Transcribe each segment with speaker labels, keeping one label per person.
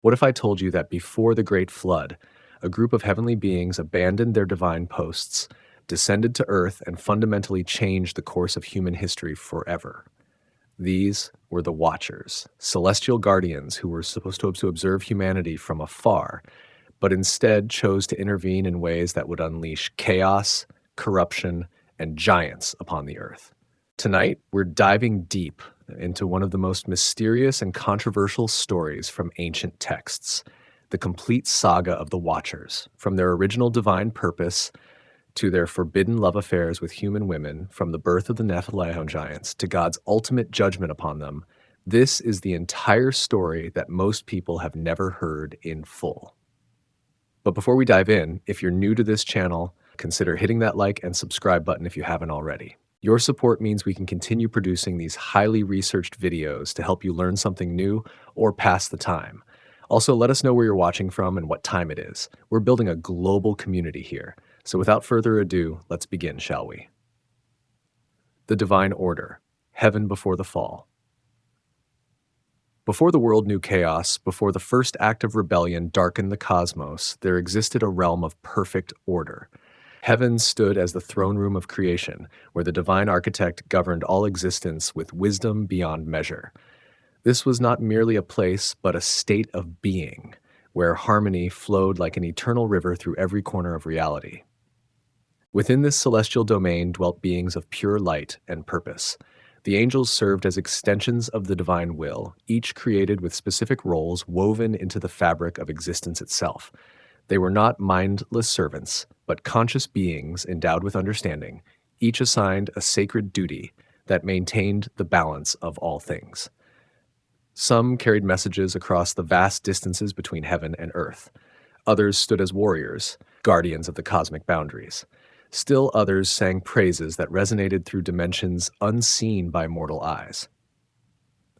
Speaker 1: What if I told you that before the Great Flood, a group of heavenly beings abandoned their divine posts, descended to earth, and fundamentally changed the course of human history forever? These were the Watchers, celestial guardians who were supposed to observe humanity from afar, but instead chose to intervene in ways that would unleash chaos, corruption, and giants upon the earth. Tonight, we're diving deep into one of the most mysterious and controversial stories from ancient texts, the complete saga of the Watchers, from their original divine purpose to their forbidden love affairs with human women, from the birth of the Nephilim giants to God's ultimate judgment upon them. This is the entire story that most people have never heard in full. But before we dive in, if you're new to this channel, consider hitting that like and subscribe button if you haven't already. Your support means we can continue producing these highly researched videos to help you learn something new or pass the time. Also, let us know where you're watching from and what time it is. We're building a global community here. So without further ado, let's begin, shall we? The Divine Order, Heaven Before the Fall. Before the world knew chaos, before the first act of rebellion darkened the cosmos, there existed a realm of perfect order. Heaven stood as the throne room of creation, where the divine architect governed all existence with wisdom beyond measure. This was not merely a place, but a state of being, where harmony flowed like an eternal river through every corner of reality. Within this celestial domain dwelt beings of pure light and purpose. The angels served as extensions of the divine will, each created with specific roles woven into the fabric of existence itself. They were not mindless servants, but conscious beings endowed with understanding, each assigned a sacred duty that maintained the balance of all things. Some carried messages across the vast distances between heaven and earth. Others stood as warriors, guardians of the cosmic boundaries. Still others sang praises that resonated through dimensions unseen by mortal eyes.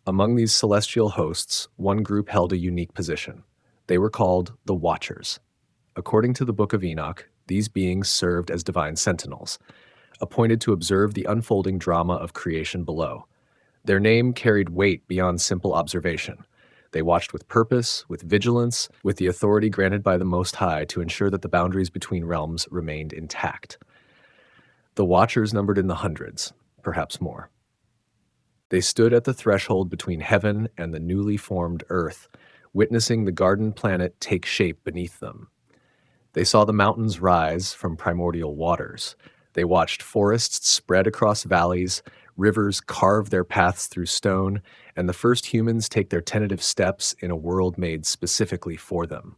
Speaker 1: Among these celestial hosts, one group held a unique position. They were called the Watchers. According to the Book of Enoch, these beings served as divine sentinels, appointed to observe the unfolding drama of creation below. Their name carried weight beyond simple observation. They watched with purpose, with vigilance, with the authority granted by the Most High to ensure that the boundaries between realms remained intact. The Watchers numbered in the hundreds, perhaps more. They stood at the threshold between heaven and the newly formed earth, witnessing the garden planet take shape beneath them. They saw the mountains rise from primordial waters. They watched forests spread across valleys, rivers carve their paths through stone, and the first humans take their tentative steps in a world made specifically for them.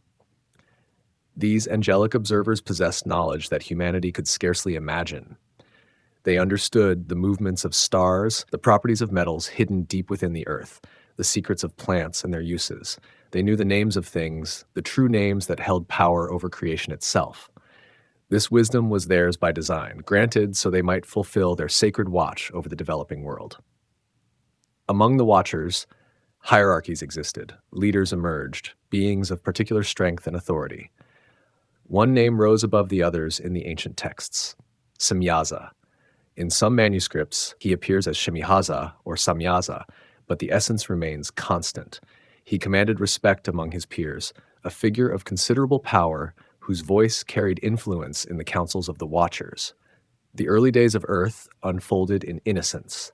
Speaker 1: These angelic observers possessed knowledge that humanity could scarcely imagine. They understood the movements of stars, the properties of metals hidden deep within the earth, the secrets of plants and their uses. They knew the names of things, the true names that held power over creation itself. This wisdom was theirs by design, granted so they might fulfill their sacred watch over the developing world. Among the Watchers, hierarchies existed, leaders emerged, beings of particular strength and authority. One name rose above the others in the ancient texts, Semyaza. In some manuscripts, he appears as Shemihaza or Samyaza, but the essence remains constant. He commanded respect among his peers, a figure of considerable power whose voice carried influence in the councils of the Watchers. The early days of Earth unfolded in innocence.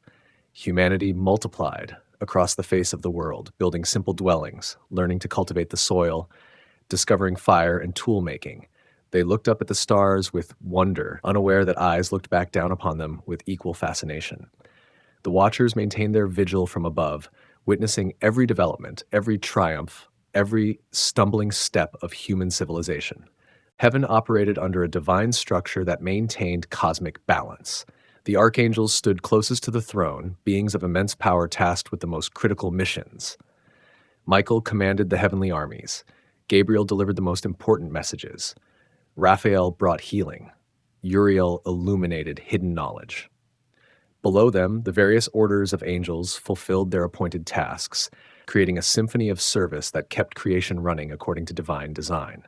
Speaker 1: Humanity multiplied across the face of the world, building simple dwellings, learning to cultivate the soil, discovering fire and tool making. They looked up at the stars with wonder, unaware that eyes looked back down upon them with equal fascination. The Watchers maintained their vigil from above, witnessing every development, every triumph, every stumbling step of human civilization. Heaven operated under a divine structure that maintained cosmic balance. The archangels stood closest to the throne, beings of immense power tasked with the most critical missions. Michael commanded the heavenly armies. Gabriel delivered the most important messages. Raphael brought healing. Uriel illuminated hidden knowledge. Below them, the various orders of angels fulfilled their appointed tasks, creating a symphony of service that kept creation running according to divine design.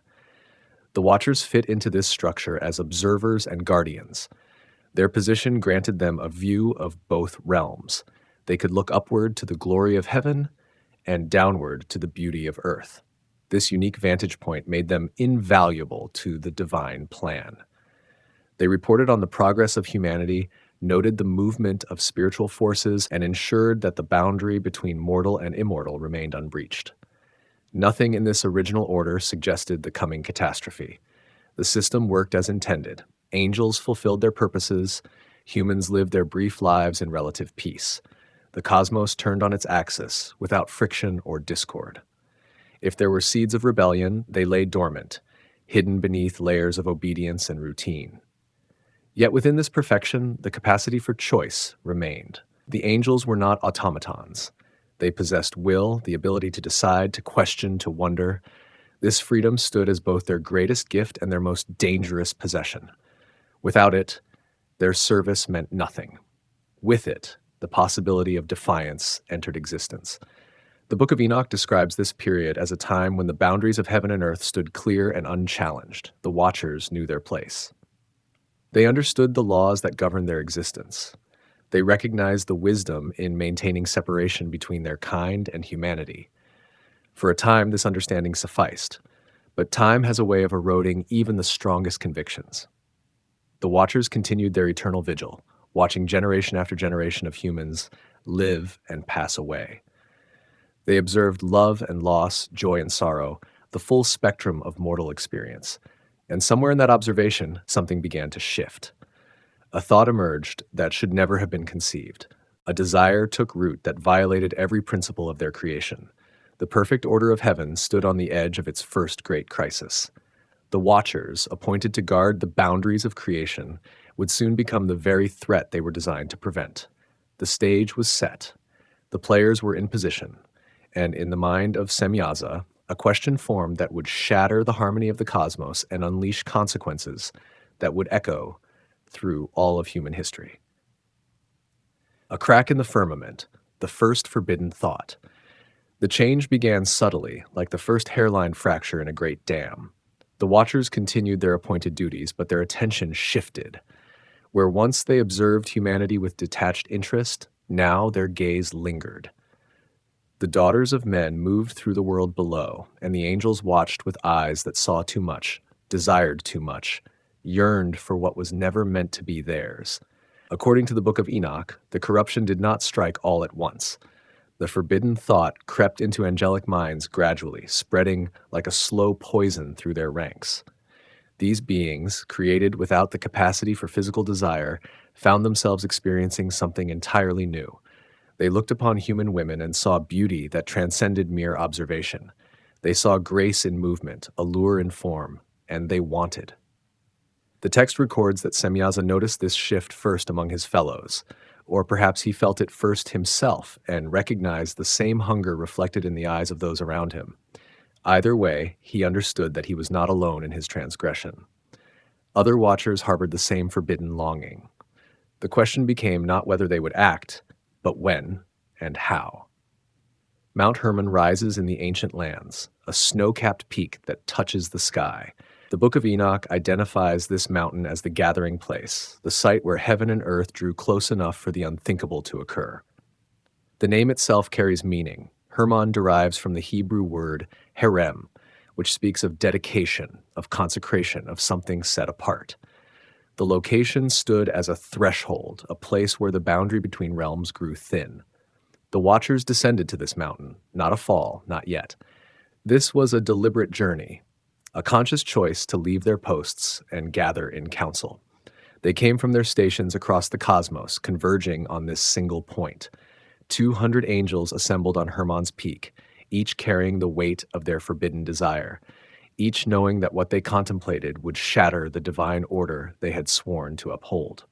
Speaker 1: The Watchers fit into this structure as observers and guardians. Their position granted them a view of both realms. They could look upward to the glory of heaven and downward to the beauty of earth. This unique vantage point made them invaluable to the divine plan. They reported on the progress of humanity, noted the movement of spiritual forces, and ensured that the boundary between mortal and immortal remained unbreached. Nothing in this original order suggested the coming catastrophe. The system worked as intended. Angels fulfilled their purposes. Humans lived their brief lives in relative peace. The cosmos turned on its axis without friction or discord. If there were seeds of rebellion, they lay dormant, hidden beneath layers of obedience and routine. Yet within this perfection, the capacity for choice remained. The angels were not automatons. They possessed will, the ability to decide, to question, to wonder. This freedom stood as both their greatest gift and their most dangerous possession. Without it, their service meant nothing. With it, the possibility of defiance entered existence. The Book of Enoch describes this period as a time when the boundaries of heaven and earth stood clear and unchallenged. The watchers knew their place. They understood the laws that governed their existence. They recognized the wisdom in maintaining separation between their kind and humanity. For a time, this understanding sufficed, but time has a way of eroding even the strongest convictions. The watchers continued their eternal vigil, watching generation after generation of humans live and pass away. They observed love and loss, joy and sorrow, the full spectrum of mortal experience. And somewhere in that observation, something began to shift. A thought emerged that should never have been conceived. A desire took root that violated every principle of their creation. The perfect order of heaven stood on the edge of its first great crisis. The watchers, appointed to guard the boundaries of creation, would soon become the very threat they were designed to prevent. The stage was set. The players were in position. And in the mind of Semyaza, a question formed that would shatter the harmony of the cosmos and unleash consequences that would echo through all of human history. A crack in the firmament, the first forbidden thought. The change began subtly, like the first hairline fracture in a great dam. The watchers continued their appointed duties, but their attention shifted. Where once they observed humanity with detached interest, now their gaze lingered. The daughters of men moved through the world below, and the angels watched with eyes that saw too much, desired too much, yearned for what was never meant to be theirs. According to the Book of Enoch, the corruption did not strike all at once. The forbidden thought crept into angelic minds gradually, spreading like a slow poison through their ranks. These beings, created without the capacity for physical desire, found themselves experiencing something entirely new. They looked upon human women and saw beauty that transcended mere observation. They saw grace in movement, allure in form, and they wanted. The text records that Semyaza noticed this shift first among his fellows, or perhaps he felt it first himself and recognized the same hunger reflected in the eyes of those around him. Either way, he understood that he was not alone in his transgression. Other watchers harbored the same forbidden longing. The question became not whether they would act, but when and how. Mount Hermon rises in the ancient lands, a snow-capped peak that touches the sky. The Book of Enoch identifies this mountain as the gathering place, the site where heaven and earth drew close enough for the unthinkable to occur. The name itself carries meaning. Hermon derives from the Hebrew word herem, which speaks of dedication, of consecration, of something set apart. The location stood as a threshold, a place where the boundary between realms grew thin. The watchers descended to this mountain, not a fall, not yet. This was a deliberate journey, a conscious choice to leave their posts and gather in council. They came from their stations across the cosmos, converging on this single point. 200 angels assembled on Hermon's peak, each carrying the weight of their forbidden desire, each knowing that what they contemplated would shatter the divine order they had sworn to uphold.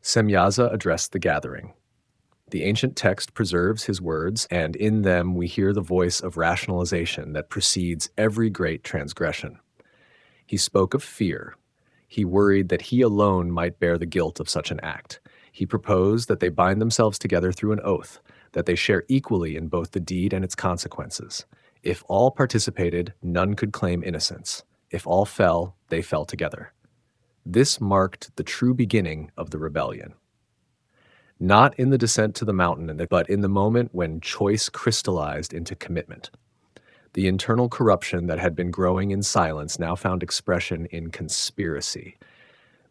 Speaker 1: Semyaza addressed the gathering. The ancient text preserves his words, and in them we hear the voice of rationalization that precedes every great transgression. He spoke of fear. He worried that he alone might bear the guilt of such an act. He proposed that they bind themselves together through an oath, that they share equally in both the deed and its consequences. If all participated, none could claim innocence. If all fell, they fell together. This marked the true beginning of the rebellion. Not in the descent to the mountain, but in the moment when choice crystallized into commitment. The internal corruption that had been growing in silence now found expression in conspiracy.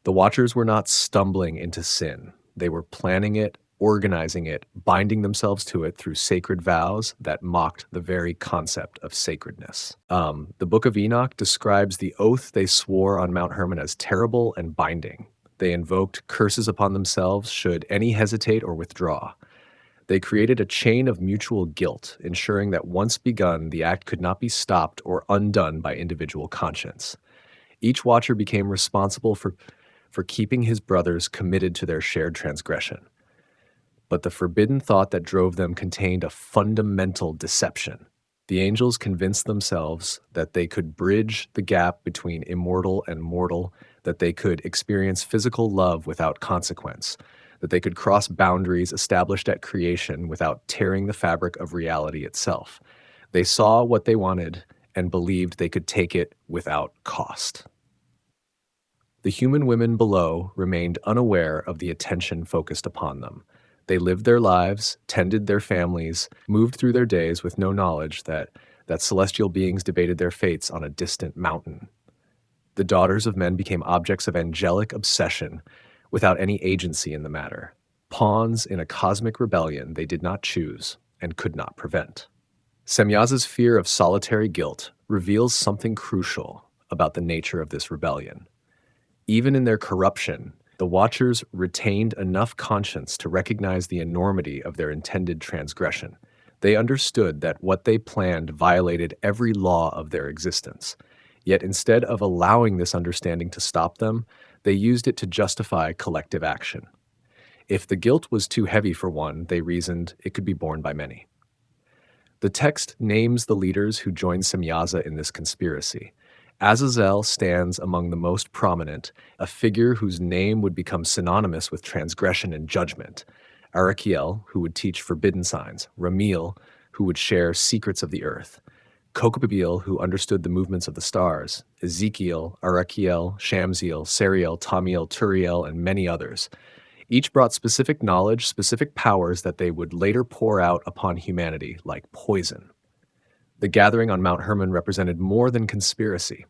Speaker 1: The Watchers were not stumbling into sin. They were planning it, organizing it, binding themselves to it through sacred vows that mocked the very concept of sacredness. The Book of Enoch describes the oath they swore on Mount Hermon as terrible and binding. They invoked curses upon themselves should any hesitate or withdraw. They created a chain of mutual guilt, ensuring that once begun, the act could not be stopped or undone by individual conscience. Each watcher became responsible for keeping his brothers committed to their shared transgression. But the forbidden thought that drove them contained a fundamental deception. The angels convinced themselves that they could bridge the gap between immortal and mortal, that they could experience physical love without consequence, that they could cross boundaries established at creation without tearing the fabric of reality itself. They saw what they wanted and believed they could take it without cost. The human women below remained unaware of the attention focused upon them. They lived their lives, tended their families, moved through their days with no knowledge that celestial beings debated their fates on a distant mountain. The daughters of men became objects of angelic obsession without any agency in the matter, pawns in a cosmic rebellion they did not choose and could not prevent. Semyaza's fear of solitary guilt reveals something crucial about the nature of this rebellion. Even in their corruption, the Watchers retained enough conscience to recognize the enormity of their intended transgression. They understood that what they planned violated every law of their existence. Yet instead of allowing this understanding to stop them, they used it to justify collective action. If the guilt was too heavy for one, they reasoned it could be borne by many. The text names the leaders who joined Semyaza in this conspiracy. Azazel stands among the most prominent, a figure whose name would become synonymous with transgression and judgment. Arakiel, who would teach forbidden signs. Ramiel, who would share secrets of the earth. Kokobabil, who understood the movements of the stars. Ezekiel, Arakiel, Shamsiel, Sariel, Tamiel, Turiel, and many others. Each brought specific knowledge, specific powers that they would later pour out upon humanity like poison. The gathering on Mount Hermon represented more than conspiracy.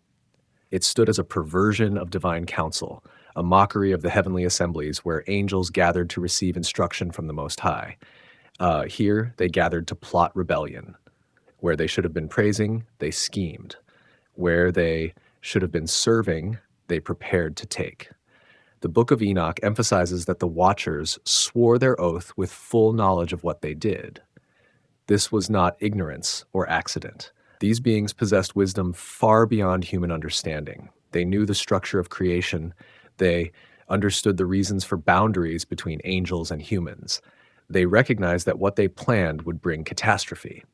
Speaker 1: It stood as a perversion of divine counsel, a mockery of the heavenly assemblies where angels gathered to receive instruction from the Most High. Here, they gathered to plot rebellion. Where they should have been praising, they schemed. Where they should have been serving, they prepared to take. The Book of Enoch emphasizes that the Watchers swore their oath with full knowledge of what they did. This was not ignorance or accident. These beings possessed wisdom far beyond human understanding. They knew the structure of creation. They understood the reasons for boundaries between angels and humans. They recognized that what they planned would bring catastrophe.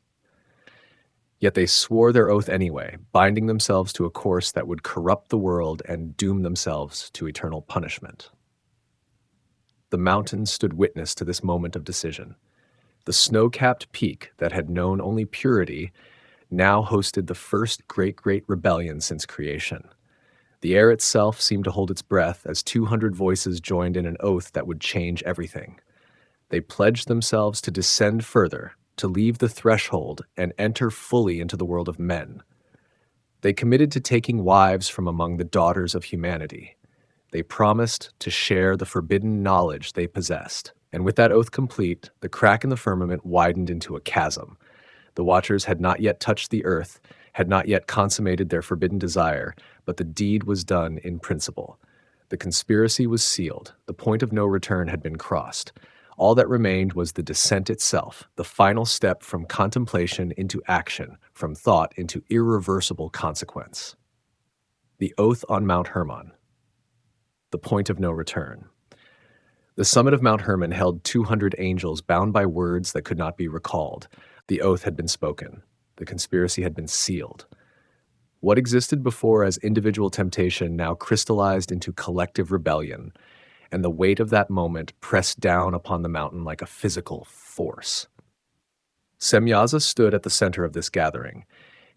Speaker 1: Yet they swore their oath anyway, binding themselves to a course that would corrupt the world and doom themselves to eternal punishment. The mountain stood witness to this moment of decision. The snow-capped peak that had known only purity now hosted the first great rebellion since creation. The air itself seemed to hold its breath as 200 voices joined in an oath that would change everything. They pledged themselves to descend further, to leave the threshold and enter fully into the world of men. They committed to taking wives from among the daughters of humanity. They promised to share the forbidden knowledge they possessed. And with that oath complete, the crack in the firmament widened into a chasm. The Watchers had not yet touched the earth, had not yet consummated their forbidden desire, but the deed was done in principle. The conspiracy was sealed. The point of no return had been crossed. All that remained was the descent itself, the final step from contemplation into action, from thought into irreversible consequence. The oath on Mount Hermon. The point of no return. The summit of Mount Hermon held 200 angels bound by words that could not be recalled. The oath had been spoken. The conspiracy had been sealed. What existed before as individual temptation now crystallized into collective rebellion, and the weight of that moment pressed down upon the mountain like a physical force. Semyaza stood at the center of this gathering,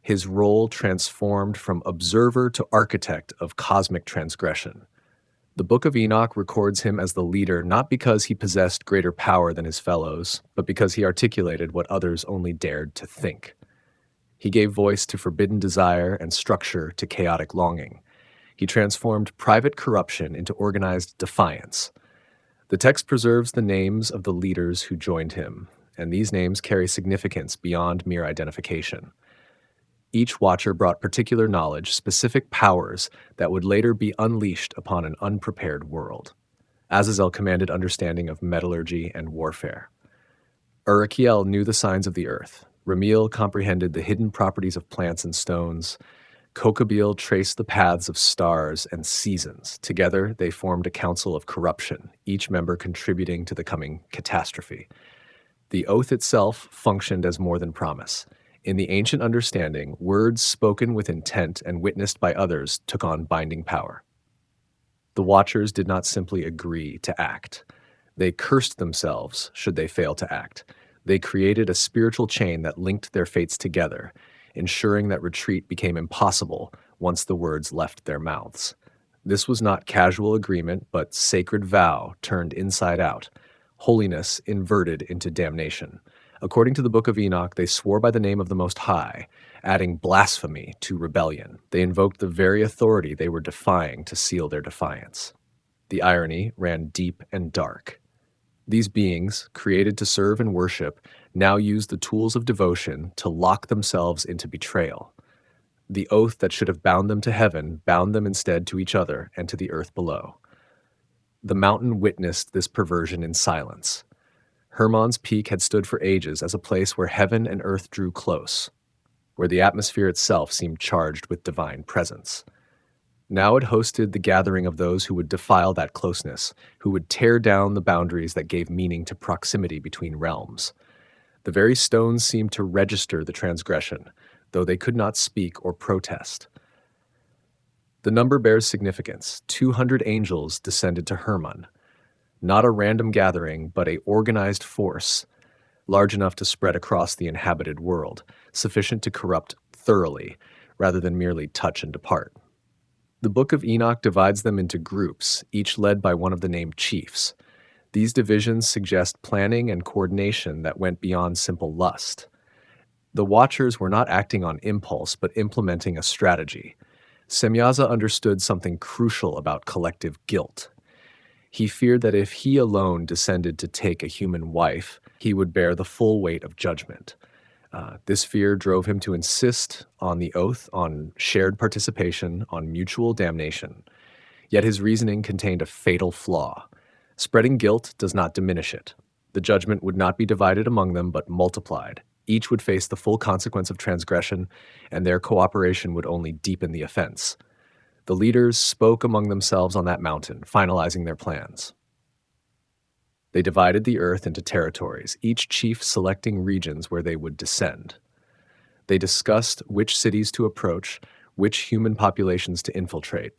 Speaker 1: his role transformed from observer to architect of cosmic transgression. The Book of Enoch records him as the leader not because he possessed greater power than his fellows, but because he articulated what others only dared to think. He gave voice to forbidden desire and structure to chaotic longing. He transformed private corruption into organized defiance. The text preserves the names of the leaders who joined him, and these names carry significance beyond mere identification. Each watcher brought particular knowledge, specific powers that would later be unleashed upon an unprepared world. Azazel commanded understanding of metallurgy and warfare. Urakiel knew the signs of the earth. Ramiel comprehended the hidden properties of plants and stones. Kokabeel traced the paths of stars and seasons. Together, they formed a council of corruption, each member contributing to the coming catastrophe. The oath itself functioned as more than promise. In the ancient understanding, words spoken with intent and witnessed by others took on binding power. The Watchers did not simply agree to act. They cursed themselves should they fail to act. They created a spiritual chain that linked their fates together, ensuring that retreat became impossible once the words left their mouths. This was not casual agreement, but sacred vow turned inside out, holiness inverted into damnation. According to the Book of Enoch, they swore by the name of the Most High, adding blasphemy to rebellion. They invoked the very authority they were defying to seal their defiance. The irony ran deep and dark. These beings, created to serve and worship, now used the tools of devotion to lock themselves into betrayal. The oath that should have bound them to heaven bound them instead to each other and to the earth below. The mountain witnessed this perversion in silence. Hermon's Peak had stood for ages as a place where heaven and earth drew close, where the atmosphere itself seemed charged with divine presence. Now it hosted the gathering of those who would defile that closeness, who would tear down the boundaries that gave meaning to proximity between realms. The very stones seemed to register the transgression, though they could not speak or protest. The number bears significance. 200 angels descended to Hermon. Not a random gathering, but an organized force, large enough to spread across the inhabited world, sufficient to corrupt thoroughly, rather than merely touch and depart. The Book of Enoch divides them into groups, each led by one of the named chiefs. These divisions suggest planning and coordination that went beyond simple lust. The Watchers were not acting on impulse, but implementing a strategy. Semyaza understood something crucial about collective guilt. He feared that if he alone descended to take a human wife, he would bear the full weight of judgment. This fear drove him to insist on the oath, on shared participation, on mutual damnation. Yet his reasoning contained a fatal flaw. Spreading guilt does not diminish it. The judgment would not be divided among them, but multiplied. Each would face the full consequence of transgression, and their cooperation would only deepen the offense. The leaders spoke among themselves on that mountain, finalizing their plans. They divided the earth into territories, each chief selecting regions where they would descend. They discussed which cities to approach, which human populations to infiltrate.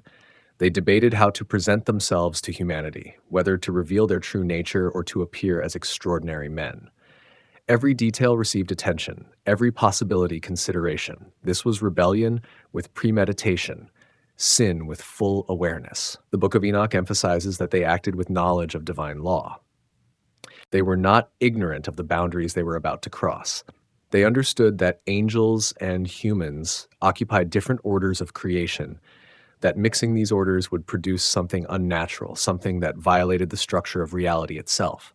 Speaker 1: They debated how to present themselves to humanity, whether to reveal their true nature or to appear as extraordinary men. Every detail received attention, every possibility consideration. This was rebellion with premeditation, sin with full awareness. The Book of Enoch emphasizes that they acted with knowledge of divine law. They were not ignorant of the boundaries they were about to cross. They understood that angels and humans occupied different orders of creation, that mixing these orders would produce something unnatural, something that violated the structure of reality itself.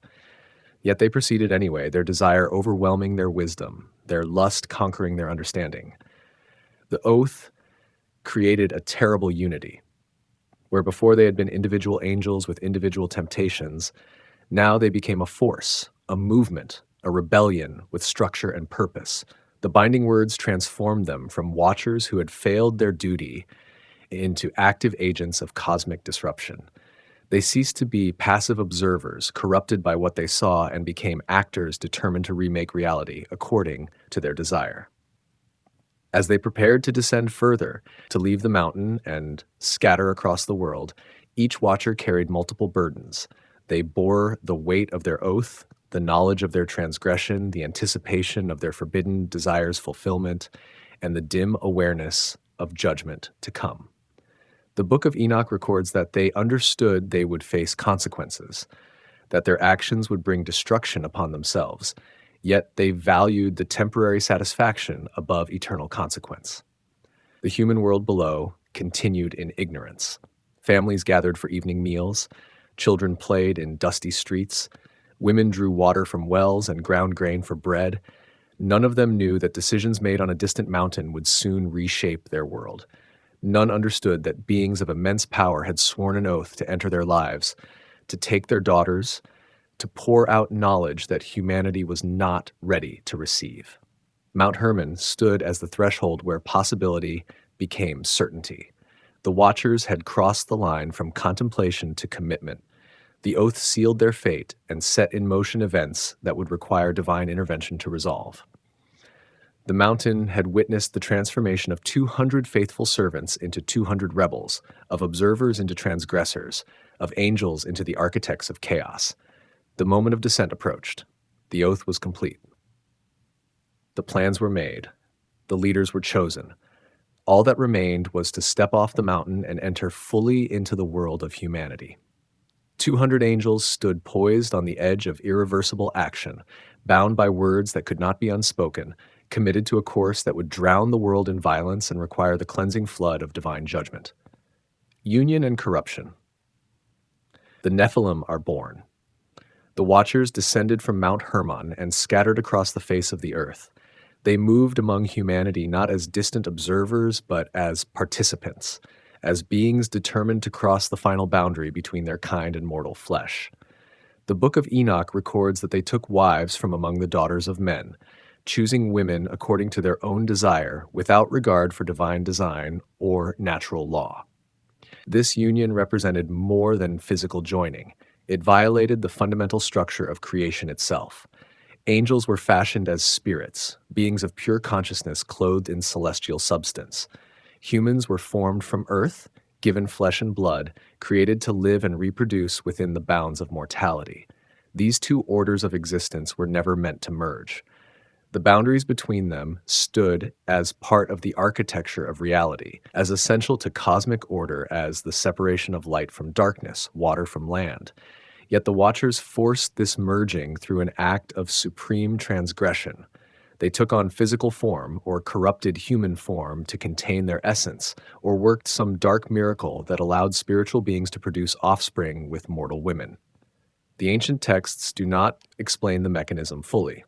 Speaker 1: Yet they proceeded anyway, their desire overwhelming their wisdom, their lust conquering their understanding. The oath created a terrible unity. Where before they had been individual angels with individual temptations, now they became a force, a movement, a rebellion with structure and purpose. The binding words transformed them from watchers who had failed their duty into active agents of cosmic disruption. They ceased to be passive observers, corrupted by what they saw, and became actors determined to remake reality according to their desire. As they prepared to descend further, to leave the mountain and scatter across the world, each watcher carried multiple burdens. They bore the weight of their oath, the knowledge of their transgression, the anticipation of their forbidden desires' fulfillment, and the dim awareness of judgment to come. The Book of Enoch records that they understood they would face consequences, that their actions would bring destruction upon themselves. Yet they valued the temporary satisfaction above eternal consequence. The human world below continued in ignorance. Families gathered for evening meals, children played in dusty streets, women drew water from wells and ground grain for bread. None of them knew that decisions made on a distant mountain would soon reshape their world. None understood that beings of immense power had sworn an oath to enter their lives, to take their daughters, to pour out knowledge that humanity was not ready to receive. Mount Hermon stood as the threshold where possibility became certainty. The watchers had crossed the line from contemplation to commitment. The oath sealed their fate and set in motion events that would require divine intervention to resolve. The mountain had witnessed the transformation of 200 faithful servants into 200 rebels, of observers into transgressors, of angels into the architects of chaos. The moment of descent approached. The oath was complete. The plans were made. The leaders were chosen. All that remained was to step off the mountain and enter fully into the world of humanity. 200 angels stood poised on the edge of irreversible action, bound by words that could not be unspoken, committed to a course that would drown the world in violence and require the cleansing flood of divine judgment. Union and corruption. The Nephilim are born. The Watchers descended from Mount Hermon and scattered across the face of the earth. They moved among humanity not as distant observers, but as participants, as beings determined to cross the final boundary between their kind and mortal flesh. The Book of Enoch records that they took wives from among the daughters of men, choosing women according to their own desire without regard for divine design or natural law. This union represented more than physical joining. It violated the fundamental structure of creation itself. Angels were fashioned as spirits, beings of pure consciousness clothed in celestial substance. Humans were formed from earth, given flesh and blood, created to live and reproduce within the bounds of mortality. These two orders of existence were never meant to merge. The boundaries between them stood as part of the architecture of reality, as essential to cosmic order as the separation of light from darkness, water from land. Yet the Watchers forced this merging through an act of supreme transgression. They took on physical form or corrupted human form to contain their essence, or worked some dark miracle that allowed spiritual beings to produce offspring with mortal women. The ancient texts do not explain the mechanism fully.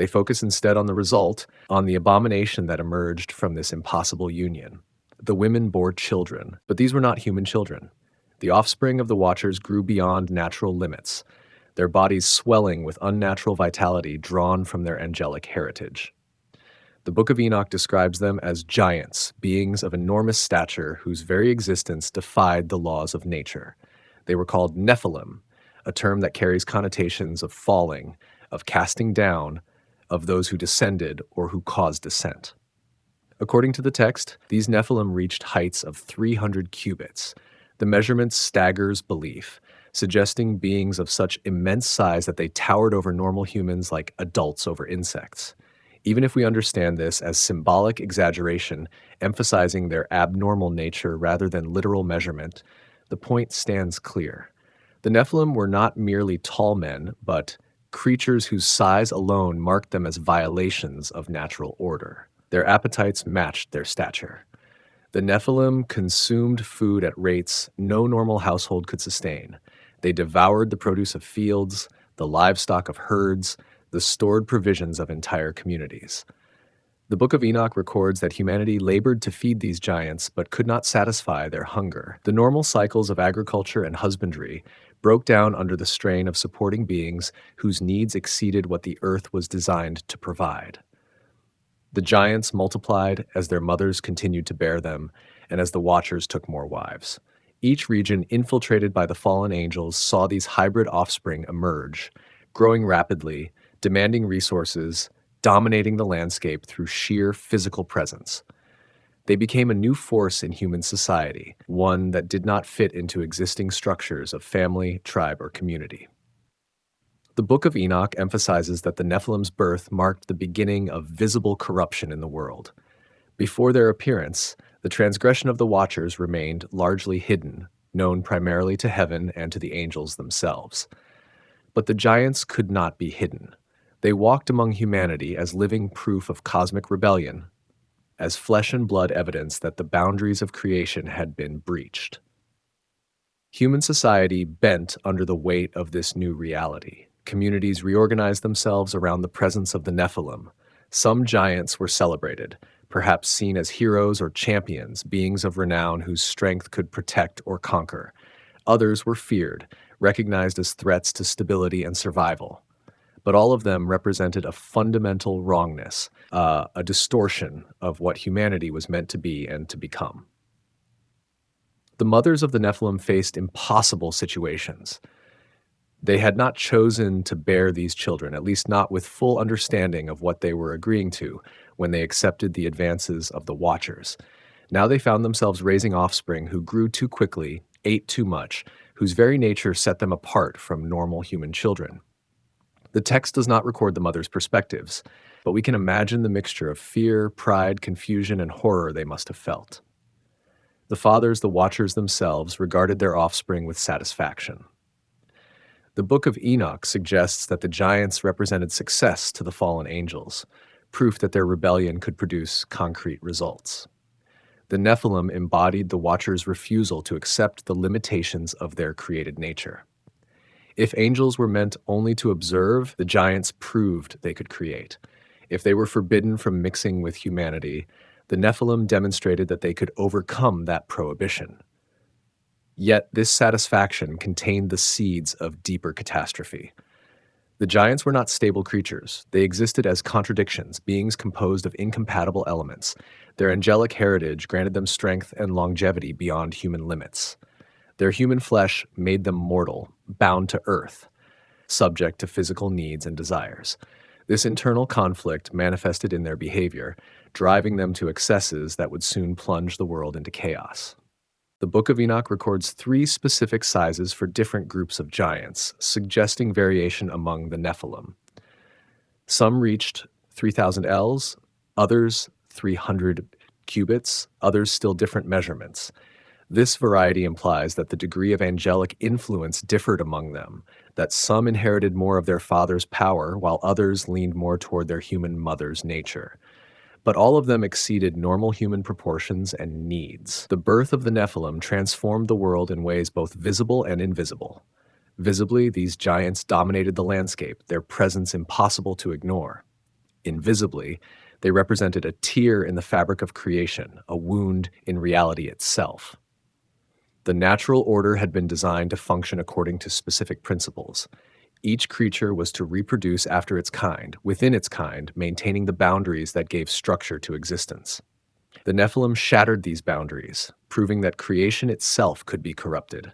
Speaker 1: They focus instead on the result, on the abomination that emerged from this impossible union. The women bore children, but these were not human children. The offspring of the Watchers grew beyond natural limits, their bodies swelling with unnatural vitality drawn from their angelic heritage. The Book of Enoch describes them as giants, beings of enormous stature whose very existence defied the laws of nature. They were called Nephilim, a term that carries connotations of falling, of casting down, of those who descended or who caused descent. According to the text, these Nephilim reached heights of 300 cubits. The measurement staggers belief, suggesting beings of such immense size that they towered over normal humans like adults over insects. Even if we understand this as symbolic exaggeration, emphasizing their abnormal nature rather than literal measurement, the point stands clear. The Nephilim were not merely tall men, but creatures whose size alone marked them as violations of natural order. Their appetites matched their stature. The Nephilim consumed food at rates no normal household could sustain. They devoured the produce of fields, the livestock of herds, the stored provisions of entire communities. The Book of Enoch records that humanity labored to feed these giants but could not satisfy their hunger. The normal cycles of agriculture and husbandry broke down under the strain of supporting beings whose needs exceeded what the earth was designed to provide. The giants multiplied as their mothers continued to bear them, and as the Watchers took more wives. Each region infiltrated by the fallen angels saw these hybrid offspring emerge, growing rapidly, demanding resources, dominating the landscape through sheer physical presence. They became a new force in human society, one that did not fit into existing structures of family, tribe, or community. The Book of Enoch emphasizes that the Nephilim's birth marked the beginning of visible corruption in the world. Before their appearance, the transgression of the Watchers remained largely hidden, known primarily to heaven and to the angels themselves. But the giants could not be hidden. They walked among humanity as living proof of cosmic rebellion, as flesh and blood evidence that the boundaries of creation had been breached. Human society bent under the weight of this new reality. Communities reorganized themselves around the presence of the Nephilim. Some giants were celebrated, perhaps seen as heroes or champions, beings of renown whose strength could protect or conquer. Others were feared, recognized as threats to stability and survival. But all of them represented a fundamental wrongness, a distortion of what humanity was meant to be and to become. The mothers of the Nephilim faced impossible situations. They had not chosen to bear these children, at least not with full understanding of what they were agreeing to when they accepted the advances of the Watchers. Now they found themselves raising offspring who grew too quickly, ate too much, whose very nature set them apart from normal human children. The text does not record the mothers' perspectives, but we can imagine the mixture of fear, pride, confusion, and horror they must have felt. The fathers, the Watchers themselves, regarded their offspring with satisfaction. The Book of Enoch suggests that the giants represented success to the fallen angels, proof that their rebellion could produce concrete results. The Nephilim embodied the Watchers' refusal to accept the limitations of their created nature. If angels were meant only to observe, the giants proved they could create. If they were forbidden from mixing with humanity, the Nephilim demonstrated that they could overcome that prohibition. Yet this satisfaction contained the seeds of deeper catastrophe. The giants were not stable creatures. They existed as contradictions, beings composed of incompatible elements. Their angelic heritage granted them strength and longevity beyond human limits. Their human flesh made them mortal, bound to earth, subject to physical needs and desires. This internal conflict manifested in their behavior, driving them to excesses that would soon plunge the world into chaos. The Book of Enoch records 3 specific sizes for different groups of giants, suggesting variation among the Nephilim. Some reached 3,000 ells, others 300 cubits, others still different measurements. This variety implies that the degree of angelic influence differed among them, that some inherited more of their father's power while others leaned more toward their human mother's nature. But all of them exceeded normal human proportions and needs. The birth of the Nephilim transformed the world in ways both visible and invisible. Visibly, these giants dominated the landscape, their presence impossible to ignore. Invisibly, they represented a tear in the fabric of creation, a wound in reality itself. The natural order had been designed to function according to specific principles. Each creature was to reproduce after its kind, within its kind, maintaining the boundaries that gave structure to existence. The Nephilim shattered these boundaries, proving that creation itself could be corrupted,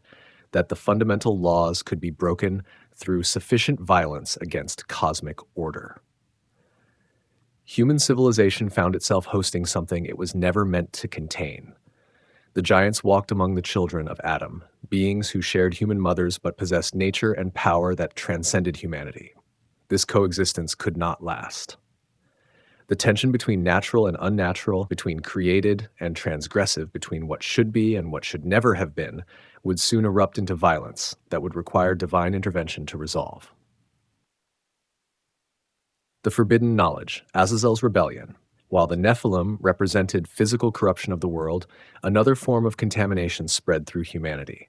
Speaker 1: that the fundamental laws could be broken through sufficient violence against cosmic order. Human civilization found itself hosting something it was never meant to contain. The giants walked among the children of Adam, beings who shared human mothers but possessed nature and power that transcended humanity. This coexistence could not last. The tension between natural and unnatural, between created and transgressive, between what should be and what should never have been, would soon erupt into violence that would require divine intervention to resolve. The forbidden knowledge, Azazel's rebellion. While the Nephilim represented physical corruption of the world, another form of contamination spread through humanity.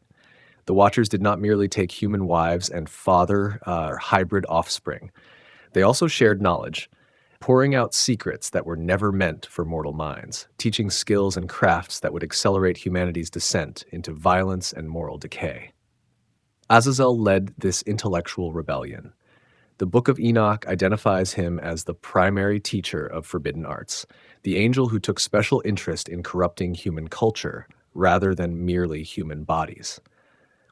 Speaker 1: The Watchers did not merely take human wives and father hybrid offspring. They also shared knowledge, pouring out secrets that were never meant for mortal minds, teaching skills and crafts that would accelerate humanity's descent into violence and moral decay. Azazel led this intellectual rebellion. The Book of Enoch identifies him as the primary teacher of forbidden arts, the angel who took special interest in corrupting human culture rather than merely human bodies.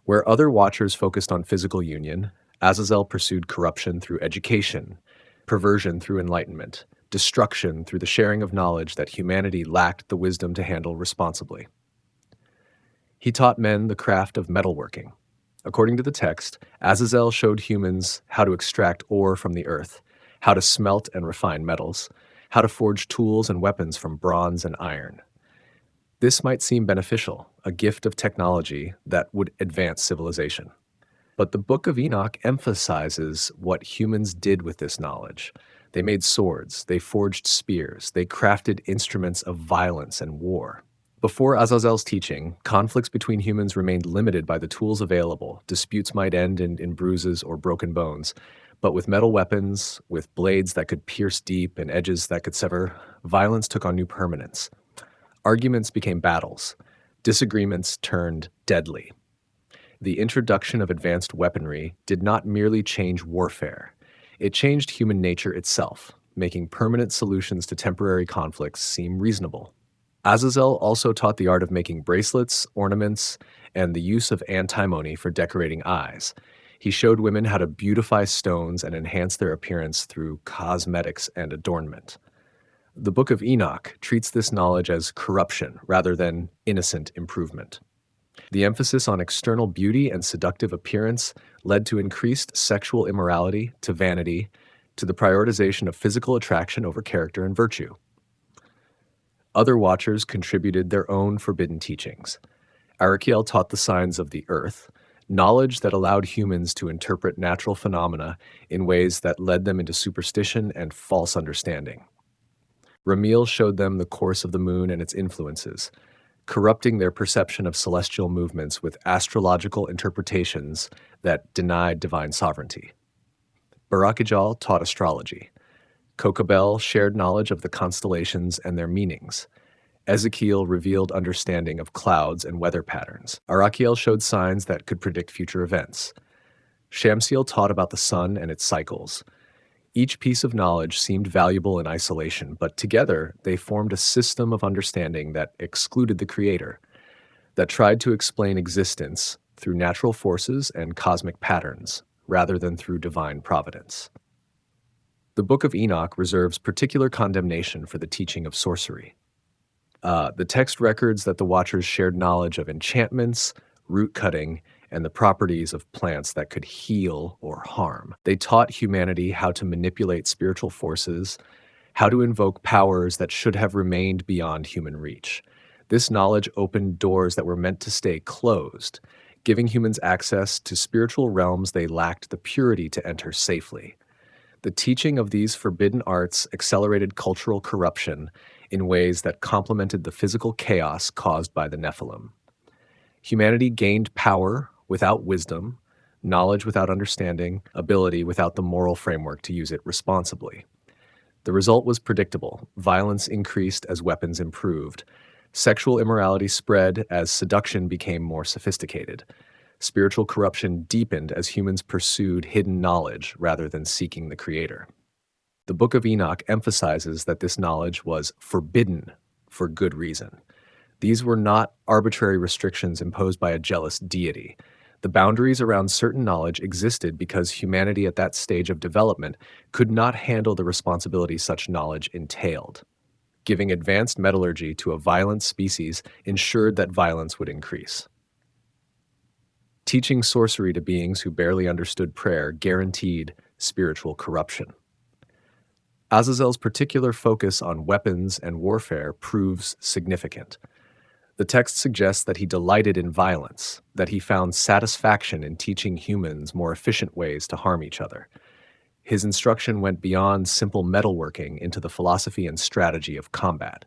Speaker 1: Where other watchers focused on physical union, Azazel pursued corruption through education, perversion through enlightenment, destruction through the sharing of knowledge that humanity lacked the wisdom to handle responsibly. He taught men the craft of metalworking. According to the text, Azazel showed humans how to extract ore from the earth, how to smelt and refine metals, how to forge tools and weapons from bronze and iron. This might seem beneficial, a gift of technology that would advance civilization. But the Book of Enoch emphasizes what humans did with this knowledge. They made swords, they forged spears, they crafted instruments of violence and war. Before Azazel's teaching, conflicts between humans remained limited by the tools available. Disputes might end in bruises or broken bones. But with metal weapons, with blades that could pierce deep and edges that could sever, violence took on new permanence. Arguments became battles. Disagreements turned deadly. The introduction of advanced weaponry did not merely change warfare. It changed human nature itself, making permanent solutions to temporary conflicts seem reasonable. Azazel also taught the art of making bracelets, ornaments, and the use of antimony for decorating eyes. He showed women how to beautify stones and enhance their appearance through cosmetics and adornment. The Book of Enoch treats this knowledge as corruption rather than innocent improvement. The emphasis on external beauty and seductive appearance led to increased sexual immorality, to vanity, to the prioritization of physical attraction over character and virtue. Other watchers contributed their own forbidden teachings. Arakiel taught the signs of the earth, knowledge that allowed humans to interpret natural phenomena in ways that led them into superstition and false understanding. Ramil showed them the course of the moon and its influences, corrupting their perception of celestial movements with astrological interpretations that denied divine sovereignty. Barakijal taught astrology. Kokabel shared knowledge of the constellations and their meanings. Ezekiel revealed understanding of clouds and weather patterns. Arakiel showed signs that could predict future events. Shamsiel taught about the sun and its cycles. Each piece of knowledge seemed valuable in isolation, but together they formed a system of understanding that excluded the Creator, that tried to explain existence through natural forces and cosmic patterns, rather than through divine providence. The Book of Enoch reserves particular condemnation for the teaching of sorcery. The text records that the Watchers shared knowledge of enchantments, root cutting, and the properties of plants that could heal or harm. They taught humanity how to manipulate spiritual forces, how to invoke powers that should have remained beyond human reach. This knowledge opened doors that were meant to stay closed, giving humans access to spiritual realms they lacked the purity to enter safely. The teaching of these forbidden arts accelerated cultural corruption in ways that complemented the physical chaos caused by the Nephilim. Humanity gained power without wisdom, knowledge without understanding, ability without the moral framework to use it responsibly. The result was predictable. Violence increased as weapons improved. Sexual immorality spread as seduction became more sophisticated. Spiritual corruption deepened as humans pursued hidden knowledge rather than seeking the Creator. The Book of Enoch emphasizes that this knowledge was forbidden for good reason. These were not arbitrary restrictions imposed by a jealous deity. The boundaries around certain knowledge existed because humanity at that stage of development could not handle the responsibility such knowledge entailed. Giving advanced metallurgy to a violent species ensured that violence would increase. Teaching sorcery to beings who barely understood prayer guaranteed spiritual corruption. Azazel's particular focus on weapons and warfare proves significant. The text suggests that he delighted in violence, that he found satisfaction in teaching humans more efficient ways to harm each other. His instruction went beyond simple metalworking into the philosophy and strategy of combat.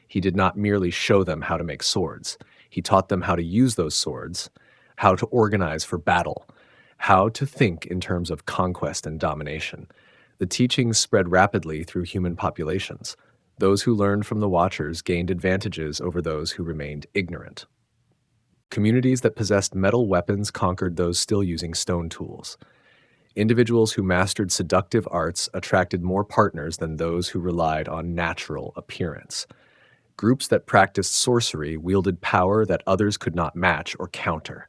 Speaker 1: He did not merely show them how to make swords. He taught them how to use those swords, how to organize for battle, how to think in terms of conquest and domination. The teachings spread rapidly through human populations. Those who learned from the Watchers gained advantages over those who remained ignorant. Communities that possessed metal weapons conquered those still using stone tools. Individuals who mastered seductive arts attracted more partners than those who relied on natural appearance. Groups that practiced sorcery wielded power that others could not match or counter.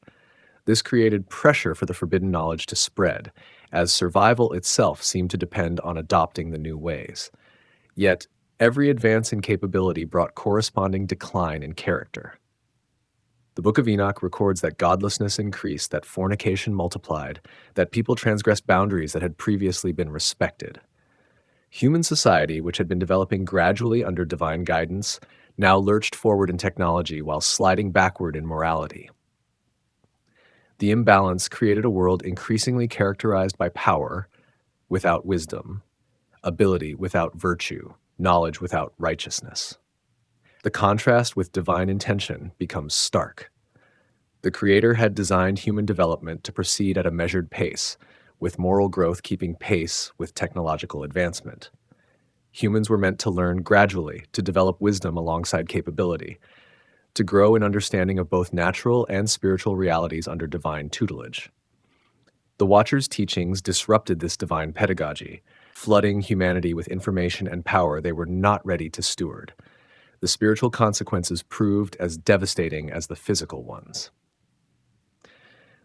Speaker 1: This created pressure for the forbidden knowledge to spread, as survival itself seemed to depend on adopting the new ways. Yet, every advance in capability brought corresponding decline in character. The Book of Enoch records that godlessness increased, that fornication multiplied, that people transgressed boundaries that had previously been respected. Human society, which had been developing gradually under divine guidance, now lurched forward in technology while sliding backward in morality. The imbalance created a world increasingly characterized by power without wisdom, ability without virtue, knowledge without righteousness. The contrast with divine intention becomes stark. The Creator had designed human development to proceed at a measured pace, with moral growth keeping pace with technological advancement. Humans were meant to learn gradually, to develop wisdom alongside capability, to grow in understanding of both natural and spiritual realities under divine tutelage. The Watchers' teachings disrupted this divine pedagogy, flooding humanity with information and power they were not ready to steward. The spiritual consequences proved as devastating as the physical ones.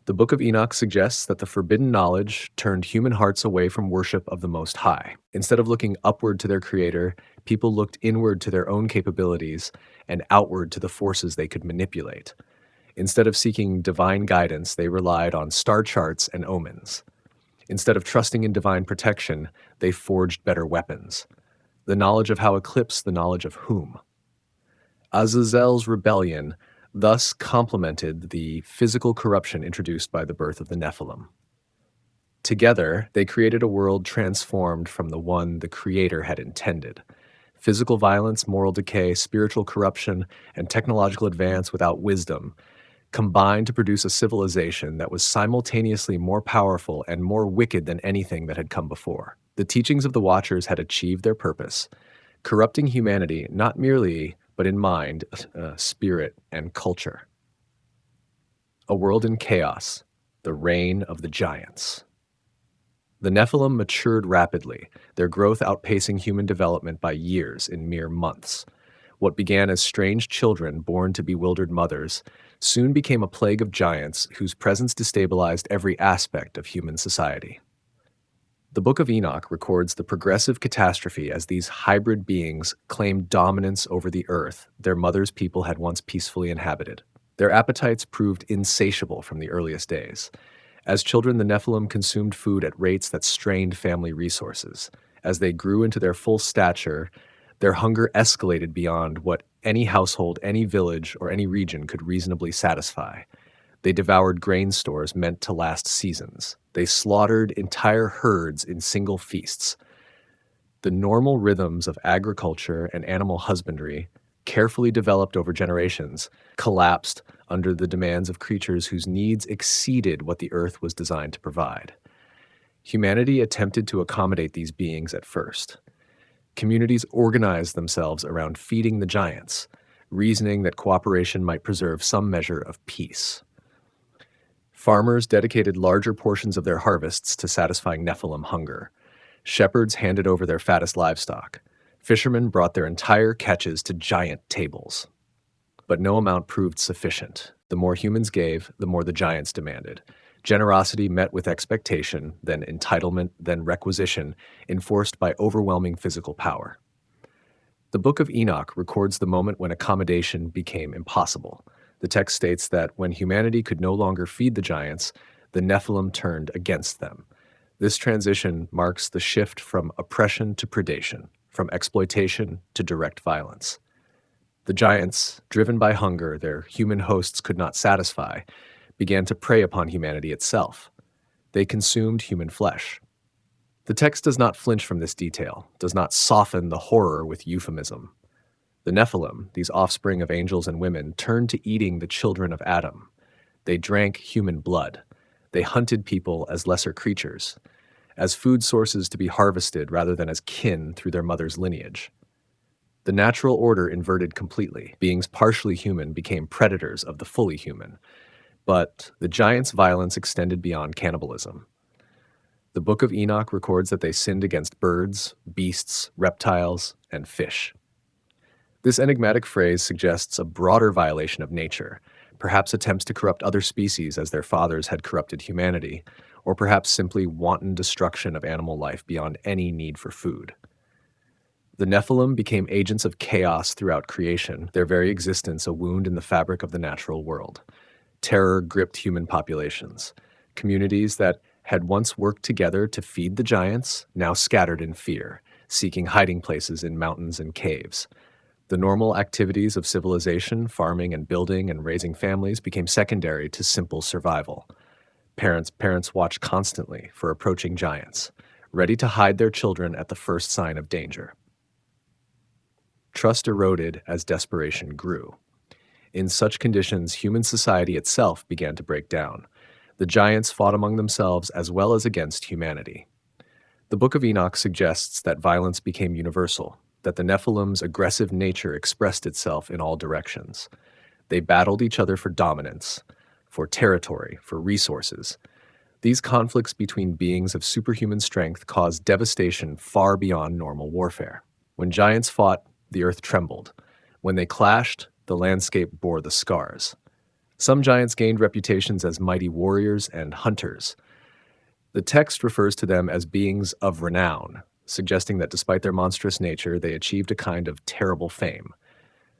Speaker 1: The Book of Enoch suggests that the forbidden knowledge turned human hearts away from worship of the Most High. Instead of looking upward to their Creator, people looked inward to their own capabilities and outward to the forces they could manipulate. Instead of seeking divine guidance, they relied on star charts and omens. Instead of trusting in divine protection, they forged better weapons. The knowledge of how eclipsed the knowledge of whom. Azazel's rebellion thus complemented the physical corruption introduced by the birth of the Nephilim. Together, they created a world transformed from the one the Creator had intended. Physical violence, moral decay, spiritual corruption, and technological advance without wisdom combined to produce a civilization that was simultaneously more powerful and more wicked than anything that had come before. The teachings of the Watchers had achieved their purpose, corrupting humanity not merely but in mind, spirit, and culture. A world in chaos, the reign of the giants. The Nephilim matured rapidly, their growth outpacing human development by years in mere months. What began as strange children born to bewildered mothers soon became a plague of giants whose presence destabilized every aspect of human society. The Book of Enoch records the progressive catastrophe as these hybrid beings claimed dominance over the earth their mother's people had once peacefully inhabited. Their appetites proved insatiable from the earliest days. As children, the Nephilim consumed food at rates that strained family resources. As they grew into their full stature, their hunger escalated beyond what any household, any village, or any region could reasonably satisfy. They devoured grain stores meant to last seasons. They slaughtered entire herds in single feasts. The normal rhythms of agriculture and animal husbandry, carefully developed over generations, collapsed under the demands of creatures whose needs exceeded what the earth was designed to provide. Humanity attempted to accommodate these beings at first. Communities organized themselves around feeding the giants, reasoning that cooperation might preserve some measure of peace. Farmers dedicated larger portions of their harvests to satisfying Nephilim hunger. Shepherds handed over their fattest livestock. Fishermen brought their entire catches to giant tables. But no amount proved sufficient. The more humans gave, the more the giants demanded. Generosity met with expectation, then entitlement, then requisition, enforced by overwhelming physical power. The Book of Enoch records the moment when accommodation became impossible. The text states that when humanity could no longer feed the giants, the Nephilim turned against them. This transition marks the shift from oppression to predation, from exploitation to direct violence. The giants, driven by hunger their human hosts could not satisfy, began to prey upon humanity itself. They consumed human flesh. The text does not flinch from this detail, does not soften the horror with euphemism. The Nephilim, these offspring of angels and women, turned to eating the children of Adam. They drank human blood. They hunted people as lesser creatures, as food sources to be harvested rather than as kin through their mother's lineage. The natural order inverted completely. Beings partially human became predators of the fully human. But the giants' violence extended beyond cannibalism. The Book of Enoch records that they sinned against birds, beasts, reptiles, and fish. This enigmatic phrase suggests a broader violation of nature, perhaps attempts to corrupt other species as their fathers had corrupted humanity, or perhaps simply wanton destruction of animal life beyond any need for food. The Nephilim became agents of chaos throughout creation, their very existence a wound in the fabric of the natural world. Terror gripped human populations. Communities that had once worked together to feed the giants now scattered in fear, seeking hiding places in mountains and caves. The normal activities of civilization, farming and building and raising families, became secondary to simple survival. Parents watched constantly for approaching giants, ready to hide their children at the first sign of danger. Trust eroded as desperation grew. In such conditions, human society itself began to break down. The giants fought among themselves as well as against humanity. The Book of Enoch suggests that violence became universal, that the Nephilim's aggressive nature expressed itself in all directions. They battled each other for dominance, for territory, for resources. These conflicts between beings of superhuman strength caused devastation far beyond normal warfare. When giants fought, the earth trembled. When they clashed, the landscape bore the scars. Some giants gained reputations as mighty warriors and hunters. The text refers to them as beings of renown, suggesting that despite their monstrous nature, they achieved a kind of terrible fame.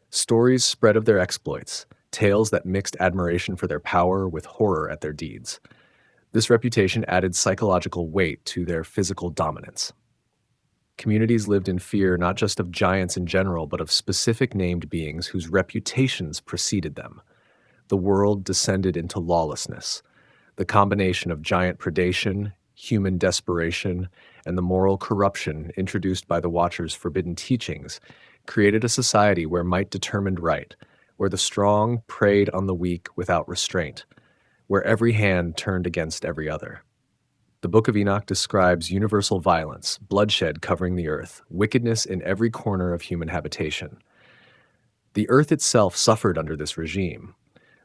Speaker 1: Stories spread of their exploits, tales that mixed admiration for their power with horror at their deeds. This reputation added psychological weight to their physical dominance. Communities lived in fear not just of giants in general, but of specific named beings whose reputations preceded them. The world descended into lawlessness. The combination of giant predation, human desperation, and the moral corruption introduced by the Watcher's forbidden teachings created a society where might determined right, where the strong preyed on the weak without restraint, where every hand turned against every other. The Book of Enoch describes universal violence, bloodshed covering the earth, wickedness in every corner of human habitation. The earth itself suffered under this regime.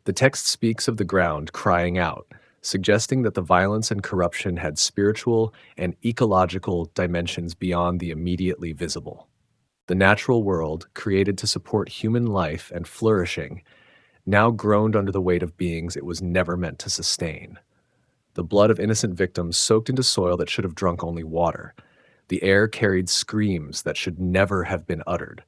Speaker 1: The text speaks of the ground crying out, suggesting that the violence and corruption had spiritual and ecological dimensions beyond the immediately visible. The natural world, created to support human life and flourishing, now groaned under the weight of beings it was never meant to sustain. The blood of innocent victims soaked into soil that should have drunk only water. The air carried screams that should never have been uttered.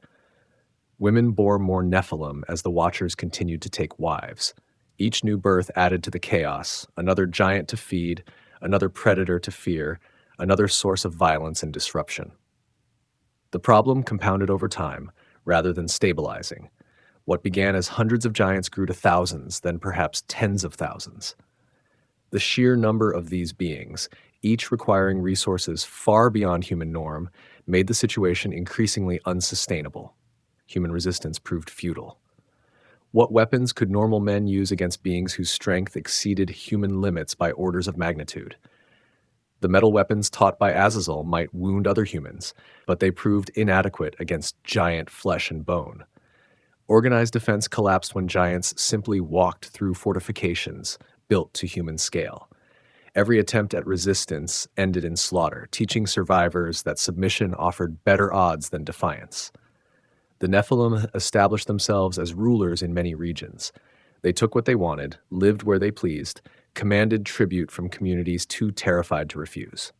Speaker 1: Women bore more Nephilim as the Watchers continued to take wives. Each new birth added to the chaos, another giant to feed, another predator to fear, another source of violence and disruption. The problem compounded over time, rather than stabilizing. What began as hundreds of giants grew to thousands, then perhaps tens of thousands. The sheer number of these beings, each requiring resources far beyond human norm, made the situation increasingly unsustainable. Human resistance proved futile. What weapons could normal men use against beings whose strength exceeded human limits by orders of magnitude? The metal weapons taught by Azazel might wound other humans, but they proved inadequate against giant flesh and bone. Organized defense collapsed when giants simply walked through fortifications built to human scale. Every attempt at resistance ended in slaughter, teaching survivors that submission offered better odds than defiance. The Nephilim established themselves as rulers in many regions. They took what they wanted, lived where they pleased, commanded tribute from communities too terrified to refuse.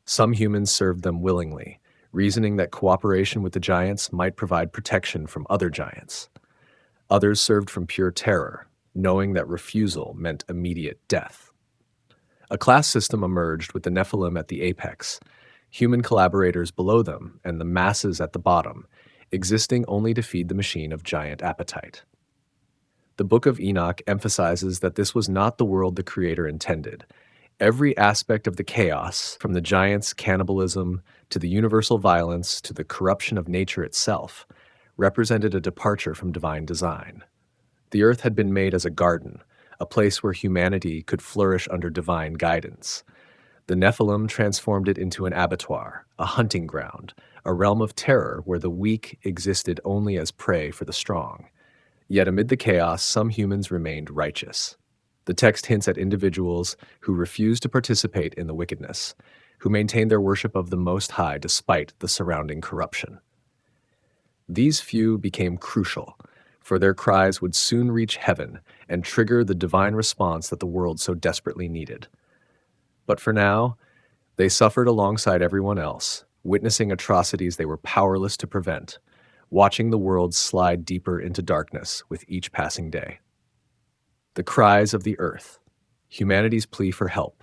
Speaker 1: Some humans served them willingly, reasoning that cooperation with the giants might provide protection from other giants. Others served from pure terror, knowing that refusal meant immediate death. A class system emerged with the Nephilim at the apex, human collaborators below them, and the masses at the bottom, existing only to feed the machine of giant appetite. The Book of Enoch emphasizes that this was not the world the Creator intended. Every aspect of the chaos, from the giants' cannibalism to the universal violence to the corruption of nature itself, represented a departure from divine design. The earth had been made as a garden, a place where humanity could flourish under divine guidance. The Nephilim transformed it into an abattoir, a hunting ground, a realm of terror where the weak existed only as prey for the strong. Yet amid the chaos, some humans remained righteous. The text hints at individuals who refused to participate in the wickedness, who maintained their worship of the Most High despite the surrounding corruption. These few became crucial, for their cries would soon reach heaven and trigger the divine response that the world so desperately needed. But for now, they suffered alongside everyone else, witnessing atrocities they were powerless to prevent, watching the world slide deeper into darkness with each passing day. The cries of the earth, humanity's plea for help.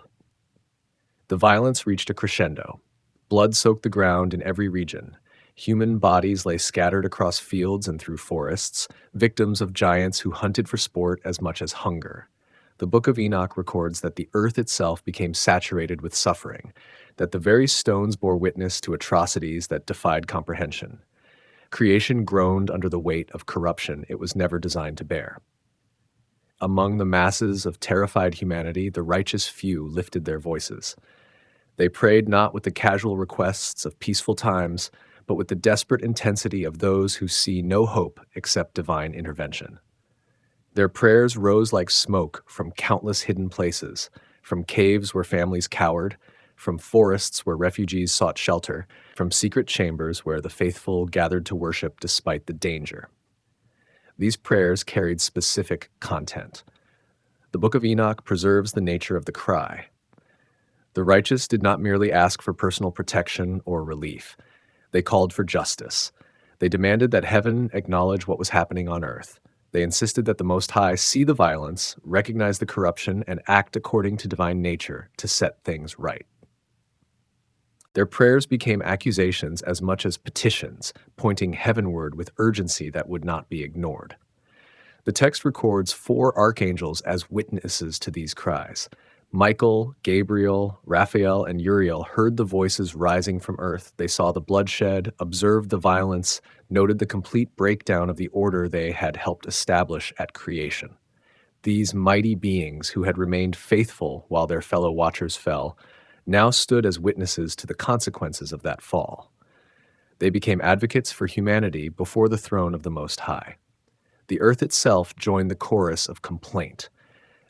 Speaker 1: The violence reached a crescendo. Blood soaked the ground in every region. Human bodies lay scattered across fields and through forests, victims of giants who hunted for sport as much as hunger. The Book of Enoch records that the earth itself became saturated with suffering, that the very stones bore witness to atrocities that defied comprehension. Creation groaned under the weight of corruption it was never designed to bear. Among the masses of terrified humanity, the righteous few lifted their voices. They prayed not with the casual requests of peaceful times, but with the desperate intensity of those who see no hope except divine intervention. Their prayers rose like smoke from countless hidden places, from caves where families cowered, from forests where refugees sought shelter, from secret chambers where the faithful gathered to worship despite the danger. These prayers carried specific content. The Book of Enoch preserves the nature of the cry. The righteous did not merely ask for personal protection or relief. They called for justice. They demanded that heaven acknowledge what was happening on earth. They insisted that the Most High see the violence, recognize the corruption, and act according to divine nature to set things right. Their prayers became accusations as much as petitions, pointing heavenward with urgency that would not be ignored. The text records 4 archangels as witnesses to these cries. Michael, Gabriel, Raphael, and Uriel heard the voices rising from earth. They saw the bloodshed, observed the violence, noted the complete breakdown of the order they had helped establish at creation. These mighty beings, who had remained faithful while their fellow watchers fell, now stood as witnesses to the consequences of that fall. They became advocates for humanity before the throne of the Most High. The earth itself joined the chorus of complaint.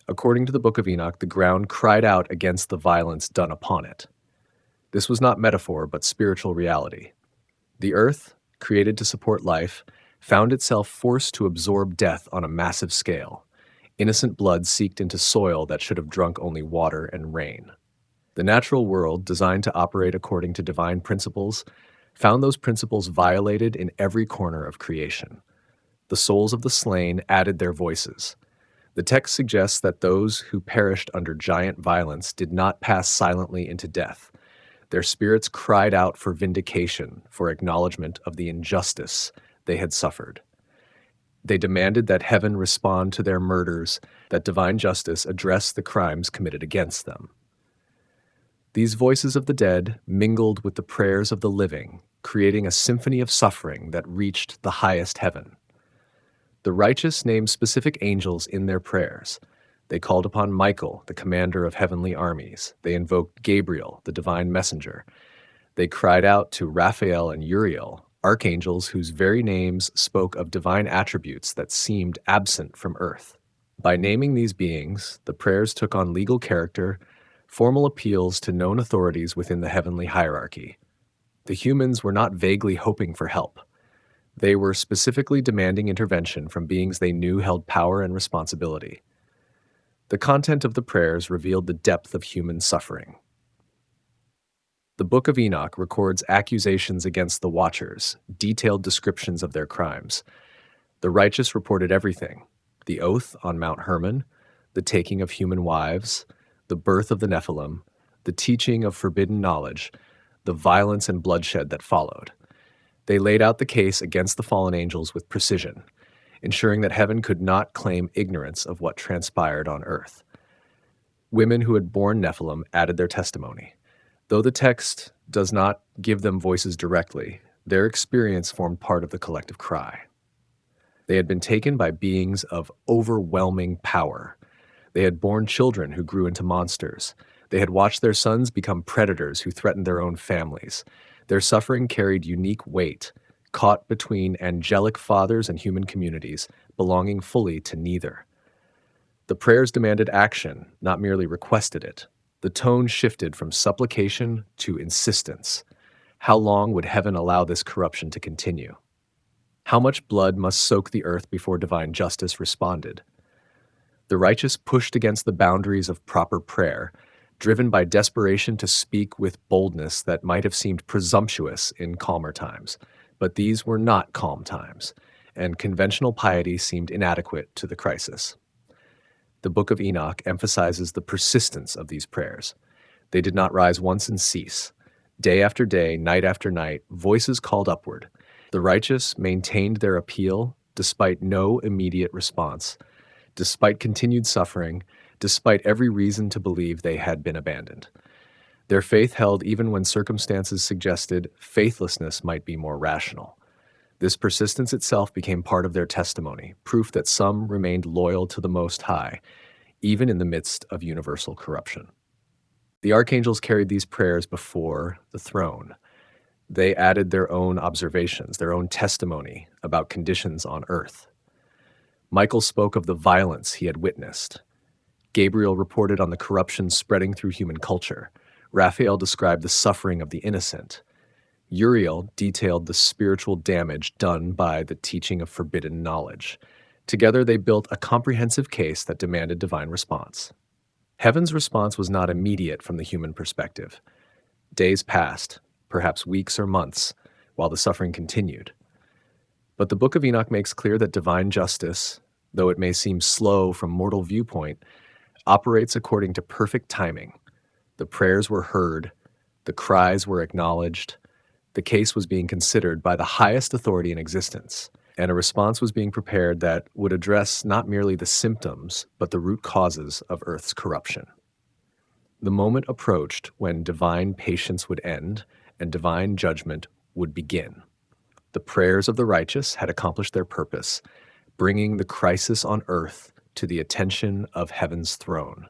Speaker 1: According to the Book of Enoch, the ground cried out against the violence done upon it. This was not metaphor, but spiritual reality. The earth, created to support life, found itself forced to absorb death on a massive scale. Innocent blood seeped into soil that should have drunk only water and rain. The natural world, designed to operate according to divine principles, found those principles violated in every corner of creation. The souls of the slain added their voices. The text suggests that those who perished under giant violence did not pass silently into death. Their spirits cried out for vindication, for acknowledgement of the injustice they had suffered. They demanded that heaven respond to their murders, that divine justice address the crimes committed against them. These voices of the dead mingled with the prayers of the living, creating a symphony of suffering that reached the highest heaven. The righteous named specific angels in their prayers. They called upon Michael, the commander of heavenly armies. They invoked Gabriel, the divine messenger. They cried out to Raphael and Uriel, archangels whose very names spoke of divine attributes that seemed absent from earth. By naming these beings, the prayers took on legal character, formal appeals to known authorities within the heavenly hierarchy. The humans were not vaguely hoping for help. They were specifically demanding intervention from beings they knew held power and responsibility. The content of the prayers revealed the depth of human suffering. The Book of Enoch records accusations against the Watchers, detailed descriptions of their crimes. The righteous reported everything: the oath on Mount Hermon, the taking of human wives, the birth of the Nephilim, the teaching of forbidden knowledge, the violence and bloodshed that followed. They laid out the case against the fallen angels with precision, ensuring that heaven could not claim ignorance of what transpired on earth. Women who had borne Nephilim added their testimony. Though the text does not give them voices directly, their experience formed part of the collective cry. They had been taken by beings of overwhelming power. They had borne children who grew into monsters. They had watched their sons become predators who threatened their own families. Their suffering carried unique weight, caught between angelic fathers and human communities, belonging fully to neither. The prayers demanded action, not merely requested it. The tone shifted from supplication to insistence. How long would heaven allow this corruption to continue? How much blood must soak the earth before divine justice responded? The righteous pushed against the boundaries of proper prayer, driven by desperation to speak with boldness that might have seemed presumptuous in calmer times. But these were not calm times, and conventional piety seemed inadequate to the crisis. The Book of Enoch emphasizes the persistence of these prayers. They did not rise once and cease. Day after day, night after night, voices called upward. The righteous maintained their appeal despite no immediate response. Despite continued suffering, despite every reason to believe they had been abandoned. Their faith held even when circumstances suggested faithlessness might be more rational. This persistence itself became part of their testimony, proof that some remained loyal to the Most High, even in the midst of universal corruption. The archangels carried these prayers before the throne. They added their own observations, their own testimony about conditions on earth. Michael spoke of the violence he had witnessed. Gabriel reported on the corruption spreading through human culture. Raphael described the suffering of the innocent. Uriel detailed the spiritual damage done by the teaching of forbidden knowledge. Together, they built a comprehensive case that demanded divine response. Heaven's response was not immediate from the human perspective. Days passed, perhaps weeks or months, while the suffering continued. But the Book of Enoch makes clear that divine justice, though it may seem slow from mortal viewpoint, operates according to perfect timing. The prayers were heard, the cries were acknowledged, the case was being considered by the highest authority in existence, and a response was being prepared that would address not merely the symptoms, but the root causes of Earth's corruption. The moment approached when divine patience would end and divine judgment would begin. The prayers of the righteous had accomplished their purpose, bringing the crisis on earth to the attention of heaven's throne.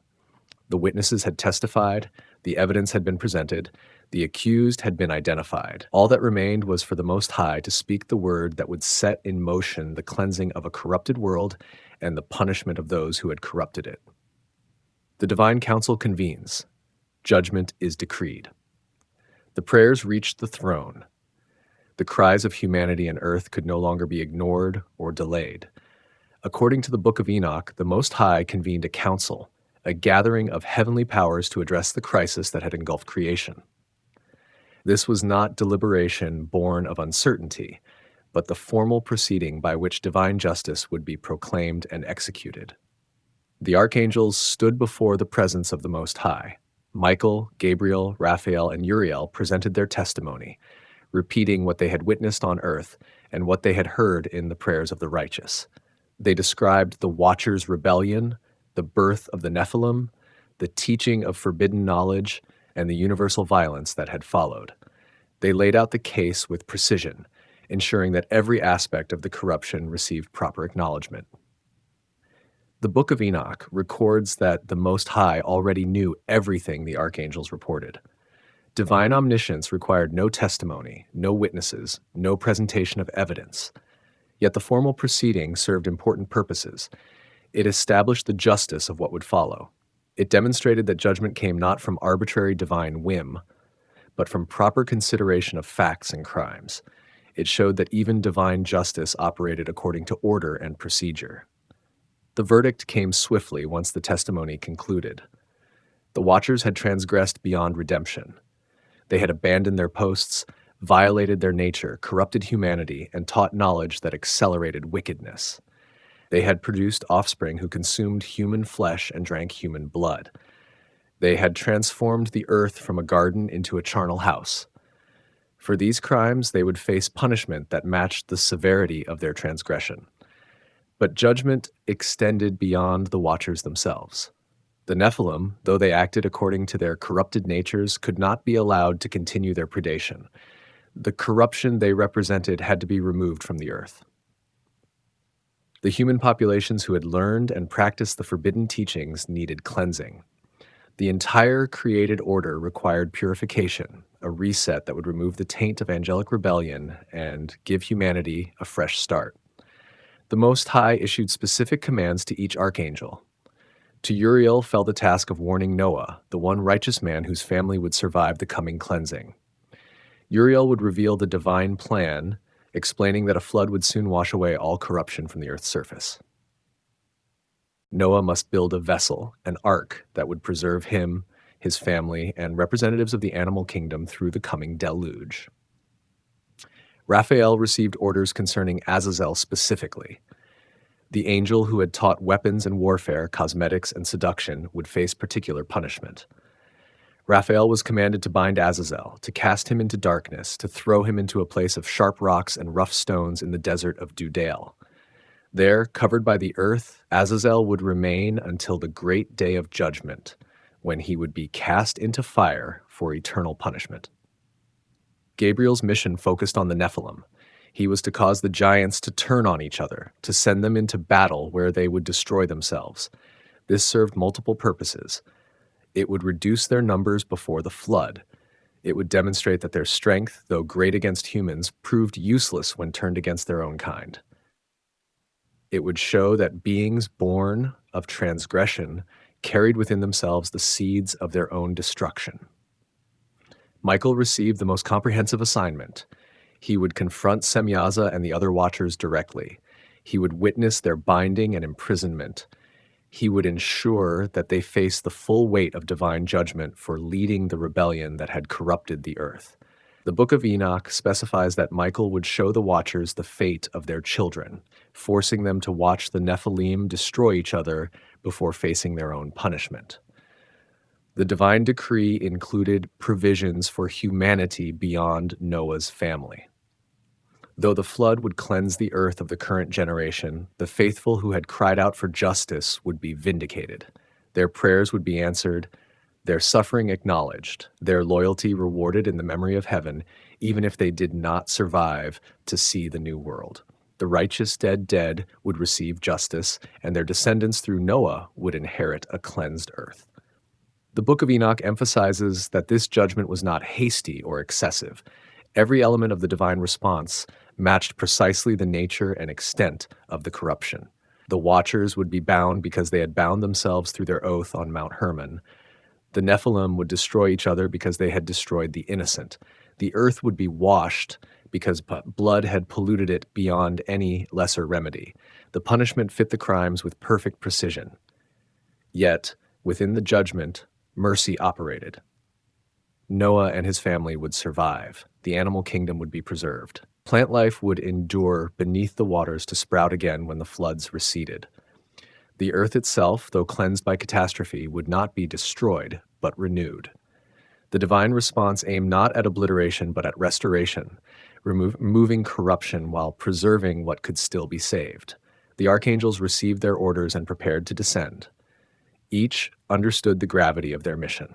Speaker 1: The witnesses had testified, the evidence had been presented, the accused had been identified. All that remained was for the Most High to speak the word that would set in motion the cleansing of a corrupted world and the punishment of those who had corrupted it. The divine council convenes. Judgment is decreed. The prayers reached the throne. The cries of humanity and earth could no longer be ignored or delayed. According to the Book of Enoch, the Most High convened a council, a gathering of heavenly powers to address the crisis that had engulfed creation. This was not deliberation born of uncertainty, but the formal proceeding by which divine justice would be proclaimed and executed. The archangels stood before the presence of the Most High. Michael, Gabriel, Raphael, and Uriel presented their testimony, repeating what they had witnessed on earth and what they had heard in the prayers of the righteous. They described the Watchers' rebellion, the birth of the Nephilim, the teaching of forbidden knowledge, and the universal violence that had followed. They laid out the case with precision, ensuring that every aspect of the corruption received proper acknowledgement. The Book of Enoch records that the Most High already knew everything the archangels reported. Divine omniscience required no testimony, no witnesses, no presentation of evidence. Yet the formal proceeding served important purposes. It established the justice of what would follow. It demonstrated that judgment came not from arbitrary divine whim, but from proper consideration of facts and crimes. It showed that even divine justice operated according to order and procedure. The verdict came swiftly once the testimony concluded. The Watchers had transgressed beyond redemption. They had abandoned their posts, violated their nature, corrupted humanity, and taught knowledge that accelerated wickedness. They had produced offspring who consumed human flesh and drank human blood. They had transformed the earth from a garden into a charnel house. For these crimes, they would face punishment that matched the severity of their transgression. But judgment extended beyond the Watchers themselves. The Nephilim, though they acted according to their corrupted natures, could not be allowed to continue their predation. The corruption they represented had to be removed from the earth. The human populations who had learned and practiced the forbidden teachings needed cleansing. The entire created order required purification, a reset that would remove the taint of angelic rebellion and give humanity a fresh start. The Most High issued specific commands to each archangel. To Uriel fell the task of warning Noah, the one righteous man whose family would survive the coming cleansing. Uriel would reveal the divine plan, explaining that a flood would soon wash away all corruption from the earth's surface. Noah must build a vessel, an ark, that would preserve him, his family, and representatives of the animal kingdom through the coming deluge. Raphael received orders concerning Azazel specifically. The angel who had taught weapons and warfare, cosmetics, and seduction would face particular punishment. Raphael was commanded to bind Azazel, to cast him into darkness, to throw him into a place of sharp rocks and rough stones in the desert of Dudael. There, covered by the earth, Azazel would remain until the great day of judgment, when he would be cast into fire for eternal punishment. Gabriel's mission focused on the Nephilim. He was to cause the giants to turn on each other, to send them into battle where they would destroy themselves. This served multiple purposes. It would reduce their numbers before the flood. It would demonstrate that their strength, though great against humans, proved useless when turned against their own kind. It would show that beings born of transgression carried within themselves the seeds of their own destruction. Michael received the most comprehensive assignment. He would confront Semyaza and the other Watchers directly. He would witness their binding and imprisonment. He would ensure that they faced the full weight of divine judgment for leading the rebellion that had corrupted the earth. The Book of Enoch specifies that Michael would show the Watchers the fate of their children, forcing them to watch the Nephilim destroy each other before facing their own punishment. The divine decree included provisions for humanity beyond Noah's family. Though the flood would cleanse the earth of the current generation, the faithful who had cried out for justice would be vindicated. Their prayers would be answered, their suffering acknowledged, their loyalty rewarded in the memory of heaven, even if they did not survive to see the new world. The righteous dead would receive justice, and their descendants through Noah would inherit a cleansed earth. The Book of Enoch emphasizes that this judgment was not hasty or excessive. Every element of the divine response matched precisely the nature and extent of the corruption. The Watchers would be bound because they had bound themselves through their oath on Mount Hermon. The Nephilim would destroy each other because they had destroyed the innocent. The earth would be washed because blood had polluted it beyond any lesser remedy. The punishment fit the crimes with perfect precision. Yet, within the judgment, mercy operated. Noah and his family would survive. The animal kingdom would be preserved. Plant life would endure beneath the waters to sprout again when the floods receded. The earth itself, though cleansed by catastrophe, would not be destroyed, but renewed. The divine response aimed not at obliteration, but at restoration, removing corruption while preserving what could still be saved. The archangels received their orders and prepared to descend. Each understood the gravity of their mission.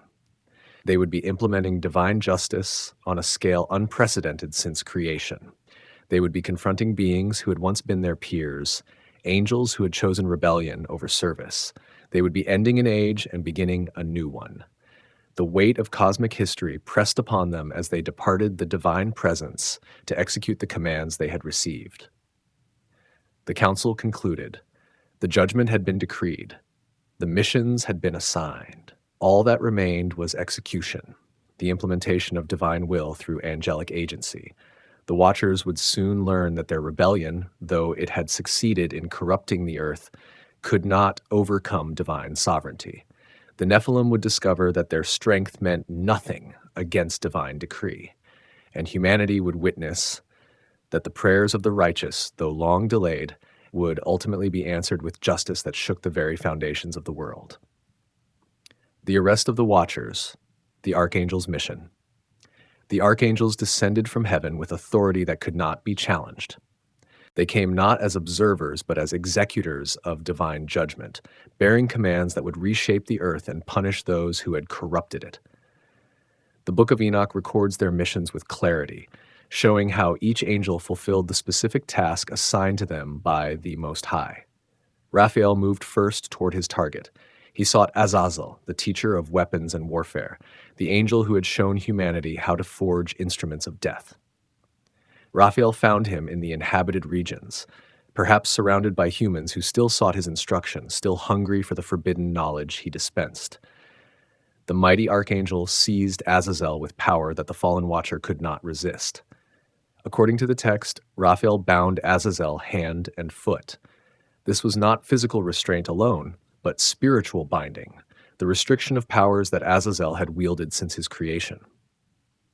Speaker 1: They would be implementing divine justice on a scale unprecedented since creation. They would be confronting beings who had once been their peers, angels who had chosen rebellion over service. They would be ending an age and beginning a new one. The weight of cosmic history pressed upon them as they departed the divine presence to execute the commands they had received. The council concluded. The judgment had been decreed. The missions had been assigned. All that remained was execution, the implementation of divine will through angelic agency. The Watchers would soon learn that their rebellion, though it had succeeded in corrupting the earth, could not overcome divine sovereignty. The Nephilim would discover that their strength meant nothing against divine decree, and humanity would witness that the prayers of the righteous, though long delayed, would ultimately be answered with justice that shook the very foundations of the world. The arrest of the Watchers, the archangel's mission. The archangels descended from heaven with authority that could not be challenged. They came not as observers, but as executors of divine judgment, bearing commands that would reshape the earth and punish those who had corrupted it. The Book of Enoch records their missions with clarity, showing how each angel fulfilled the specific task assigned to them by the Most High. Raphael moved first toward his target. He sought Azazel, the teacher of weapons and warfare, the angel who had shown humanity how to forge instruments of death. Raphael found him in the inhabited regions, perhaps surrounded by humans who still sought his instruction, still hungry for the forbidden knowledge he dispensed. The mighty archangel seized Azazel with power that the fallen Watcher could not resist. According to the text, Raphael bound Azazel hand and foot. This was not physical restraint alone, but spiritual binding, the restriction of powers that Azazel had wielded since his creation.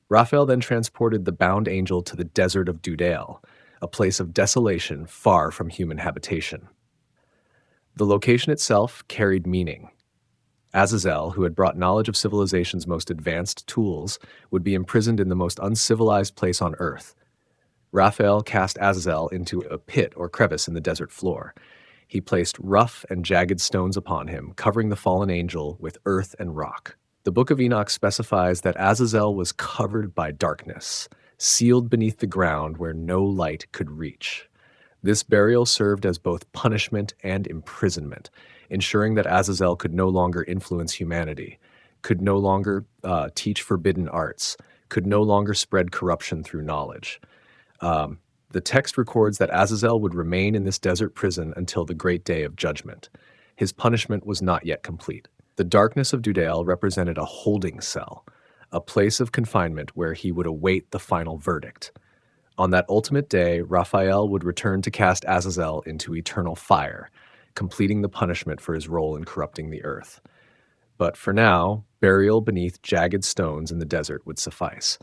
Speaker 1: Raphael then transported the bound angel to the desert of Dudael, a place of desolation far from human habitation. The location itself carried meaning. Azazel, who had brought knowledge of civilization's most advanced tools, would be imprisoned in the most uncivilized place on earth. Raphael cast Azazel into a pit or crevice in the desert floor. He placed rough and jagged stones upon him, covering the fallen angel with earth and rock. The Book of Enoch specifies that Azazel was covered by darkness, sealed beneath the ground where no light could reach. This burial served as both punishment and imprisonment, ensuring that Azazel could no longer influence humanity, could no longer teach forbidden arts, could no longer spread corruption through knowledge. Um, the text records that Azazel would remain in this desert prison until the great day of judgment. His punishment was not yet complete. The darkness of Dudael represented a holding cell, a place of confinement where he would await the final verdict. On that ultimate day, Raphael would return to cast Azazel into eternal fire, completing the punishment for his role in corrupting the earth. But for now, burial beneath jagged stones in the desert would suffice.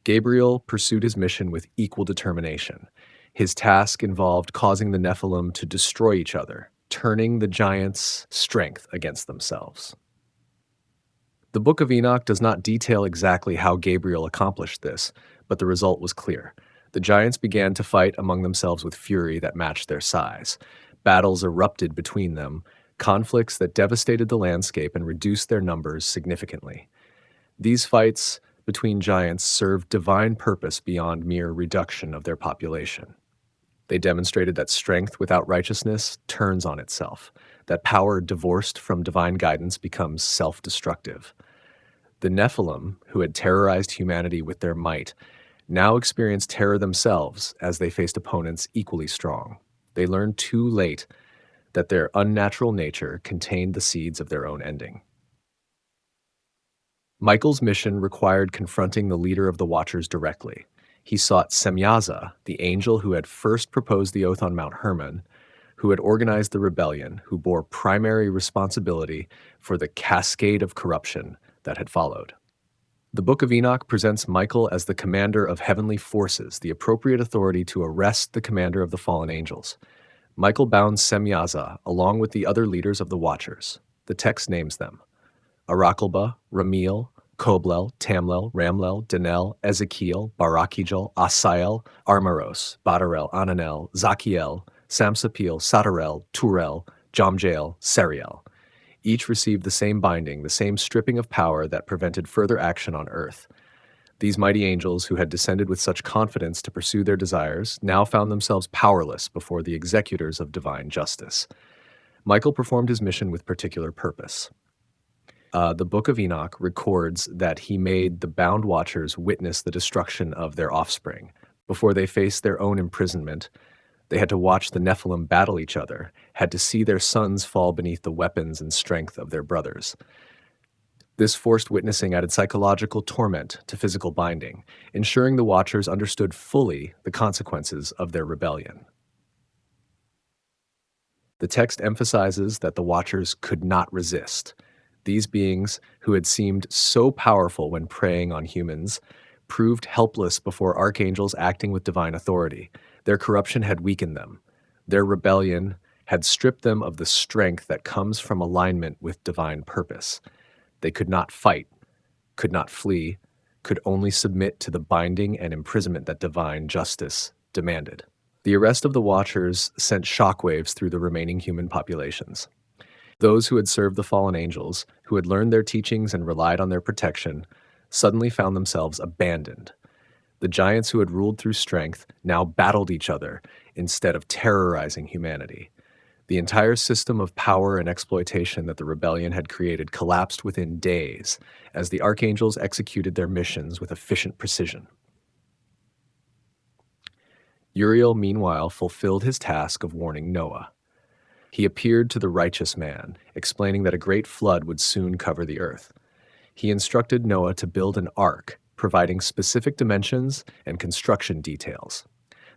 Speaker 1: Gabriel pursued his mission with equal determination. His task involved causing the Nephilim to destroy each other, turning the giants' strength against themselves. The Book of Enoch does not detail exactly how Gabriel accomplished this, but the result was clear. The giants began to fight among themselves with fury that matched their size. Battles erupted between them, conflicts that devastated the landscape and reduced their numbers significantly. These fights between giants served divine purpose beyond mere reduction of their population. They demonstrated that strength without righteousness turns on itself, that power divorced from divine guidance becomes self-destructive. The Nephilim, who had terrorized humanity with their might, now experienced terror themselves as they faced opponents equally strong. They learned too late that their unnatural nature contained the seeds of their own ending. Michael's mission required confronting the leader of the Watchers directly. He sought Semyaza, the angel who had first proposed the oath on Mount Hermon, who had organized the rebellion, who bore primary responsibility for the cascade of corruption that had followed. The Book of Enoch presents Michael as the commander of heavenly forces, the appropriate authority to arrest the commander of the fallen angels. Michael bound Semyaza along with the other leaders of the Watchers. The text names them: Arakelba, Ramiel, Koblel, Tamlel, Ramlel, Danel, Ezekiel, Barakijel, Asael, Armaros, Badarel, Ananel, Zachiel, Samsapil, Satarel, Turel, Jomjael, Seriel. Each received the same binding, the same stripping of power that prevented further action on earth. These mighty angels, who had descended with such confidence to pursue their desires, now found themselves powerless before the executors of divine justice. Michael performed his mission with particular purpose. The Book of Enoch records that he made the bound watchers witness the destruction of their offspring. Before they faced their own imprisonment, they had to watch the Nephilim battle each other, had to see their sons fall beneath the weapons and strength of their brothers. This forced witnessing added psychological torment to physical binding, ensuring the watchers understood fully the consequences of their rebellion. The text emphasizes that the watchers could not resist. These beings, who had seemed so powerful when preying on humans, proved helpless before archangels acting with divine authority. Their corruption had weakened them. Their rebellion had stripped them of the strength that comes from alignment with divine purpose. They could not fight, could not flee, could only submit to the binding and imprisonment that divine justice demanded. The arrest of the Watchers sent shockwaves through the remaining human populations. Those who had served the fallen angels, who had learned their teachings and relied on their protection, suddenly found themselves abandoned. The giants who had ruled through strength now battled each other instead of terrorizing humanity. The entire system of power and exploitation that the rebellion had created collapsed within days as the archangels executed their missions with efficient precision. Uriel, meanwhile, fulfilled his task of warning Noah. He appeared to the righteous man, explaining that a great flood would soon cover the earth. He instructed Noah to build an ark, providing specific dimensions and construction details.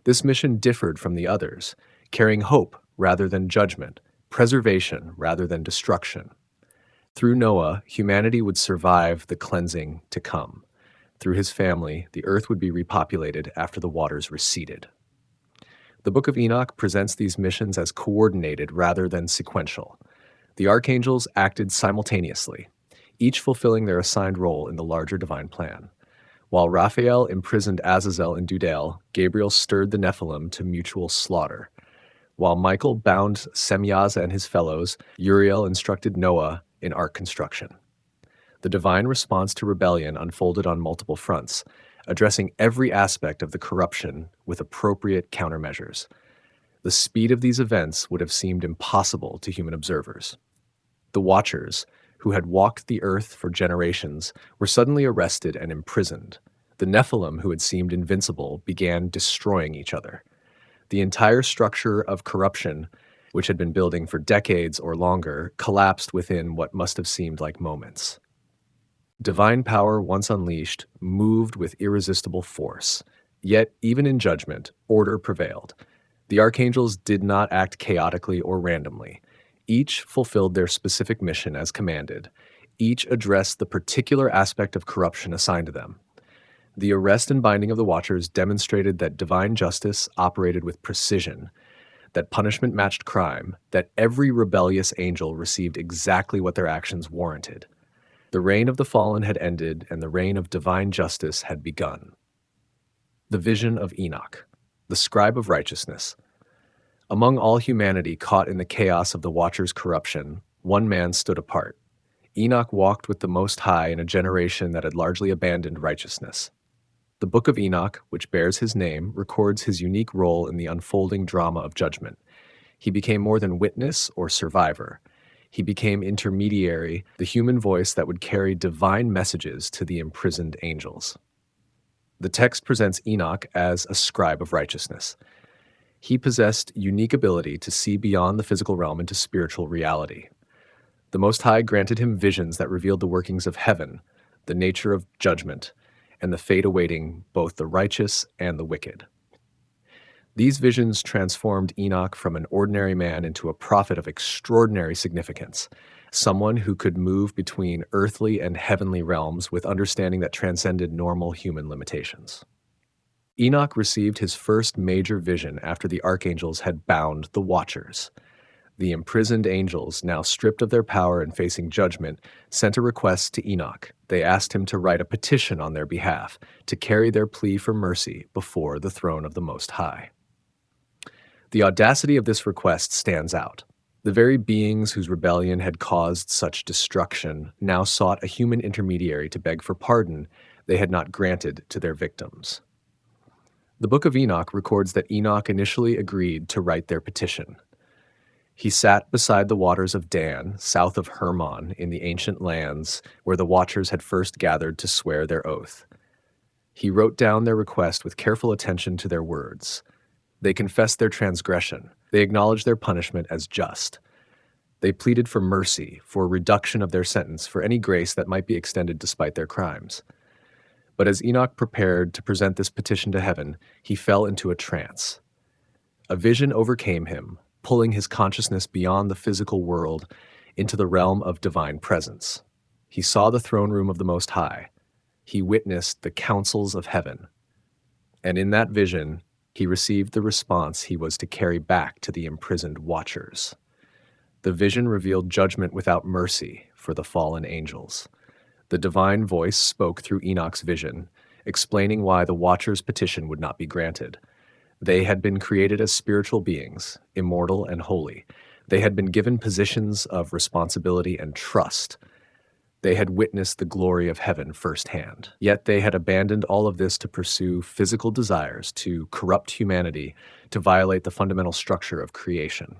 Speaker 1: This mission differed from the others, carrying hope rather than judgment, preservation rather than destruction. Through Noah, humanity would survive the cleansing to come. Through his family, the earth would be repopulated after the waters receded. The Book of Enoch presents these missions as coordinated rather than sequential. The archangels acted simultaneously, each fulfilling their assigned role in the larger divine plan. While Raphael imprisoned Azazel and Dudale, Gabriel stirred the Nephilim to mutual slaughter. While Michael bound Semyaza and his fellows, Uriel instructed Noah in ark construction. The divine response to rebellion unfolded on multiple fronts, addressing every aspect of the corruption with appropriate countermeasures. The speed of these events would have seemed impossible to human observers. The Watchers, who had walked the earth for generations, were suddenly arrested and imprisoned. The Nephilim, who had seemed invincible, began destroying each other. The entire structure of corruption, which had been building for decades or longer, collapsed within what must have seemed like moments. Divine power, once unleashed, moved with irresistible force. Yet, even in judgment, order prevailed. The archangels did not act chaotically or randomly. Each fulfilled their specific mission as commanded. Each addressed the particular aspect of corruption assigned to them. The arrest and binding of the Watchers demonstrated that divine justice operated with precision, that punishment matched crime, that every rebellious angel received exactly what their actions warranted. The reign of the fallen had ended, and the reign of divine justice had begun. The vision of Enoch, the scribe of righteousness. Among all humanity caught in the chaos of the Watchers' corruption, one man stood apart. Enoch walked with the Most High in a generation that had largely abandoned righteousness. The Book of Enoch, which bears his name, records his unique role in the unfolding drama of judgment. He became more than witness or survivor. He became intermediary, the human voice that would carry divine messages to the imprisoned angels. The text presents Enoch as a scribe of righteousness. He possessed unique ability to see beyond the physical realm into spiritual reality. The Most High granted him visions that revealed the workings of heaven, the nature of judgment, and the fate awaiting both the righteous and the wicked. These visions transformed Enoch from an ordinary man into a prophet of extraordinary significance, someone who could move between earthly and heavenly realms with understanding that transcended normal human limitations. Enoch received his first major vision after the archangels had bound the Watchers. The imprisoned angels, now stripped of their power and facing judgment, sent a request to Enoch. They asked him to write a petition on their behalf, to carry their plea for mercy before the throne of the Most High. The audacity of this request stands out. The very beings whose rebellion had caused such destruction now sought a human intermediary to beg for pardon they had not granted to their victims. The Book of Enoch records that Enoch initially agreed to write their petition. He sat beside the waters of Dan, south of Hermon, in the ancient lands where the Watchers had first gathered to swear their oath. He wrote down their request with careful attention to their words. They confessed their transgression. They acknowledged their punishment as just. They pleaded for mercy, for reduction of their sentence, for any grace that might be extended despite their crimes. But as Enoch prepared to present this petition to heaven, he fell into a trance. A vision overcame him, pulling his consciousness beyond the physical world into the realm of divine presence. He saw the throne room of the Most High. He witnessed the councils of heaven. And in that vision, he received the response he was to carry back to the imprisoned Watchers. The vision revealed judgment without mercy for the fallen angels. The divine voice spoke through Enoch's vision, explaining why the Watchers' petition would not be granted. They had been created as spiritual beings, immortal and holy. They had been given positions of responsibility and trust. They had witnessed the glory of heaven firsthand. Yet they had abandoned all of this to pursue physical desires, to corrupt humanity, to violate the fundamental structure of creation.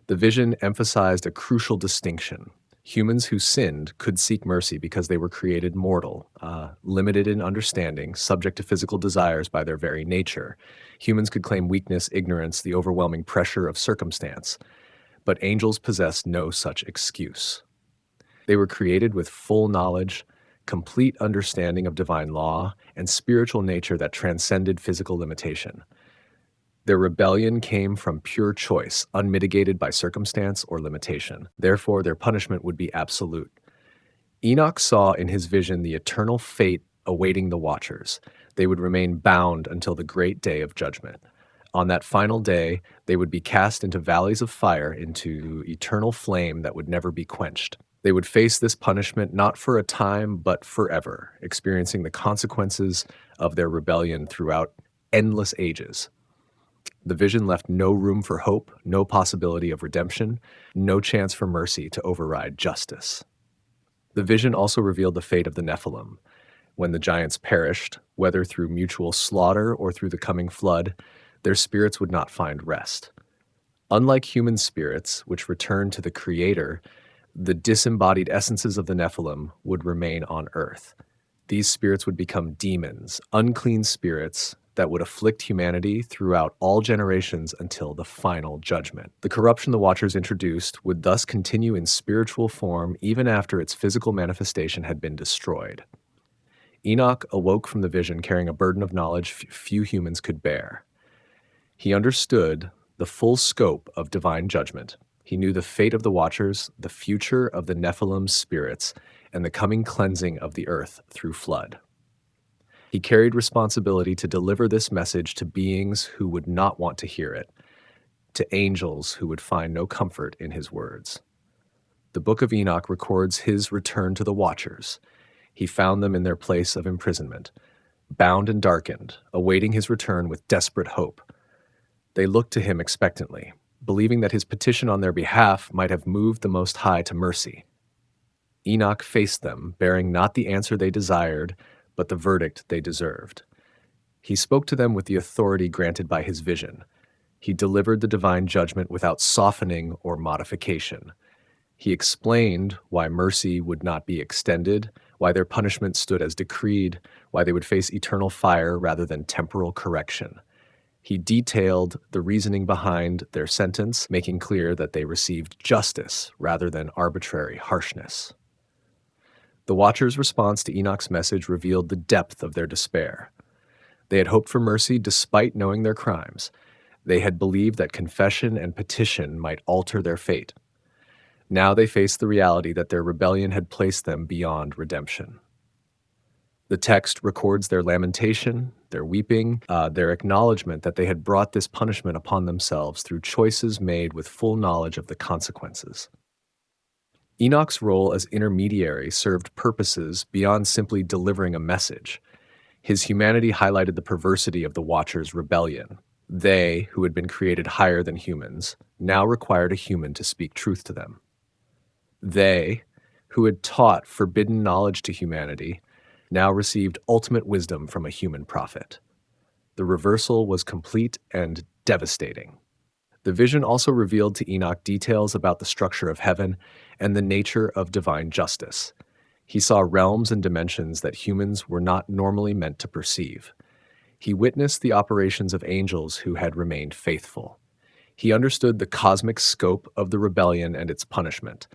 Speaker 1: The vision emphasized a crucial distinction. Humans who sinned could seek mercy because they were created mortal, limited in understanding, subject to physical desires by their very nature. Humans could claim weakness, ignorance, the overwhelming pressure of circumstance. But angels possessed no such excuse. They were created with full knowledge, complete understanding of divine law, and spiritual nature that transcended physical limitation. Their rebellion came from pure choice, unmitigated by circumstance or limitation. Therefore, their punishment would be absolute. Enoch saw in his vision the eternal fate awaiting the Watchers. They would remain bound until the great day of judgment. On that final day, they would be cast into valleys of fire, into eternal flame that would never be quenched. They would face this punishment not for a time, but forever, experiencing the consequences of their rebellion throughout endless ages. The vision left no room for hope, no possibility of redemption, no chance for mercy to override justice. The vision also revealed the fate of the Nephilim. When the giants perished, whether through mutual slaughter or through the coming flood, their spirits would not find rest. Unlike human spirits, which return to the Creator, the disembodied essences of the Nephilim would remain on earth. These spirits would become demons, unclean spirits that would afflict humanity throughout all generations until the final judgment. The corruption the Watchers introduced would thus continue in spiritual form even after its physical manifestation had been destroyed. Enoch awoke from the vision carrying a burden of knowledge few humans could bear. He understood the full scope of divine judgment. He knew the fate of the Watchers, the future of the Nephilim spirits, and the coming cleansing of the earth through flood. He carried responsibility to deliver this message to beings who would not want to hear it, to angels who would find no comfort in his words. The Book of Enoch records his return to the Watchers. He found them in their place of imprisonment, bound and darkened, awaiting his return with desperate hope. They looked to him expectantly, believing that his petition on their behalf might have moved the Most High to mercy. Enoch faced them, bearing not the answer they desired, but the verdict they deserved. He spoke to them with the authority granted by his vision. He delivered the divine judgment without softening or modification. He explained why mercy would not be extended, why their punishment stood as decreed, why they would face eternal fire rather than temporal correction. He detailed the reasoning behind their sentence, making clear that they received justice rather than arbitrary harshness. The Watchers' response to Enoch's message revealed the depth of their despair. They had hoped for mercy despite knowing their crimes. They had believed that confession and petition might alter their fate. Now they faced the reality that their rebellion had placed them beyond redemption. The text records their lamentation, their weeping, their acknowledgement that they had brought this punishment upon themselves through choices made with full knowledge of the consequences. Enoch's role as intermediary served purposes beyond simply delivering a message. His humanity highlighted the perversity of the Watchers' rebellion. They, who had been created higher than humans, now required a human to speak truth to them. They, who had taught forbidden knowledge to humanity, now received ultimate wisdom from a human prophet. The reversal was complete and devastating. The vision also revealed to Enoch details about the structure of heaven and the nature of divine justice. He saw realms and dimensions that humans were not normally meant to perceive. He witnessed the operations of angels who had remained faithful. He understood the cosmic scope of the rebellion and its punishment.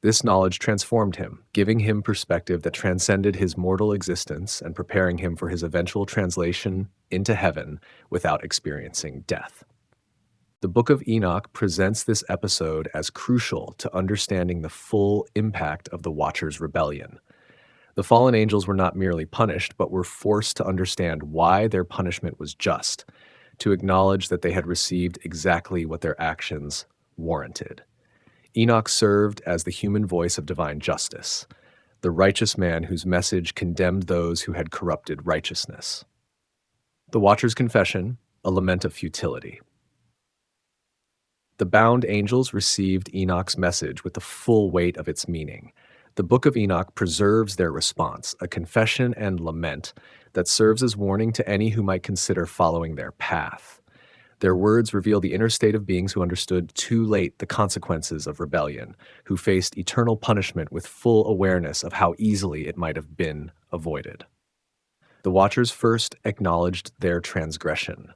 Speaker 1: This knowledge transformed him, giving him perspective that transcended his mortal existence and preparing him for his eventual translation into heaven without experiencing death. The Book of Enoch presents this episode as crucial to understanding the full impact of the Watchers' rebellion. The fallen angels were not merely punished, but were forced to understand why their punishment was just, to acknowledge that they had received exactly what their actions warranted. Enoch served as the human voice of divine justice, the righteous man whose message condemned those who had corrupted righteousness. The Watcher's confession, a lament of futility. The bound angels received Enoch's message with the full weight of its meaning. The Book of Enoch preserves their response, a confession and lament that serves as warning to any who might consider following their path. Their words reveal the inner state of beings who understood too late the consequences of rebellion, who faced eternal punishment with full awareness of how easily it might have been avoided. The Watchers first acknowledged their transgression.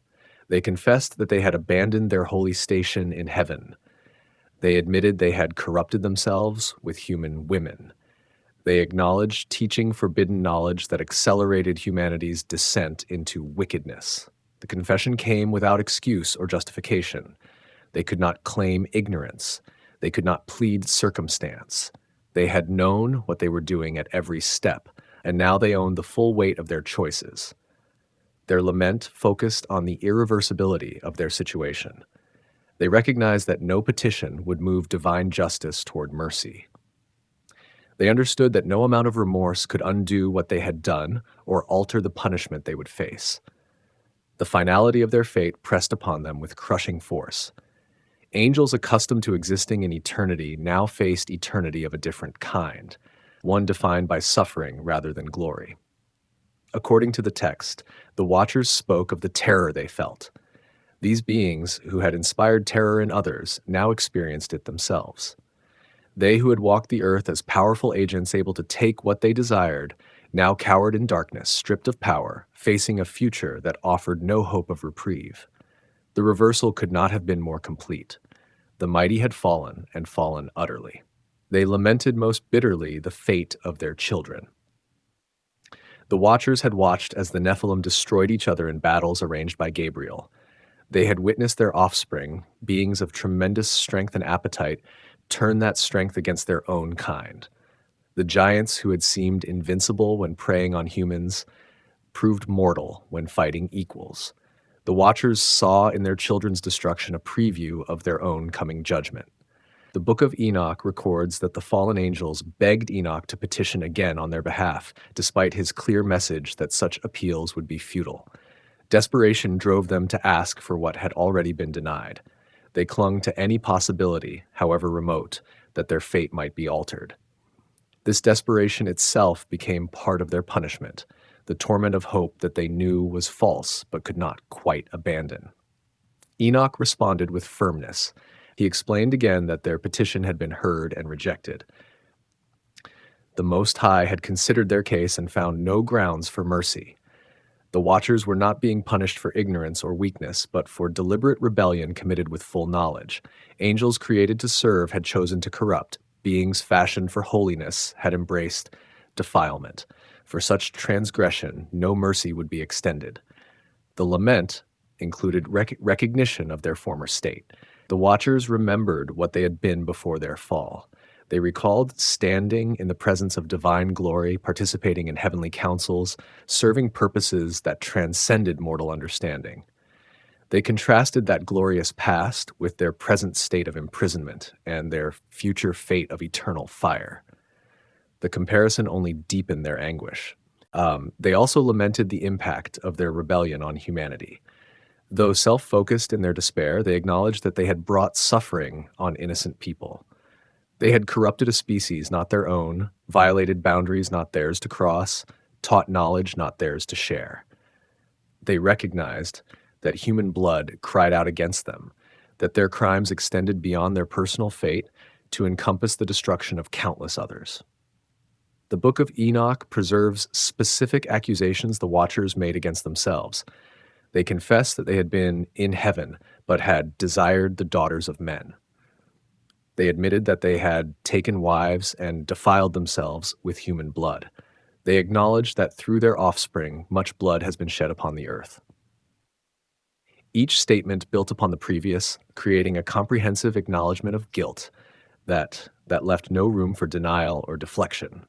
Speaker 1: They confessed that they had abandoned their holy station in heaven. They admitted they had corrupted themselves with human women. They acknowledged teaching forbidden knowledge that accelerated humanity's descent into wickedness. The confession came without excuse or justification. They could not claim ignorance. They could not plead circumstance. They had known what they were doing at every step, and now they owned the full weight of their choices. Their lament focused on the irreversibility of their situation. They recognized that no petition would move divine justice toward mercy. They understood that no amount of remorse could undo what they had done or alter the punishment they would face. The finality of their fate pressed upon them with crushing force. Angels accustomed to existing in eternity now faced eternity of a different kind, one defined by suffering rather than glory. According to the text, the Watchers spoke of the terror they felt. These beings, who had inspired terror in others, now experienced it themselves. They who had walked the earth as powerful agents able to take what they desired, now cowered in darkness, stripped of power, facing a future that offered no hope of reprieve. The reversal could not have been more complete. The mighty had fallen, and fallen utterly. They lamented most bitterly the fate of their children. The Watchers had watched as the Nephilim destroyed each other in battles arranged by Gabriel. They had witnessed their offspring, beings of tremendous strength and appetite, turn that strength against their own kind. The giants who had seemed invincible when preying on humans proved mortal when fighting equals. The Watchers saw in their children's destruction a preview of their own coming judgment. The Book of Enoch records that the fallen angels begged Enoch to petition again on their behalf, despite his clear message that such appeals would be futile. Desperation drove them to ask for what had already been denied. They clung to any possibility, however remote, that their fate might be altered. This desperation itself became part of their punishment, the torment of hope that they knew was false but could not quite abandon. Enoch responded with firmness. He explained again that their petition had been heard and rejected. The Most High had considered their case and found no grounds for mercy. The Watchers were not being punished for ignorance or weakness, but for deliberate rebellion committed with full knowledge. Angels created to serve had chosen to corrupt. Beings fashioned for holiness had embraced defilement. For such transgression, no mercy would be extended. The lament included recognition of their former state. The Watchers remembered what they had been before their fall. They recalled standing in the presence of divine glory, participating in heavenly councils, serving purposes that transcended mortal understanding. They contrasted that glorious past with their present state of imprisonment and their future fate of eternal fire. The comparison only deepened their anguish. They also lamented the impact of their rebellion on humanity. Though self-focused in their despair, they acknowledged that they had brought suffering on innocent people. They had corrupted a species not their own, violated boundaries not theirs to cross, taught knowledge not theirs to share. They recognized that human blood cried out against them, that their crimes extended beyond their personal fate to encompass the destruction of countless others. The Book of Enoch preserves specific accusations the Watchers made against themselves. They confessed that they had been in heaven, but had desired the daughters of men. They admitted that they had taken wives and defiled themselves with human blood. They acknowledged that through their offspring, much blood has been shed upon the earth. Each statement built upon the previous, creating a comprehensive acknowledgement of guilt that left no room for denial or deflection.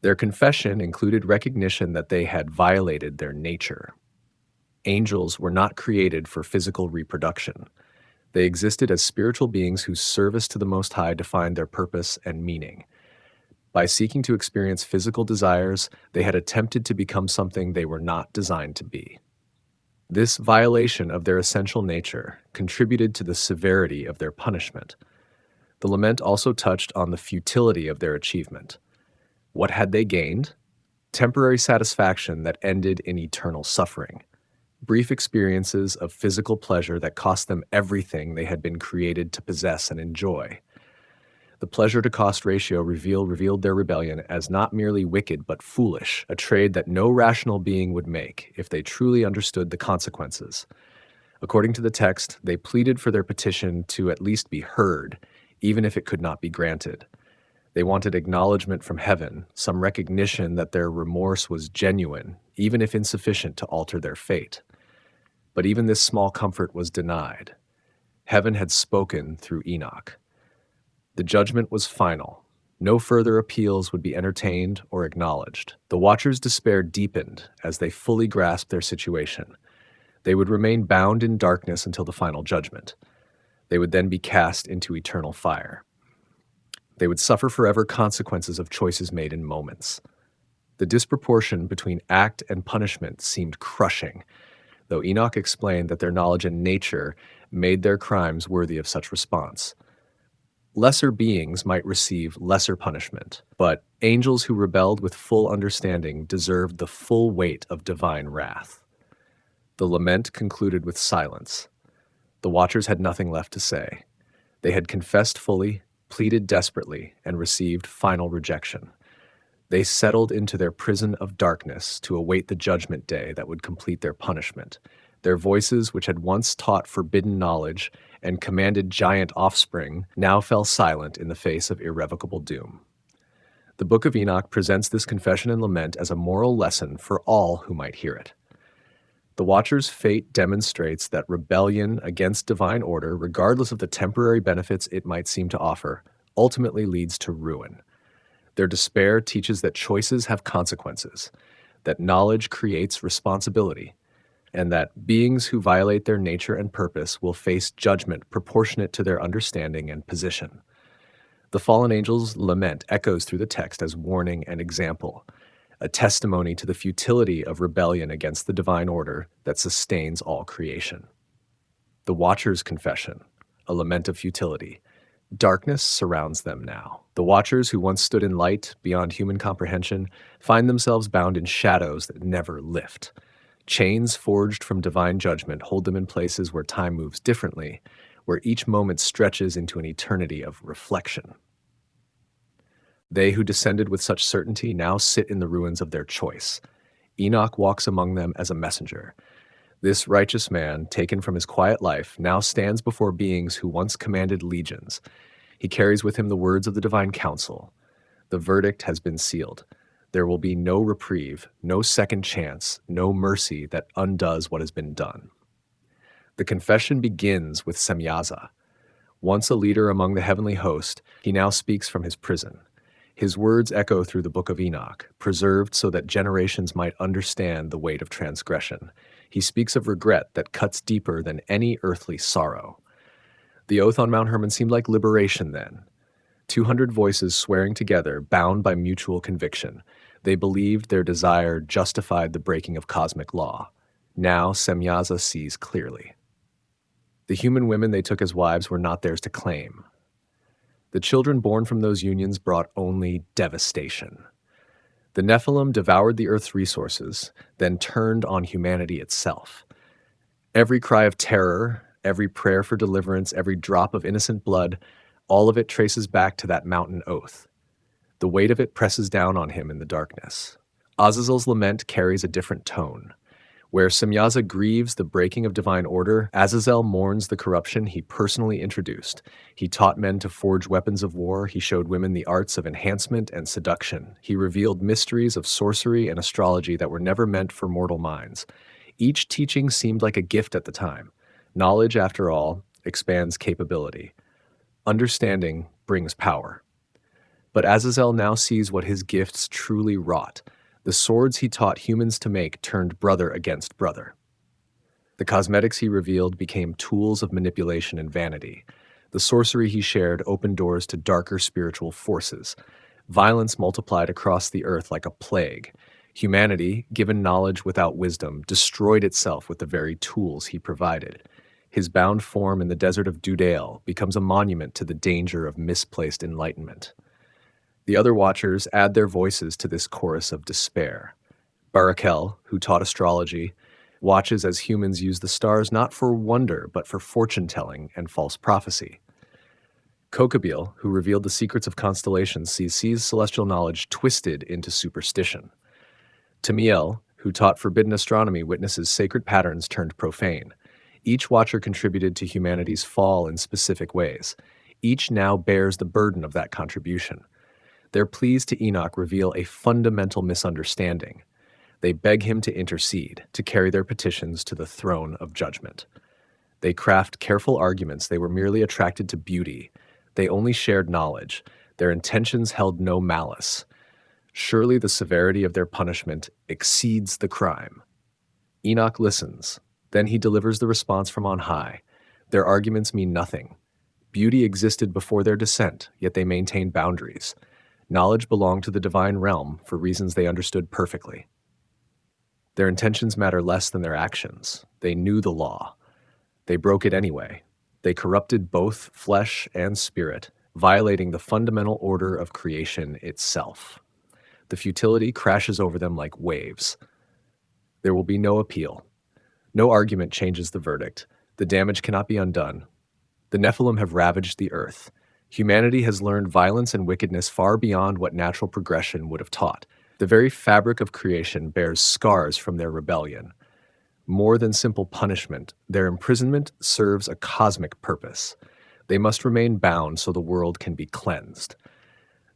Speaker 1: Their confession included recognition that they had violated their nature. Angels were not created for physical reproduction. They existed as spiritual beings whose service to the Most High defined their purpose and meaning. By seeking to experience physical desires, they had attempted to become something they were not designed to be. This violation of their essential nature contributed to the severity of their punishment. The lament also touched on the futility of their achievement. What had they gained? Temporary satisfaction that ended in eternal suffering. Brief experiences of physical pleasure that cost them everything they had been created to possess and enjoy. The pleasure-to-cost ratio revealed their rebellion as not merely wicked but foolish, a trade that no rational being would make if they truly understood the consequences. According to the text, they pleaded for their petition to at least be heard, even if it could not be granted. They wanted acknowledgement from heaven, some recognition that their remorse was genuine, even if insufficient to alter their fate. But even this small comfort was denied. Heaven had spoken through Enoch. The judgment was final. No further appeals would be entertained or acknowledged. The Watchers' despair deepened as they fully grasped their situation. They would remain bound in darkness until the final judgment. They would then be cast into eternal fire. They would suffer forever consequences of choices made in moments. The disproportion between act and punishment seemed crushing, though Enoch explained that their knowledge and nature made their crimes worthy of such response. Lesser beings might receive lesser punishment, but angels who rebelled with full understanding deserved the full weight of divine wrath. The lament concluded with silence. The watchers had nothing left to say. They had confessed fully, pleaded desperately, and received final rejection. They settled into their prison of darkness to await the judgment day that would complete their punishment. Their voices, which had once taught forbidden knowledge and commanded giant offspring, now fell silent in the face of irrevocable doom. The Book of Enoch presents this confession and lament as a moral lesson for all who might hear it. The Watcher's fate demonstrates that rebellion against divine order, regardless of the temporary benefits it might seem to offer, ultimately leads to ruin. Their despair teaches that choices have consequences, that knowledge creates responsibility, and that beings who violate their nature and purpose will face judgment proportionate to their understanding and position. The fallen angel's lament echoes through the text as warning and example, a testimony to the futility of rebellion against the divine order that sustains all creation. The Watcher's confession, a lament of futility. Darkness surrounds them now. The Watchers, who once stood in light beyond human comprehension, find themselves bound in shadows that never lift. Chains forged from divine judgment hold them in places where time moves differently, where each moment stretches into an eternity of reflection. They who descended with such certainty now sit in the ruins of their choice. Enoch walks among them as a messenger. This righteous man, taken from his quiet life, now stands before beings who once commanded legions. He carries with him the words of the divine council. The verdict has been sealed. There will be no reprieve, no second chance, no mercy that undoes what has been done. The confession begins with Semyaza. Once a leader among the heavenly host, he now speaks from his prison. His words echo through the Book of Enoch, preserved so that generations might understand the weight of transgression. He speaks of regret that cuts deeper than any earthly sorrow. The oath on Mount Hermon seemed like liberation then. 200 voices swearing together, bound by mutual conviction. They believed their desire justified the breaking of cosmic law. Now Semyaza sees clearly. The human women they took as wives were not theirs to claim. The children born from those unions brought only devastation. The Nephilim devoured the earth's resources, then turned on humanity itself. Every cry of terror, every prayer for deliverance, every drop of innocent blood, all of it traces back to that mountain oath. The weight of it presses down on him in the darkness. Azazel's lament carries a different tone. Where Semyaza grieves the breaking of divine order, Azazel mourns the corruption he personally introduced. He taught men to forge weapons of war. He showed women the arts of enhancement and seduction. He revealed mysteries of sorcery and astrology that were never meant for mortal minds. Each teaching seemed like a gift at the time. Knowledge, after all, expands capability. Understanding brings power. But Azazel now sees what his gifts truly wrought. The swords he taught humans to make turned brother against brother. The cosmetics he revealed became tools of manipulation and vanity. The sorcery he shared opened doors to darker spiritual forces. Violence multiplied across the earth like a plague. Humanity, given knowledge without wisdom, destroyed itself with the very tools he provided. His bound form in the desert of Dudael becomes a monument to the danger of misplaced enlightenment. The other Watchers add their voices to this chorus of despair. Barakel, who taught astrology, watches as humans use the stars not for wonder, but for fortune-telling and false prophecy. Kokabeel, who revealed the secrets of constellations, sees celestial knowledge twisted into superstition. Tamiel, who taught forbidden astronomy, witnesses sacred patterns turned profane. Each Watcher contributed to humanity's fall in specific ways. Each now bears the burden of that contribution. Their pleas to Enoch reveal a fundamental misunderstanding. They beg him to intercede, to carry their petitions to the throne of judgment. They craft careful arguments. They were merely attracted to beauty. They only shared knowledge. Their intentions held no malice. Surely the severity of their punishment exceeds the crime. Enoch listens. Then he delivers the response from on high. Their arguments mean nothing. Beauty existed before their descent, yet they maintained boundaries. Knowledge belonged to the divine realm for reasons they understood perfectly. Their intentions matter less than their actions. They knew the law. They broke it anyway. They corrupted both flesh and spirit, violating the fundamental order of creation itself. The futility crashes over them like waves. There will be no appeal. No argument changes the verdict. The damage cannot be undone. The Nephilim have ravaged the earth. Humanity has learned violence and wickedness far beyond what natural progression would have taught. The very fabric of creation bears scars from their rebellion. More than simple punishment, their imprisonment serves a cosmic purpose. They must remain bound so the world can be cleansed.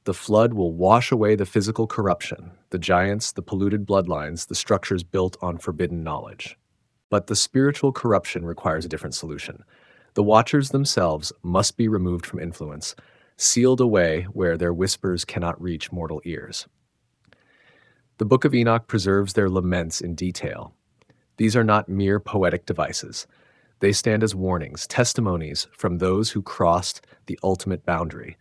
Speaker 1: The flood will wash away the physical corruption, the giants, the polluted bloodlines, the structures built on forbidden knowledge. But the spiritual corruption requires a different solution. The Watchers themselves must be removed from influence, sealed away where their whispers cannot reach mortal ears. The Book of Enoch preserves their laments in detail. These are not mere poetic devices. They stand as warnings, testimonies from those who crossed the ultimate boundary.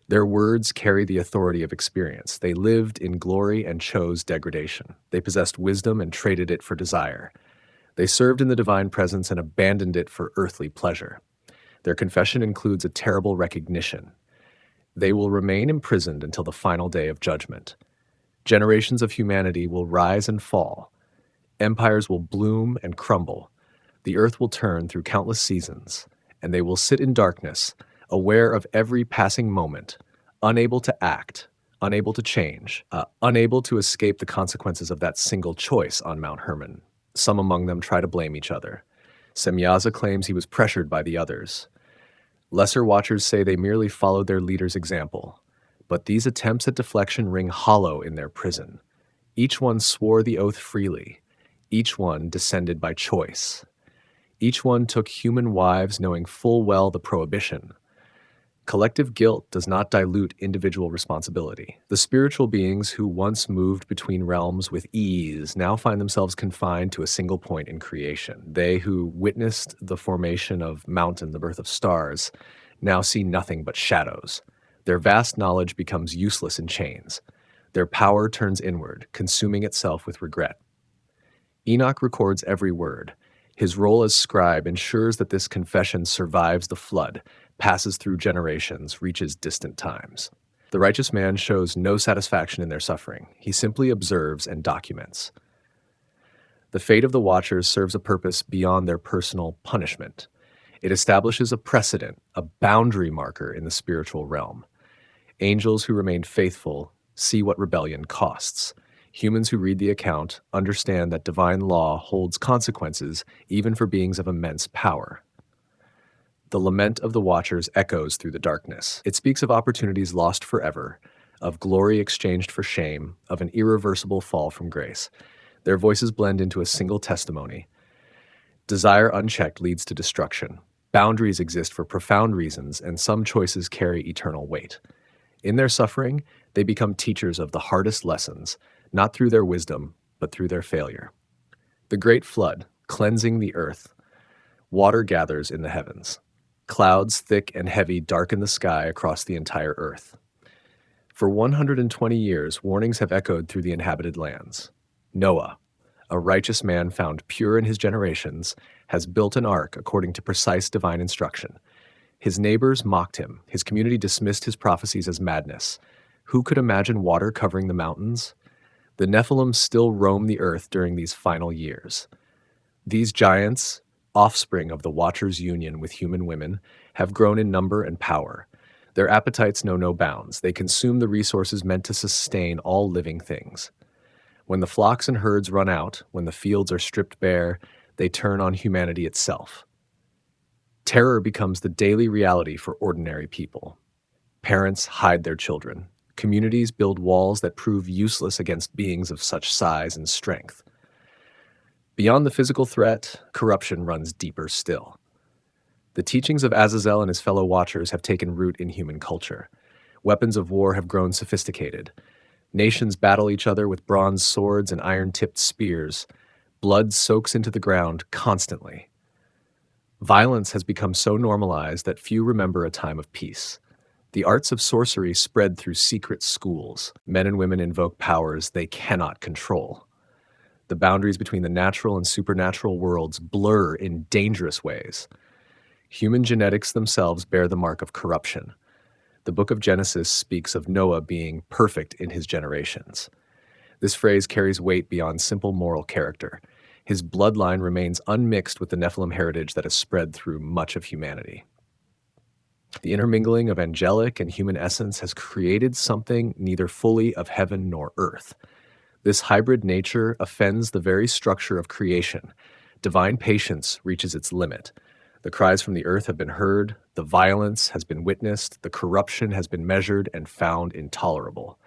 Speaker 1: Their words carry the authority of experience. They lived in glory and chose degradation. They possessed wisdom and traded it for desire. They served in the divine presence and abandoned it for earthly pleasure. Their confession includes a terrible recognition. They will remain imprisoned until the final day of judgment. Generations of humanity will rise and fall. Empires will bloom and crumble. The earth will turn through countless seasons, and they will sit in darkness, aware of every passing moment, unable to act, unable to change, unable to escape the consequences of that single choice on Mount Hermon. Some among them try to blame each other. Semyaza claims he was pressured by the others. Lesser watchers say they merely followed their leader's example. But these attempts at deflection ring hollow in their prison. Each one swore the oath freely. Each one descended by choice. Each one took human wives knowing full well the prohibition. Collective guilt does not dilute individual responsibility. The spiritual beings who once moved between realms with ease now find themselves confined to a single point in creation. They who witnessed the formation of mountain, the birth of stars, now see nothing but shadows. Their vast knowledge becomes useless in chains. Their power turns inward, consuming itself with regret. Enoch records every word. His role as scribe ensures that this confession survives the flood, passes through generations, reaches distant times. The righteous man shows no satisfaction in their suffering. He simply observes and documents. The fate of the Watchers serves a purpose beyond their personal punishment. It establishes a precedent, a boundary marker in the spiritual realm. Angels who remain faithful see what rebellion costs. Humans who read the account understand that divine law holds consequences even for beings of immense power. The lament of the Watchers echoes through the darkness. It speaks of opportunities lost forever, of glory exchanged for shame, of an irreversible fall from grace. Their voices blend into a single testimony. Desire unchecked leads to destruction. Boundaries exist for profound reasons, and some choices carry eternal weight. In their suffering, they become teachers of the hardest lessons, not through their wisdom, but through their failure. The great flood, cleansing the earth. Water gathers in the heavens. Clouds thick and heavy darken the sky across the entire earth. For 120 years, warnings have echoed through the inhabited lands. Noah, a righteous man found pure in his generations, has built an ark according to precise divine instruction. His neighbors mocked him. His community dismissed his prophecies as madness. Who could imagine water covering the mountains? The Nephilim still roam the earth during these final years. These giants, offspring of the Watchers' union with human women, have grown in number and power. Their appetites know no bounds. They consume the resources meant to sustain all living things. When the flocks and herds run out, when the fields are stripped bare, they turn on humanity itself. Terror becomes the daily reality for ordinary people. Parents hide their children. Communities build walls that prove useless against beings of such size and strength. Beyond the physical threat, corruption runs deeper still. The teachings of Azazel and his fellow Watchers have taken root in human culture. Weapons of war have grown sophisticated. Nations battle each other with bronze swords and iron-tipped spears. Blood soaks into the ground constantly. Violence has become so normalized that few remember a time of peace. The arts of sorcery spread through secret schools. Men and women invoke powers they cannot control. The boundaries between the natural and supernatural worlds blur in dangerous ways. Human genetics themselves bear the mark of corruption. The book of Genesis speaks of Noah being perfect in his generations. This phrase carries weight beyond simple moral character. His bloodline remains unmixed with the Nephilim heritage that has spread through much of humanity. The intermingling of angelic and human essence has created something neither fully of heaven nor earth. This hybrid nature offends the very structure of creation. Divine patience reaches its limit. The cries from the earth have been heard, the violence has been witnessed, the corruption has been measured and found intolerable.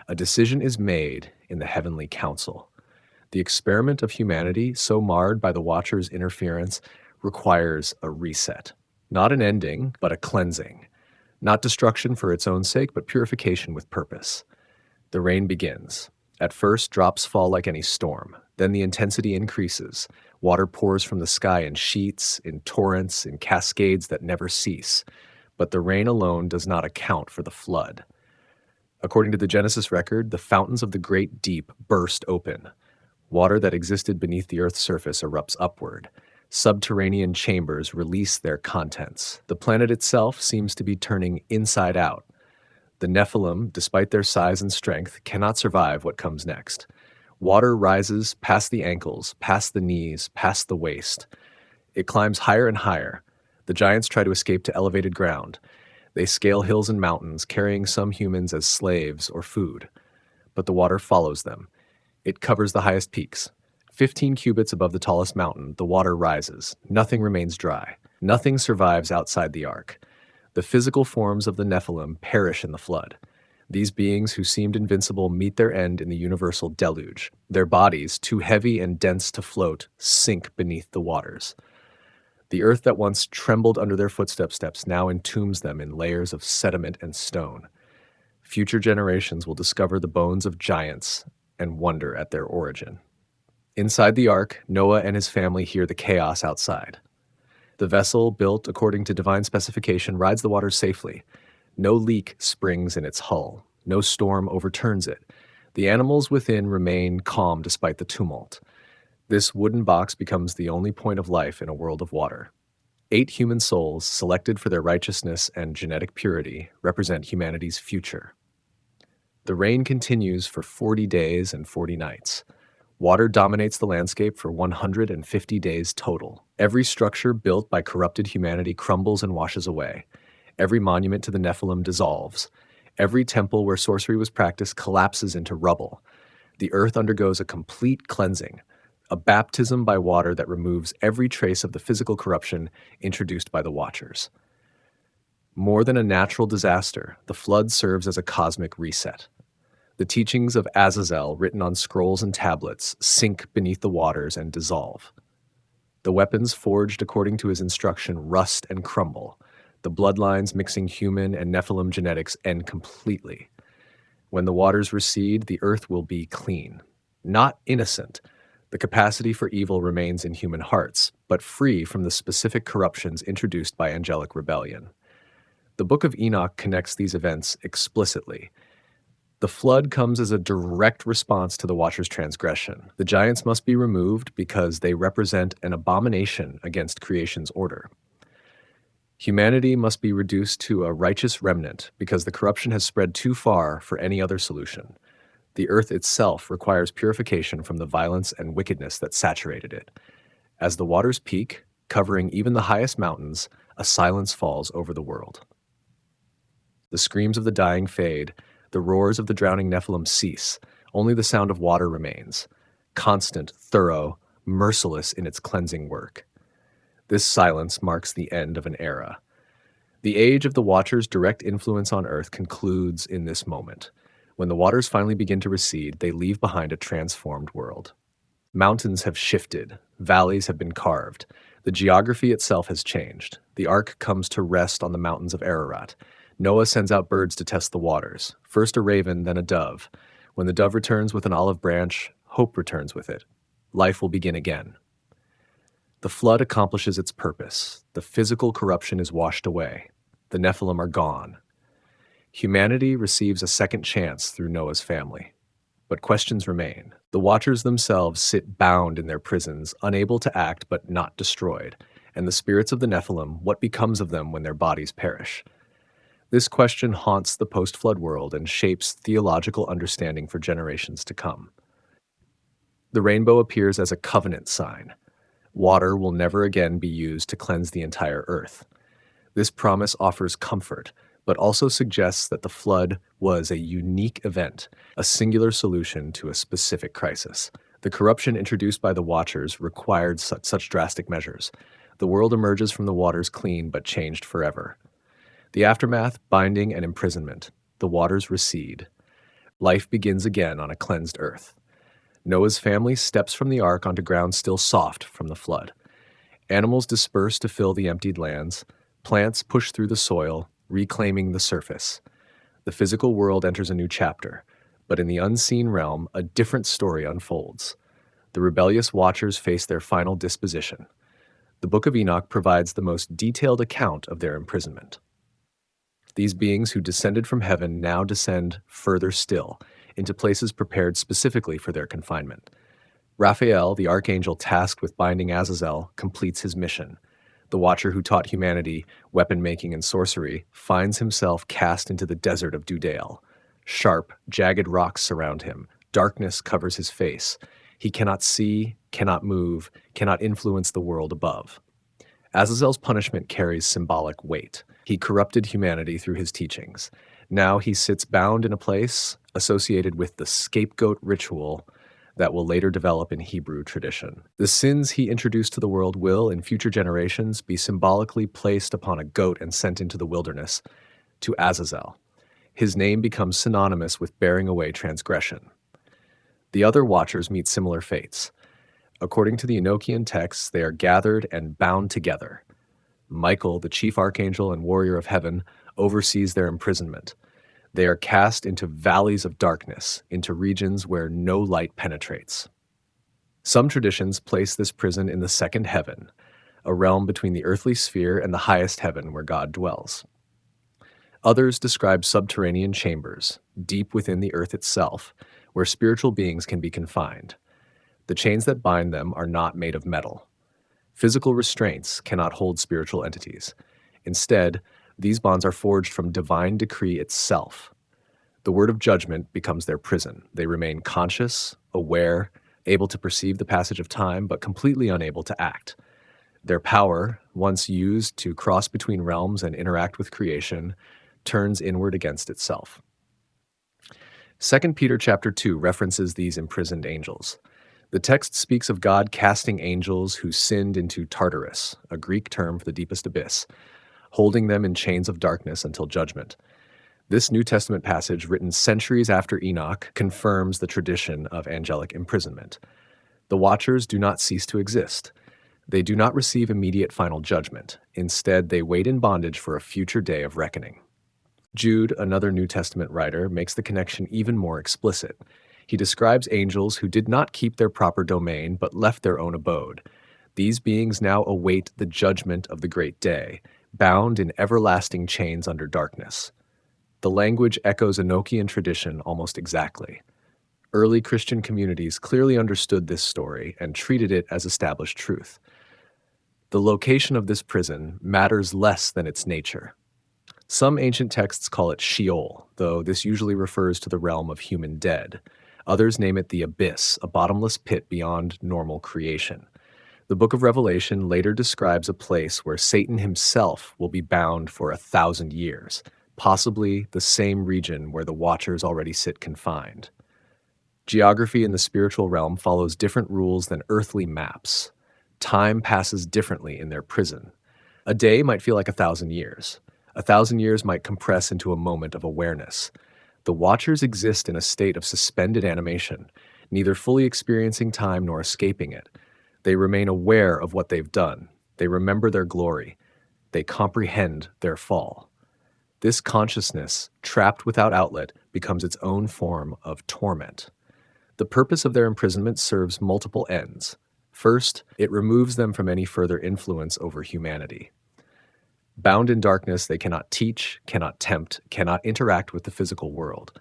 Speaker 1: A decision is made in the heavenly council. The experiment of humanity, so marred by the Watcher's interference, requires a reset. Not an ending, but a cleansing. Not destruction for its own sake, but purification with purpose. The rain begins. At first, drops fall like any storm. Then the intensity increases. Water pours from the sky in sheets, in torrents, in cascades that never cease. But the rain alone does not account for the flood. According to the Genesis record, the fountains of the great deep burst open. Water that existed beneath the earth's surface erupts upward. Subterranean chambers release their contents. The planet itself seems to be turning inside out. The Nephilim, despite their size and strength, cannot survive what comes next. Water rises past the ankles, past the knees, past the waist. It climbs higher and higher. The giants try to escape to elevated ground. They scale hills and mountains, carrying some humans as slaves or food. But the water follows them. It covers the highest peaks. 15 cubits above the tallest mountain, the water rises. Nothing remains dry. Nothing survives outside the ark. The physical forms of the Nephilim perish in the flood. These beings who seemed invincible meet their end in the universal deluge. Their bodies, too heavy and dense to float, sink beneath the waters. The earth that once trembled under their footsteps now entombs them in layers of sediment and stone. Future generations will discover the bones of giants and wonder at their origin. Inside the ark, Noah and his family hear the chaos outside. The vessel, built according to divine specification, rides the waters safely. No leak springs in its hull. No storm overturns it. The animals within remain calm despite the tumult. This wooden box becomes the only point of life in a world of water. 8 human souls, selected for their righteousness and genetic purity, represent humanity's future. The rain continues for 40 days and 40 nights. Water dominates the landscape for 150 days total. Every structure built by corrupted humanity crumbles and washes away. Every monument to the Nephilim dissolves. Every temple where sorcery was practiced collapses into rubble. The earth undergoes a complete cleansing, a baptism by water that removes every trace of the physical corruption introduced by the Watchers. More than a natural disaster, the flood serves as a cosmic reset. The teachings of Azazel, written on scrolls and tablets, sink beneath the waters and dissolve. The weapons forged according to his instruction rust and crumble. The bloodlines mixing human and Nephilim genetics end completely. When the waters recede, the earth will be clean. Not innocent. The capacity for evil remains in human hearts, but free from the specific corruptions introduced by angelic rebellion. The Book of Enoch connects these events explicitly. The flood comes as a direct response to the Watcher's transgression. The giants must be removed because they represent an abomination against creation's order. Humanity must be reduced to a righteous remnant because the corruption has spread too far for any other solution. The earth itself requires purification from the violence and wickedness that saturated it. As the waters peak, covering even the highest mountains, a silence falls over the world. The screams of the dying fade. The roars of the drowning Nephilim cease. Only the sound of water remains, constant, thorough, merciless in its cleansing work. This silence marks the end of an era. The age of the Watcher's direct influence on Earth concludes in this moment. When the waters finally begin to recede, they leave behind a transformed world. Mountains have shifted. Valleys have been carved. The geography itself has changed. The ark comes to rest on the mountains of Ararat. Noah sends out birds to test the waters. First a raven, then a dove. When the dove returns with an olive branch, hope returns with it. Life will begin again. The flood accomplishes its purpose. The physical corruption is washed away. The Nephilim are gone. Humanity receives a second chance through Noah's family. But questions remain. The Watchers themselves sit bound in their prisons, unable to act but not destroyed. And the spirits of the Nephilim, what becomes of them when their bodies perish? This question haunts the post-flood world and shapes theological understanding for generations to come. The rainbow appears as a covenant sign. Water will never again be used to cleanse the entire earth. This promise offers comfort, but also suggests that the flood was a unique event, a singular solution to a specific crisis. The corruption introduced by the Watchers required such drastic measures. The world emerges from the waters clean but changed forever. The aftermath, binding and imprisonment. The waters recede. Life begins again on a cleansed earth. Noah's family steps from the ark onto ground still soft from the flood. Animals disperse to fill the emptied lands. Plants push through the soil, reclaiming the surface. The physical world enters a new chapter, but in the unseen realm, a different story unfolds. The rebellious Watchers face their final disposition. The Book of Enoch provides the most detailed account of their imprisonment. These beings who descended from heaven now descend further still, into places prepared specifically for their confinement. Raphael, the archangel tasked with binding Azazel, completes his mission. The Watcher who taught humanity weapon making and sorcery finds himself cast into the desert of Dudael. Sharp, jagged rocks surround him. Darkness covers his face. He cannot see, cannot move, cannot influence the world above. Azazel's punishment carries symbolic weight. He corrupted humanity through his teachings. Now he sits bound in a place associated with the scapegoat ritual that will later develop in Hebrew tradition. The sins he introduced to the world will, in future generations, be symbolically placed upon a goat and sent into the wilderness to Azazel. His name becomes synonymous with bearing away transgression. The other Watchers meet similar fates. According to the Enochian texts, they are gathered and bound together. Michael, the chief archangel and warrior of heaven, oversees their imprisonment. They are cast into valleys of darkness, into regions where no light penetrates. Some traditions place this prison in the second heaven, a realm between the earthly sphere and the highest heaven where God dwells. Others describe subterranean chambers, deep within the earth itself, where spiritual beings can be confined. The chains that bind them are not made of metal. Physical restraints cannot hold spiritual entities. Instead, these bonds are forged from divine decree itself. The word of judgment becomes their prison. They remain conscious, aware, able to perceive the passage of time, but completely unable to act. Their power, once used to cross between realms and interact with creation, turns inward against itself. 2 Peter chapter 2 references these imprisoned angels. The text speaks of God casting angels who sinned into Tartarus, a Greek term for the deepest abyss, holding them in chains of darkness until judgment. This New Testament passage, written centuries after Enoch, confirms the tradition of angelic imprisonment. The Watchers do not cease to exist. They do not receive immediate final judgment. Instead, they wait in bondage for a future day of reckoning. Jude, another New Testament writer, makes the connection even more explicit. He describes angels who did not keep their proper domain but left their own abode. These beings now await the judgment of the great day, bound in everlasting chains under darkness. The language echoes Enochian tradition almost exactly. Early Christian communities clearly understood this story and treated it as established truth. The location of this prison matters less than its nature. Some ancient texts call it Sheol, though this usually refers to the realm of human dead. Others name it the abyss, a bottomless pit beyond normal creation. The book of Revelation later describes a place where Satan himself will be bound for 1,000 years, possibly the same region where the Watchers already sit confined. Geography in the spiritual realm follows different rules than earthly maps. Time passes differently in their prison. A day might feel like 1,000 years. 1,000 years might compress into a moment of awareness. The Watchers exist in a state of suspended animation, neither fully experiencing time nor escaping it. They remain aware of what they've done. They remember their glory. They comprehend their fall. This consciousness, trapped without outlet, becomes its own form of torment. The purpose of their imprisonment serves multiple ends. First, it removes them from any further influence over humanity. Bound in darkness, they cannot teach, cannot tempt, cannot interact with the physical world.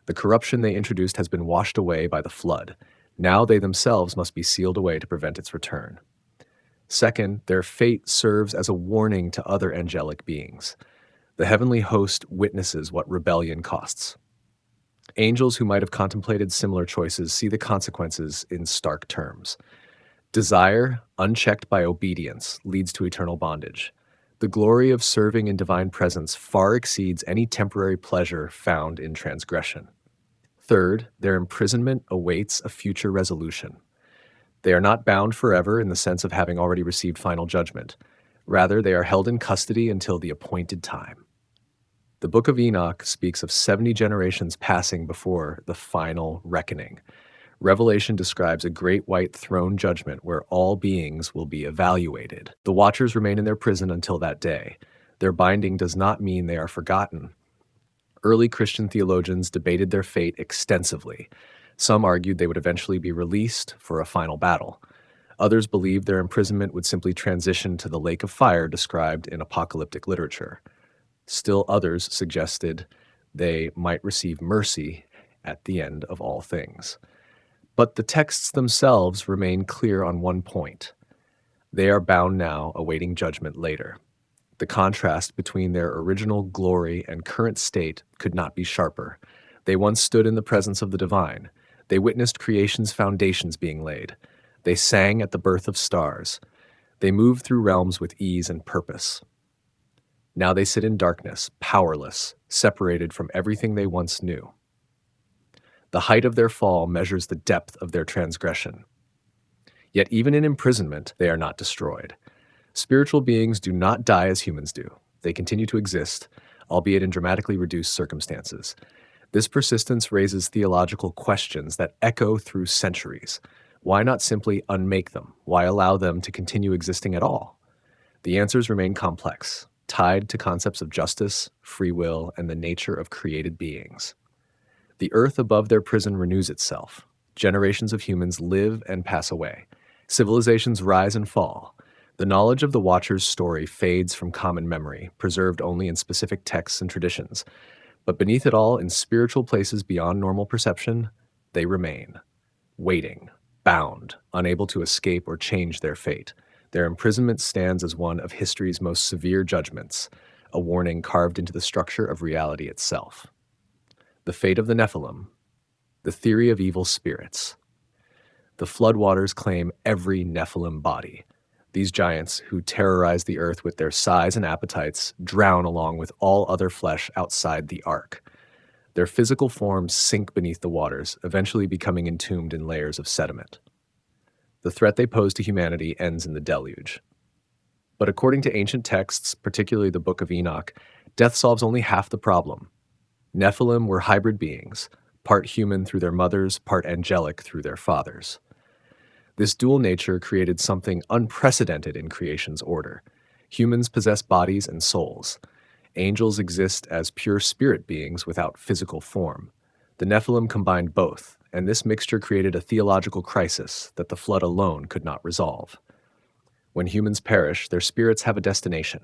Speaker 1: The corruption they introduced has been washed away by the flood. Now they themselves must be sealed away to prevent its return. Second, their fate serves as a warning to other angelic beings. The heavenly host witnesses what rebellion costs. Angels who might have contemplated similar choices see the consequences in stark terms. Desire, unchecked by obedience, leads to eternal bondage. The glory of serving in divine presence far exceeds any temporary pleasure found in transgression. Third, their imprisonment awaits a future resolution. They are not bound forever in the sense of having already received final judgment. Rather, they are held in custody until the appointed time. The Book of Enoch speaks of 70 generations passing before the final reckoning. Revelation describes a great white throne judgment where all beings will be evaluated. The watchers remain in their prison until that day. Their binding does not mean they are forgotten. Early Christian theologians debated their fate extensively. Some argued they would eventually be released for a final battle. Others believed their imprisonment would simply transition to the lake of fire described in apocalyptic literature. Still others suggested they might receive mercy at the end of all things. But the texts themselves remain clear on one point. They are bound now, awaiting judgment later. The contrast between their original glory and current state could not be sharper. They once stood in the presence of the divine. They witnessed creation's foundations being laid. They sang at the birth of stars. They moved through realms with ease and purpose. Now they sit in darkness, powerless, separated from everything they once knew. The height of their fall measures the depth of their transgression. Yet even in imprisonment, they are not destroyed. Spiritual beings do not die as humans do. They continue to exist, albeit in dramatically reduced circumstances. This persistence raises theological questions that echo through centuries. Why not simply unmake them? Why allow them to continue existing at all? The answers remain complex, tied to concepts of justice, free will, and the nature of created beings. The earth above their prison renews itself. Generations of humans live and pass away. Civilizations rise and fall. The knowledge of the Watcher's story fades from common memory, preserved only in specific texts and traditions. But beneath it all, in spiritual places beyond normal perception, they remain, waiting, bound, unable to escape or change their fate. Their imprisonment stands as one of history's most severe judgments, a warning carved into the structure of reality itself. The fate of the Nephilim, the theory of evil spirits. The floodwaters claim every Nephilim body. These giants, who terrorize the earth with their size and appetites, drown along with all other flesh outside the ark. Their physical forms sink beneath the waters, eventually becoming entombed in layers of sediment. The threat they pose to humanity ends in the deluge. But according to ancient texts, particularly the Book of Enoch, death solves only half the problem. Nephilim were hybrid beings, part human through their mothers, part angelic through their fathers. This dual nature created something unprecedented in creation's order. Humans possess bodies and souls. Angels exist as pure spirit beings without physical form. The Nephilim combined both, and this mixture created a theological crisis that the flood alone could not resolve. When humans perish, their spirits have a destination.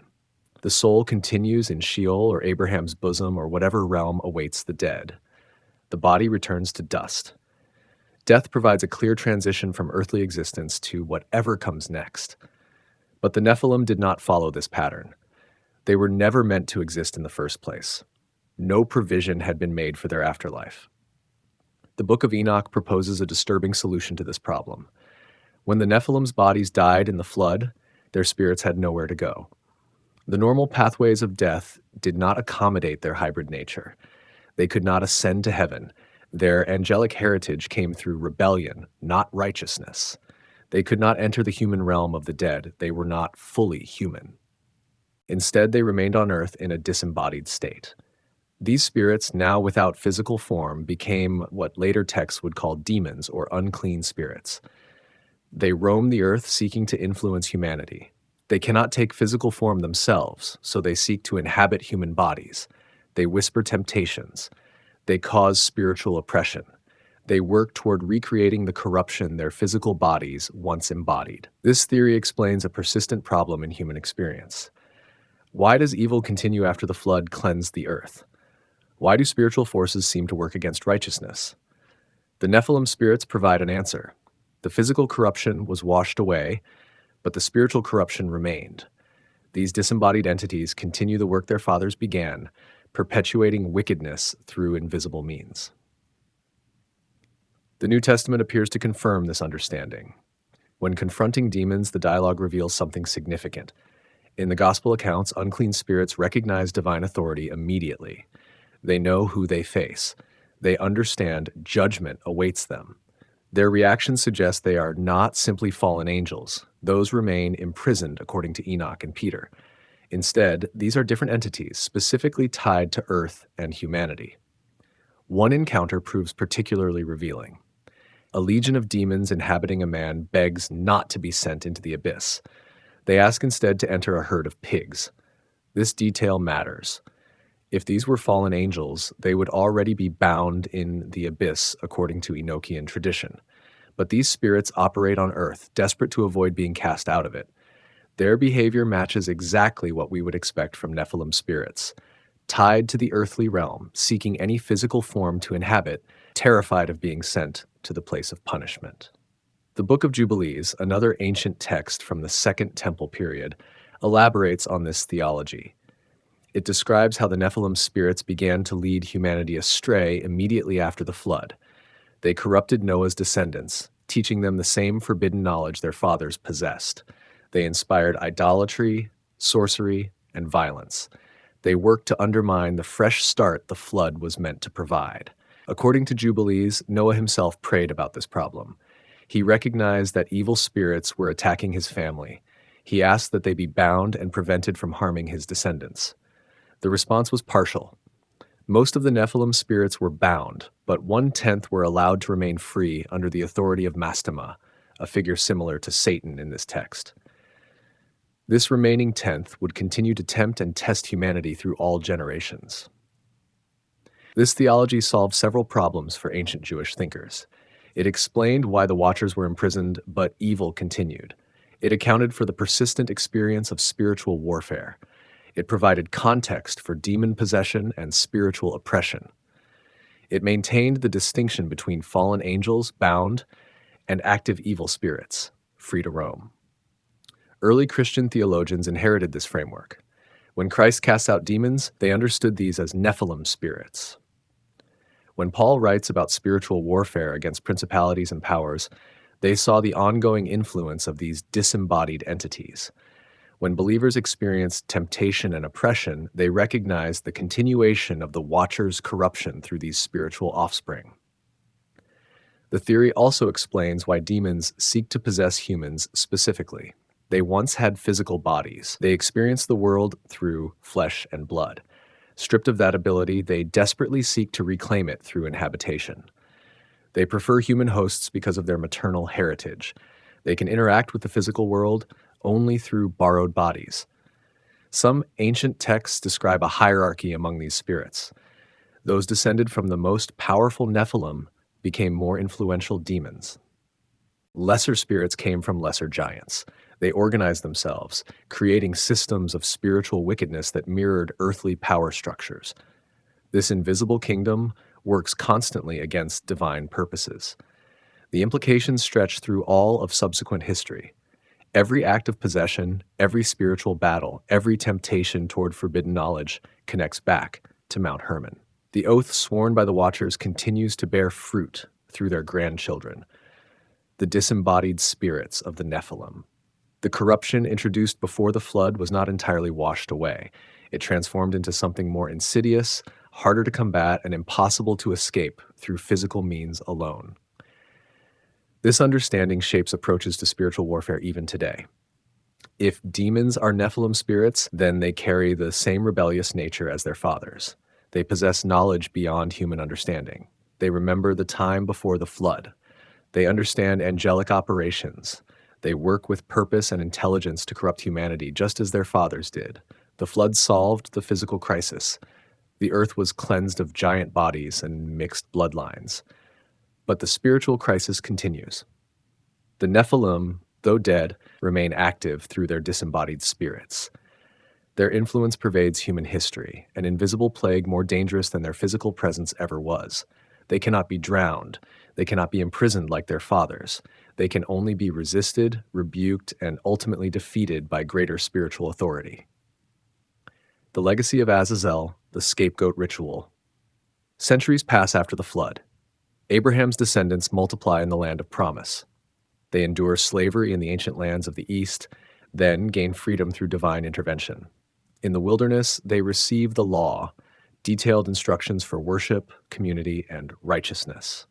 Speaker 1: The soul continues in Sheol or Abraham's bosom or whatever realm awaits the dead. The body returns to dust. Death provides a clear transition from earthly existence to whatever comes next. But the Nephilim did not follow this pattern. They were never meant to exist in the first place. No provision had been made for their afterlife. The Book of Enoch proposes a disturbing solution to this problem. When the Nephilim's bodies died in the flood, their spirits had nowhere to go. The normal pathways of death did not accommodate their hybrid nature. They could not ascend to heaven. Their angelic heritage came through rebellion, not righteousness. They could not enter the human realm of the dead. They were not fully human. Instead, they remained on earth in a disembodied state. These spirits, now without physical form, became what later texts would call demons or unclean spirits. They roam the earth seeking to influence humanity. They cannot take physical form themselves, so they seek to inhabit human bodies. They whisper temptations. They cause spiritual oppression. They work toward recreating the corruption their physical bodies once embodied. This theory explains a persistent problem in human experience. Why does evil continue after the flood cleansed the earth? Why do spiritual forces seem to work against righteousness? The Nephilim spirits provide an answer. The physical corruption was washed away, but the spiritual corruption remained. These disembodied entities continue the work their fathers began, perpetuating wickedness through invisible means. The New Testament appears to confirm this understanding. When confronting demons, the dialogue reveals something significant. In the Gospel accounts, unclean spirits recognize divine authority immediately. They know who they face. They understand judgment awaits them. Their reactions suggest they are not simply fallen angels. Those remain imprisoned, according to Enoch and Peter. Instead, these are different entities, specifically tied to earth and humanity. One encounter proves particularly revealing. A legion of demons inhabiting a man begs not to be sent into the abyss. They ask instead to enter a herd of pigs. This detail matters. If these were fallen angels, they would already be bound in the abyss, according to Enochian tradition. But these spirits operate on earth, desperate to avoid being cast out of it. Their behavior matches exactly what we would expect from Nephilim spirits. Tied to the earthly realm, seeking any physical form to inhabit, terrified of being sent to the place of punishment. The Book of Jubilees, another ancient text from the Second Temple period, elaborates on this theology. It describes how the Nephilim spirits began to lead humanity astray immediately after the flood. They corrupted Noah's descendants, teaching them the same forbidden knowledge their fathers possessed. They inspired idolatry, sorcery, and violence. They worked to undermine the fresh start the flood was meant to provide. According to Jubilees, Noah himself prayed about this problem. He recognized that evil spirits were attacking his family. He asked that they be bound and prevented from harming his descendants. The response was partial. Most of the Nephilim spirits were bound, but 1/10 were allowed to remain free under the authority of Mastema, a figure similar to Satan in this text. This remaining 10th would continue to tempt and test humanity through all generations. This theology solved several problems for ancient Jewish thinkers. It explained why the Watchers were imprisoned, but evil continued. It accounted for the persistent experience of spiritual warfare. It provided context for demon possession and spiritual oppression. It maintained the distinction between fallen angels, bound, and active evil spirits, free to roam. Early Christian theologians inherited this framework. When Christ cast out demons, they understood these as Nephilim spirits. When Paul writes about spiritual warfare against principalities and powers, they saw the ongoing influence of these disembodied entities. When believers experienced temptation and oppression, they recognized the continuation of the Watchers' corruption through these spiritual offspring. The theory also explains why demons seek to possess humans specifically. They once had physical bodies. They experienced the world through flesh and blood. Stripped of that ability, they desperately seek to reclaim it through inhabitation. They prefer human hosts because of their maternal heritage. They can interact with the physical world only through borrowed bodies. Some ancient texts describe a hierarchy among these spirits. Those descended from the most powerful Nephilim became more influential demons. Lesser spirits came from lesser giants. They organized themselves, creating systems of spiritual wickedness that mirrored earthly power structures. This invisible kingdom works constantly against divine purposes. The implications stretch through all of subsequent history. Every act of possession, every spiritual battle, every temptation toward forbidden knowledge connects back to Mount Hermon. The oath sworn by the Watchers continues to bear fruit through their grandchildren, the disembodied spirits of the Nephilim. The corruption introduced before the flood was not entirely washed away. It transformed into something more insidious, harder to combat, and impossible to escape through physical means alone. This understanding shapes approaches to spiritual warfare even today. If demons are Nephilim spirits, then they carry the same rebellious nature as their fathers. They possess knowledge beyond human understanding. They remember the time before the flood. They understand angelic operations. They work with purpose and intelligence to corrupt humanity, just as their fathers did. The flood solved the physical crisis. The earth was cleansed of giant bodies and mixed bloodlines. But the spiritual crisis continues. The Nephilim, though dead, remain active through their disembodied spirits. Their influence pervades human history, an invisible plague more dangerous than their physical presence ever was. They cannot be drowned. They cannot be imprisoned like their fathers. They can only be resisted, rebuked, and ultimately defeated by greater spiritual authority. The legacy of Azazel, the scapegoat ritual. Centuries pass after the flood. Abraham's descendants multiply in the land of promise. They endure slavery in the ancient lands of the East, then gain freedom through divine intervention. In the wilderness, they receive the law, detailed instructions for worship, community, and righteousness.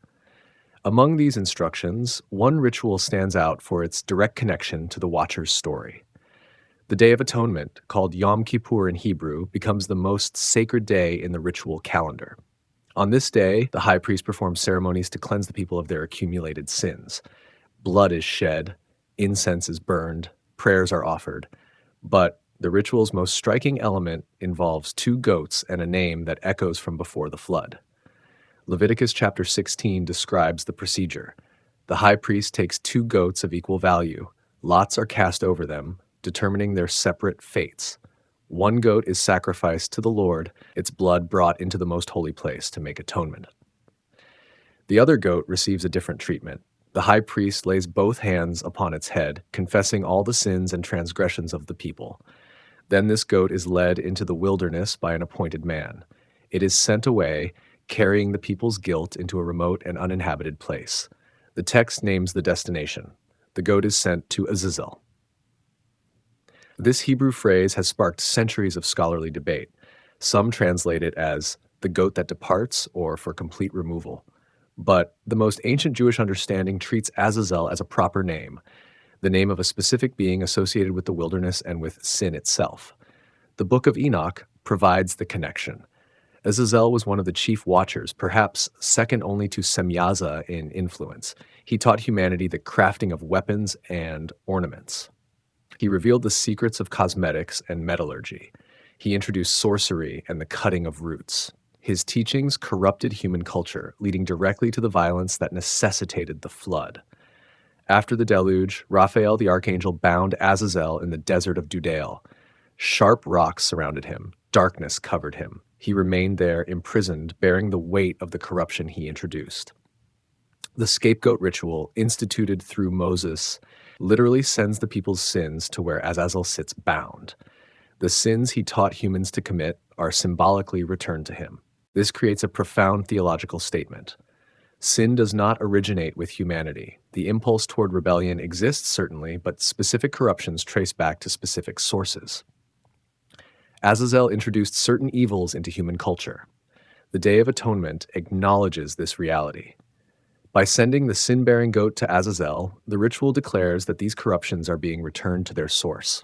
Speaker 1: Among these instructions, one ritual stands out for its direct connection to the Watcher's story. The Day of Atonement, called Yom Kippur in Hebrew, becomes the most sacred day in the ritual calendar. On this day, the high priest performs ceremonies to cleanse the people of their accumulated sins. Blood is shed, incense is burned, prayers are offered. But the ritual's most striking element involves two goats and a name that echoes from before the flood. Leviticus chapter 16 describes the procedure. The high priest takes two goats of equal value. Lots are cast over them, determining their separate fates. One goat is sacrificed to the Lord, its blood brought into the most holy place to make atonement. The other goat receives a different treatment. The high priest lays both hands upon its head, confessing all the sins and transgressions of the people. Then this goat is led into the wilderness by an appointed man. It is sent away, carrying the people's guilt into a remote and uninhabited place. The text names the destination. The goat is sent to Azazel. This Hebrew phrase has sparked centuries of scholarly debate. Some translate it as the goat that departs or for complete removal. But the most ancient Jewish understanding treats Azazel as a proper name, the name of a specific being associated with the wilderness and with sin itself. The Book of Enoch provides the connection. Azazel was one of the chief watchers, perhaps second only to Semyaza in influence. He taught humanity the crafting of weapons and ornaments. He revealed the secrets of cosmetics and metallurgy. He introduced sorcery and the cutting of roots. His teachings corrupted human culture, leading directly to the violence that necessitated the flood. After the deluge, Raphael the archangel bound Azazel in the desert of Dudael. Sharp rocks surrounded him. Darkness covered him. He remained there, imprisoned, bearing the weight of the corruption he introduced. The scapegoat ritual, instituted through Moses, literally sends the people's sins to where Azazel sits bound. The sins he taught humans to commit are symbolically returned to him. This creates a profound theological statement. Sin does not originate with humanity. The impulse toward rebellion exists, certainly, but specific corruptions trace back to specific sources. Azazel introduced certain evils into human culture. The Day of Atonement acknowledges this reality. By sending the sin-bearing goat to Azazel, the ritual declares that these corruptions are being returned to their source.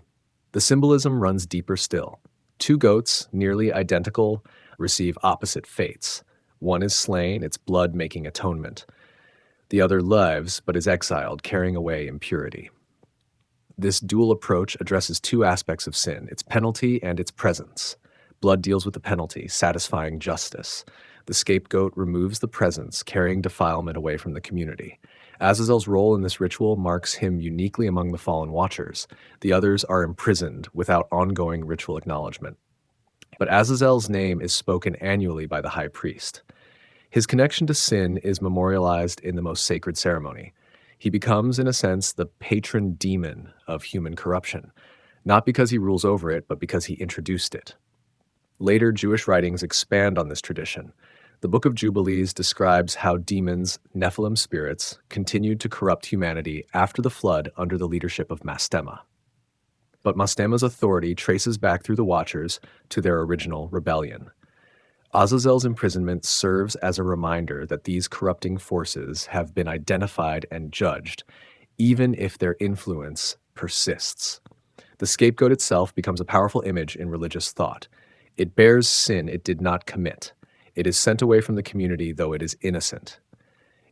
Speaker 1: The symbolism runs deeper still. Two goats, nearly identical, receive opposite fates. One is slain, its blood making atonement. The other lives, but is exiled, carrying away impurity. This dual approach addresses two aspects of sin, its penalty and its presence. Blood deals with the penalty, satisfying justice. The scapegoat removes the presence, carrying defilement away from the community. Azazel's role in this ritual marks him uniquely among the fallen watchers. The others are imprisoned without ongoing ritual acknowledgement. But Azazel's name is spoken annually by the high priest. His connection to sin is memorialized in the most sacred ceremony. He becomes, in a sense, the patron demon of human corruption, not because he rules over it, but because he introduced it. Later Jewish writings expand on this tradition. The Book of Jubilees describes how demons, Nephilim spirits, continued to corrupt humanity after the flood under the leadership of Mastema. But Mastema's authority traces back through the Watchers to their original rebellion. Azazel's imprisonment serves as a reminder that these corrupting forces have been identified and judged, even if their influence persists. The scapegoat itself becomes a powerful image in religious thought. It bears sin it did not commit. It is sent away from the community, though it is innocent.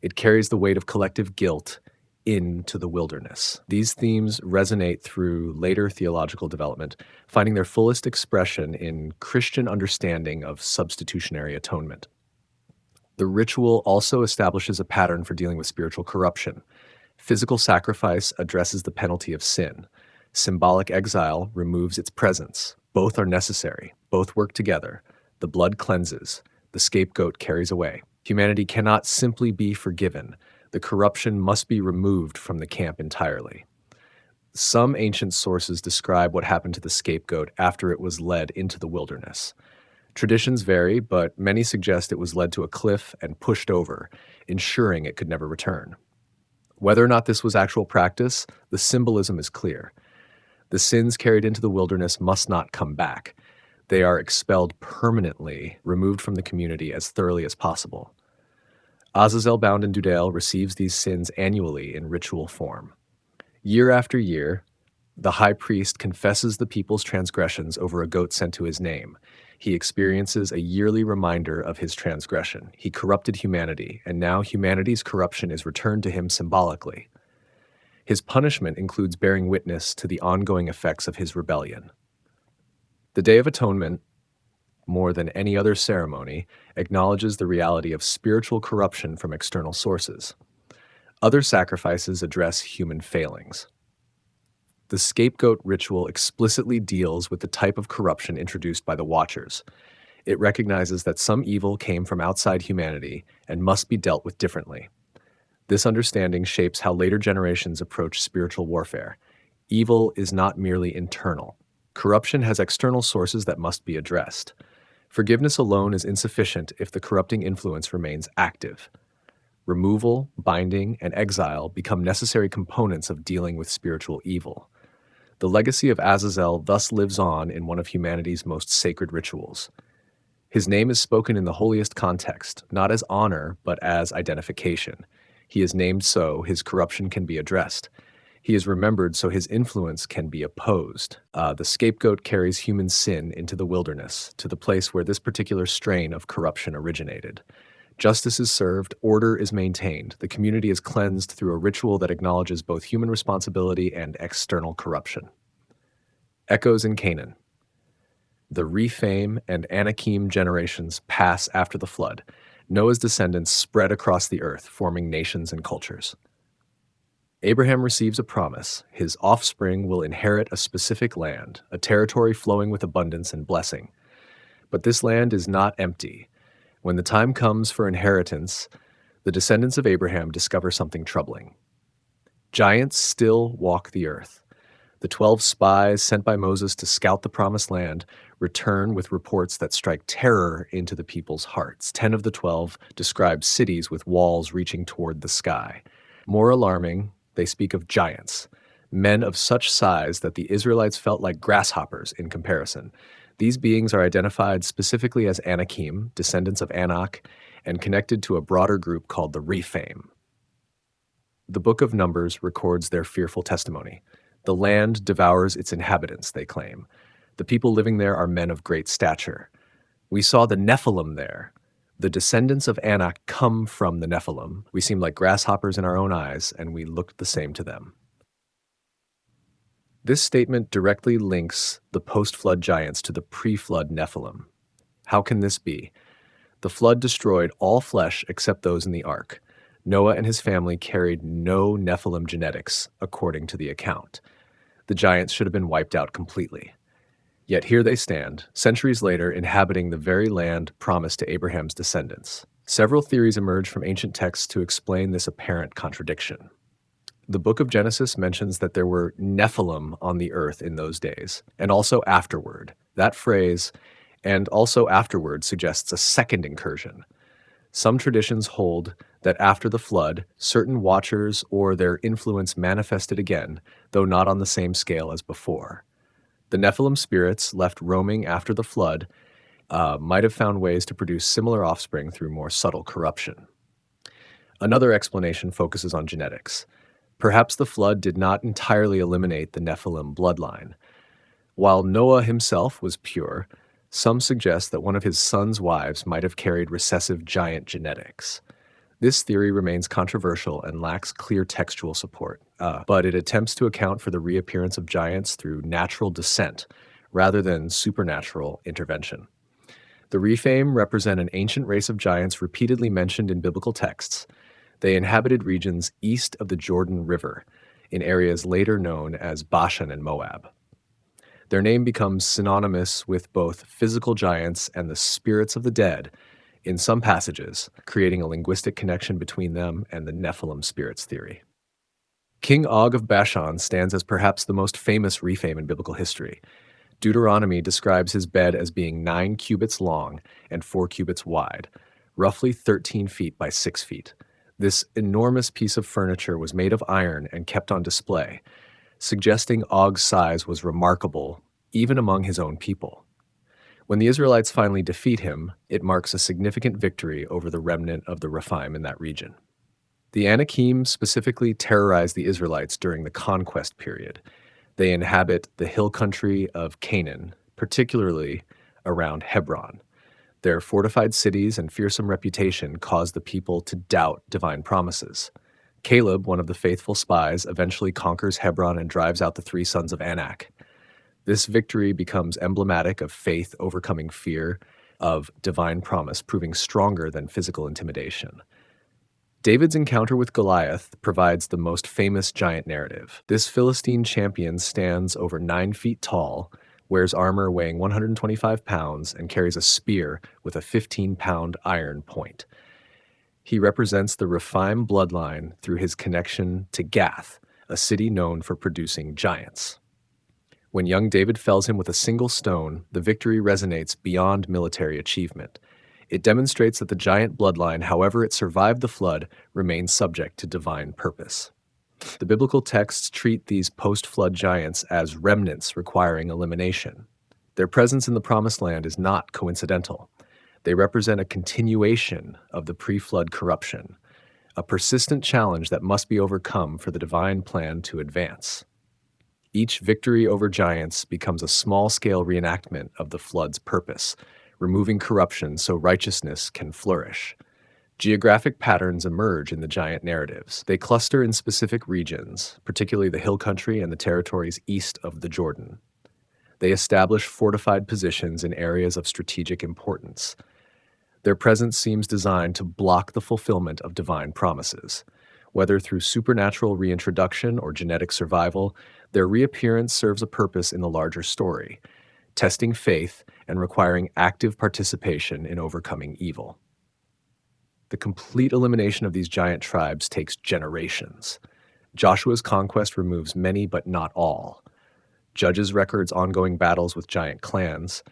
Speaker 1: It carries the weight of collective guilt into the wilderness. These themes resonate through later theological development, finding their fullest expression in Christian understanding of substitutionary atonement. The ritual also establishes a pattern for dealing with spiritual corruption. Physical sacrifice addresses the penalty of sin. Symbolic exile removes its presence. Both are necessary. Both work together. The blood cleanses. The scapegoat carries away. Humanity cannot simply be forgiven. The corruption must be removed from the camp entirely. Some ancient sources describe what happened to the scapegoat after it was led into the wilderness. Traditions vary, but many suggest it was led to a cliff and pushed over, ensuring it could never return. Whether or not this was actual practice, the symbolism is clear. The sins carried into the wilderness must not come back. They are expelled permanently, removed from the community as thoroughly as possible. Azazel bound in Dudael receives these sins annually in ritual form. Year after year, the high priest confesses the people's transgressions over a goat sent to his name. He experiences a yearly reminder of his transgression. He corrupted humanity, and now humanity's corruption is returned to him symbolically. His punishment includes bearing witness to the ongoing effects of his rebellion. The Day of Atonement, more than any other ceremony, acknowledges the reality of spiritual corruption from external sources. Other sacrifices address human failings. The scapegoat ritual explicitly deals with the type of corruption introduced by the Watchers. It recognizes that some evil came from outside humanity and must be dealt with differently. This understanding shapes how later generations approach spiritual warfare. Evil is not merely internal. Corruption has external sources that must be addressed. Forgiveness alone is insufficient if the corrupting influence remains active. Removal, binding, and exile become necessary components of dealing with spiritual evil. The legacy of Azazel thus lives on in one of humanity's most sacred rituals. His name is spoken in the holiest context, not as honor, but as identification. He is named so his corruption can be addressed. He is remembered so his influence can be opposed. The scapegoat carries human sin into the wilderness, to the place where this particular strain of corruption originated. Justice is served, order is maintained, the community is cleansed through a ritual that acknowledges both human responsibility and external corruption. Echoes in Canaan. The Rephaim and Anakim generations pass after the flood. Noah's descendants spread across the earth, forming nations and cultures. Abraham receives a promise. His offspring will inherit a specific land, a territory flowing with abundance and blessing. But this land is not empty. When the time comes for inheritance, the descendants of Abraham discover something troubling. Giants still walk the earth. The 12 spies sent by Moses to scout the promised land return with reports that strike terror into the people's hearts. 10 of the 12 describe cities with walls reaching toward the sky. More alarming, they speak of giants, men of such size that the Israelites felt like grasshoppers in comparison. These beings are identified specifically as Anakim, descendants of Anak, and connected to a broader group called the Rephaim. The Book of Numbers records their fearful testimony. The land devours its inhabitants, they claim. The people living there are men of great stature. We saw the Nephilim there. The descendants of Anak come from the Nephilim. We seem like grasshoppers in our own eyes, and we looked the same to them. This statement directly links the post-flood giants to the pre-flood Nephilim. How can this be? The flood destroyed all flesh except those in the ark. Noah and his family carried no Nephilim genetics, according to the account. The giants should have been wiped out completely. Yet here they stand, centuries later, inhabiting the very land promised to Abraham's descendants. Several theories emerge from ancient texts to explain this apparent contradiction. The book of Genesis mentions that there were Nephilim on the earth in those days, and also afterward. That phrase, "and also afterward," suggests a second incursion. Some traditions hold that after the flood, certain watchers or their influence manifested again, though not on the same scale as before. The Nephilim spirits left roaming after the flood might have found ways to produce similar offspring through more subtle corruption. Another explanation focuses on genetics. Perhaps the flood did not entirely eliminate the Nephilim bloodline. While Noah himself was pure, some suggest that one of his son's wives might have carried recessive giant genetics. This theory remains controversial and lacks clear textual support, but it attempts to account for the reappearance of giants through natural descent rather than supernatural intervention. The Rephaim represent an ancient race of giants repeatedly mentioned in biblical texts. They inhabited regions east of the Jordan River, in areas later known as Bashan and Moab. Their name becomes synonymous with both physical giants and the spirits of the dead in some passages, creating a linguistic connection between them and the Nephilim spirits theory. King Og of Bashan stands as perhaps the most famous Rephaim in biblical history. Deuteronomy describes his bed as being 9 cubits long and 4 cubits wide, roughly 13 feet by 6 feet. This enormous piece of furniture was made of iron and kept on display, suggesting Og's size was remarkable even among his own people. When the Israelites finally defeat him, it marks a significant victory over the remnant of the Rephaim in that region. The Anakim specifically terrorized the Israelites during the conquest period. They inhabit the hill country of Canaan, particularly around Hebron. Their fortified cities and fearsome reputation caused the people to doubt divine promises. Caleb, one of the faithful spies, eventually conquers Hebron and drives out the 3 sons of Anak. This victory becomes emblematic of faith overcoming fear, of divine promise proving stronger than physical intimidation. David's encounter with Goliath provides the most famous giant narrative. This Philistine champion stands over 9 feet tall, wears armor weighing 125 pounds, and carries a spear with a 15-pound iron point. He represents the Rephaim bloodline through his connection to Gath, a city known for producing giants. When young David fells him with a single stone, the victory resonates beyond military achievement. It demonstrates that the giant bloodline, however it survived the flood, remains subject to divine purpose. The biblical texts treat these post-flood giants as remnants requiring elimination. Their presence in the Promised Land is not coincidental. They represent a continuation of the pre-flood corruption, a persistent challenge that must be overcome for the divine plan to advance. Each victory over giants becomes a small-scale reenactment of the flood's purpose, removing corruption so righteousness can flourish. Geographic patterns emerge in the giant narratives. They cluster in specific regions, particularly the hill country and the territories east of the Jordan. They establish fortified positions in areas of strategic importance. Their presence seems designed to block the fulfillment of divine promises. Whether through supernatural reintroduction or genetic survival, their reappearance serves a purpose in the larger story, testing faith and requiring active participation in overcoming evil. The complete elimination of these giant tribes takes generations. Joshua's conquest removes many but not all. Judges records ongoing battles with giant clans.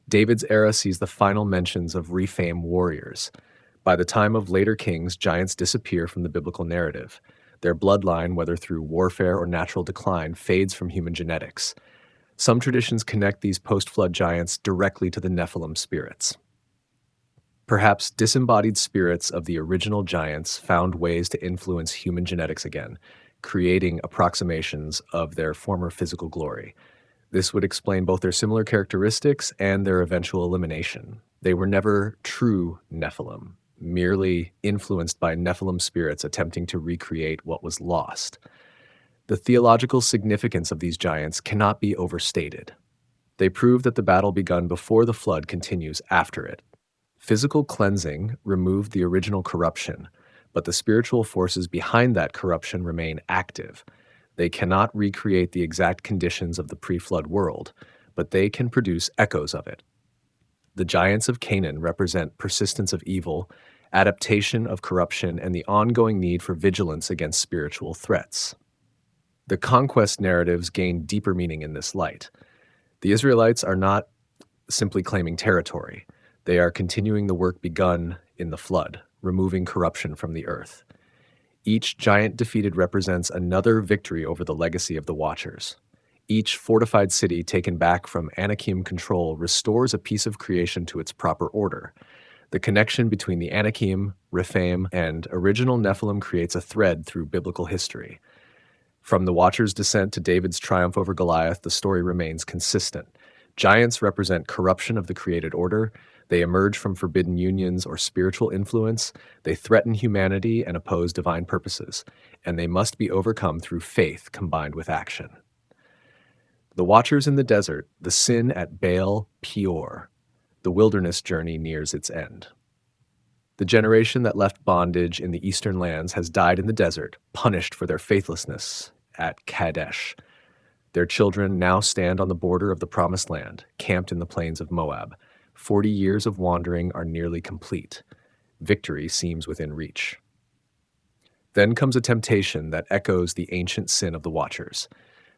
Speaker 1: David's era sees the final mentions of Rephaim warriors. By the time of later kings, giants disappear from the biblical narrative. Their bloodline, whether through warfare or natural decline, fades from human genetics. Some traditions connect these post-flood giants directly to the Nephilim spirits. Perhaps disembodied spirits of the original giants found ways to influence human genetics again, creating approximations of their former physical glory. This would explain both their similar characteristics and their eventual elimination. They were never true Nephilim, merely influenced by Nephilim spirits attempting to recreate what was lost. The theological significance of these giants cannot be overstated. They prove that the battle begun before the flood continues after it. Physical cleansing removed the original corruption, but the spiritual forces behind that corruption remain active. They cannot recreate the exact conditions of the pre-flood world, but they can produce echoes of it. The giants of Canaan represent persistence of evil, adaptation of corruption, and the ongoing need for vigilance against spiritual threats. The conquest narratives gain deeper meaning in this light. The Israelites are not simply claiming territory. They are continuing the work begun in the flood, removing corruption from the earth. Each giant defeated represents another victory over the legacy of the Watchers. Each fortified city taken back from Anakim control restores a piece of creation to its proper order. The connection between the Anakim, Rephaim, and original Nephilim creates a thread through biblical history. From the Watchers' descent to David's triumph over Goliath, the story remains consistent. Giants represent corruption of the created order. They emerge from forbidden unions or spiritual influence. They threaten humanity and oppose divine purposes, and they must be overcome through faith combined with action. The Watchers in the desert, the sin at Baal Peor. The wilderness journey nears its end. The generation that left bondage in the eastern lands has died in the desert, punished for their faithlessness at Kadesh. Their children now stand on the border of the promised land, camped in the plains of Moab. 40 years of wandering are nearly complete. Victory seems within reach. Then comes a temptation that echoes the ancient sin of the Watchers.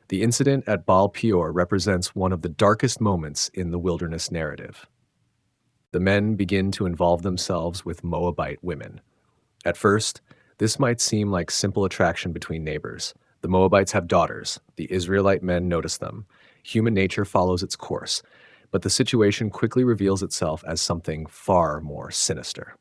Speaker 1: The incident at Baal Peor represents one of the darkest moments in the wilderness narrative. The men begin to involve themselves with Moabite women. At first, this might seem like simple attraction between neighbors. The Moabites have daughters. The Israelite men notice them. Human nature follows its course, but the situation quickly reveals itself as something far more sinister.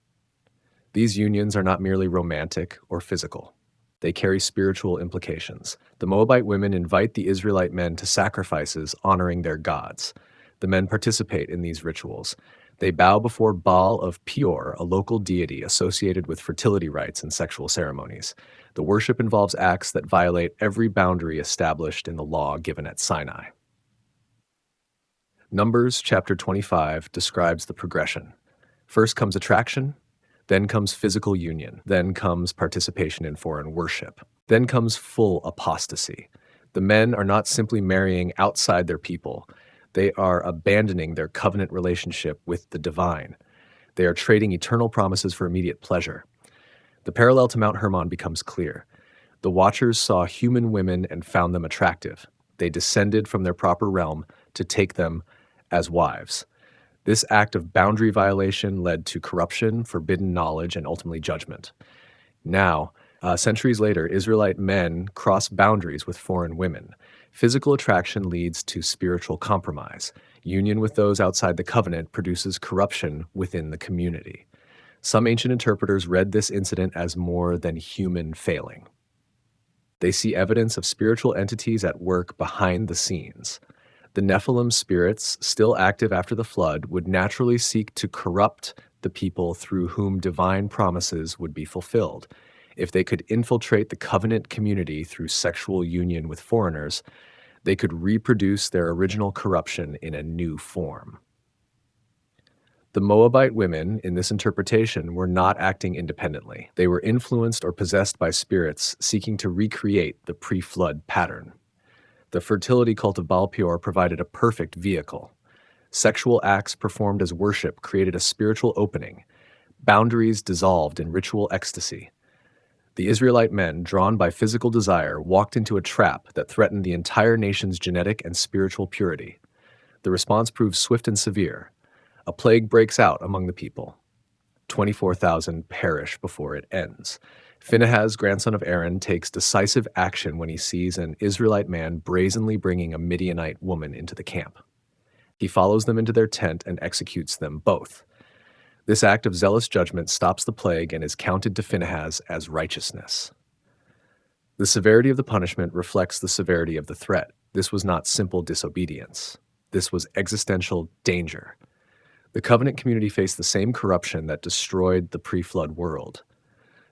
Speaker 1: These unions are not merely romantic or physical. They carry spiritual implications. The Moabite women invite the Israelite men to sacrifices honoring their gods. The men participate in these rituals. They bow before Baal of Peor, a local deity associated with fertility rites and sexual ceremonies. The worship involves acts that violate every boundary established in the law given at Sinai. Numbers chapter 25 describes the progression. First comes attraction, then comes physical union, then comes participation in foreign worship, then comes full apostasy. The men are not simply marrying outside their people. They are abandoning their covenant relationship with the divine. They are trading eternal promises for immediate pleasure. The parallel to Mount Hermon becomes clear. The Watchers saw human women and found them attractive. They descended from their proper realm to take them as wives. This act of boundary violation led to corruption, forbidden knowledge, and ultimately judgment. Now, centuries later, Israelite men cross boundaries with foreign women. Physical attraction leads to spiritual compromise. Union with those outside the covenant produces corruption within the community. Some ancient interpreters read this incident as more than human failing. They see evidence of spiritual entities at work behind the scenes. The Nephilim spirits, still active after the flood, would naturally seek to corrupt the people through whom divine promises would be fulfilled. If they could infiltrate the covenant community through sexual union with foreigners, they could reproduce their original corruption in a new form. The Moabite women, in this interpretation, were not acting independently. They were influenced or possessed by spirits seeking to recreate the pre-flood pattern. The fertility cult of Baal Peor provided a perfect vehicle. Sexual acts performed as worship created a spiritual opening. Boundaries dissolved in ritual ecstasy. The Israelite men, drawn by physical desire, walked into a trap that threatened the entire nation's genetic and spiritual purity. The response proved swift and severe. A plague breaks out among the people. 24,000 perish before it ends. Phinehas, grandson of Aaron, takes decisive action when he sees an Israelite man brazenly bringing a Midianite woman into the camp. He follows them into their tent and executes them both. This act of zealous judgment stops the plague and is counted to Phinehas as righteousness. The severity of the punishment reflects the severity of the threat. This was not simple disobedience. This was existential danger. The covenant community faced the same corruption that destroyed the pre-flood world.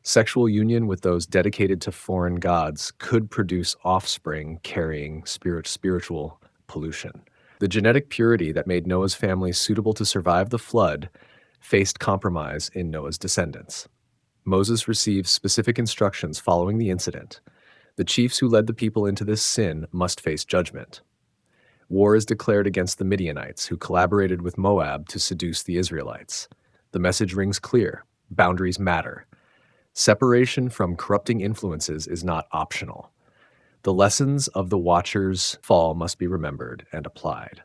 Speaker 1: Sexual union with those dedicated to foreign gods could produce offspring carrying spiritual pollution. The genetic purity that made Noah's family suitable to survive the flood faced compromise in Noah's descendants. Moses receives specific instructions following the incident. The chiefs who led the people into this sin must face judgment. War is declared against the Midianites, who collaborated with Moab to seduce the Israelites. The message rings clear: boundaries matter. Separation from corrupting influences is not optional. The lessons of the Watchers' fall must be remembered and applied.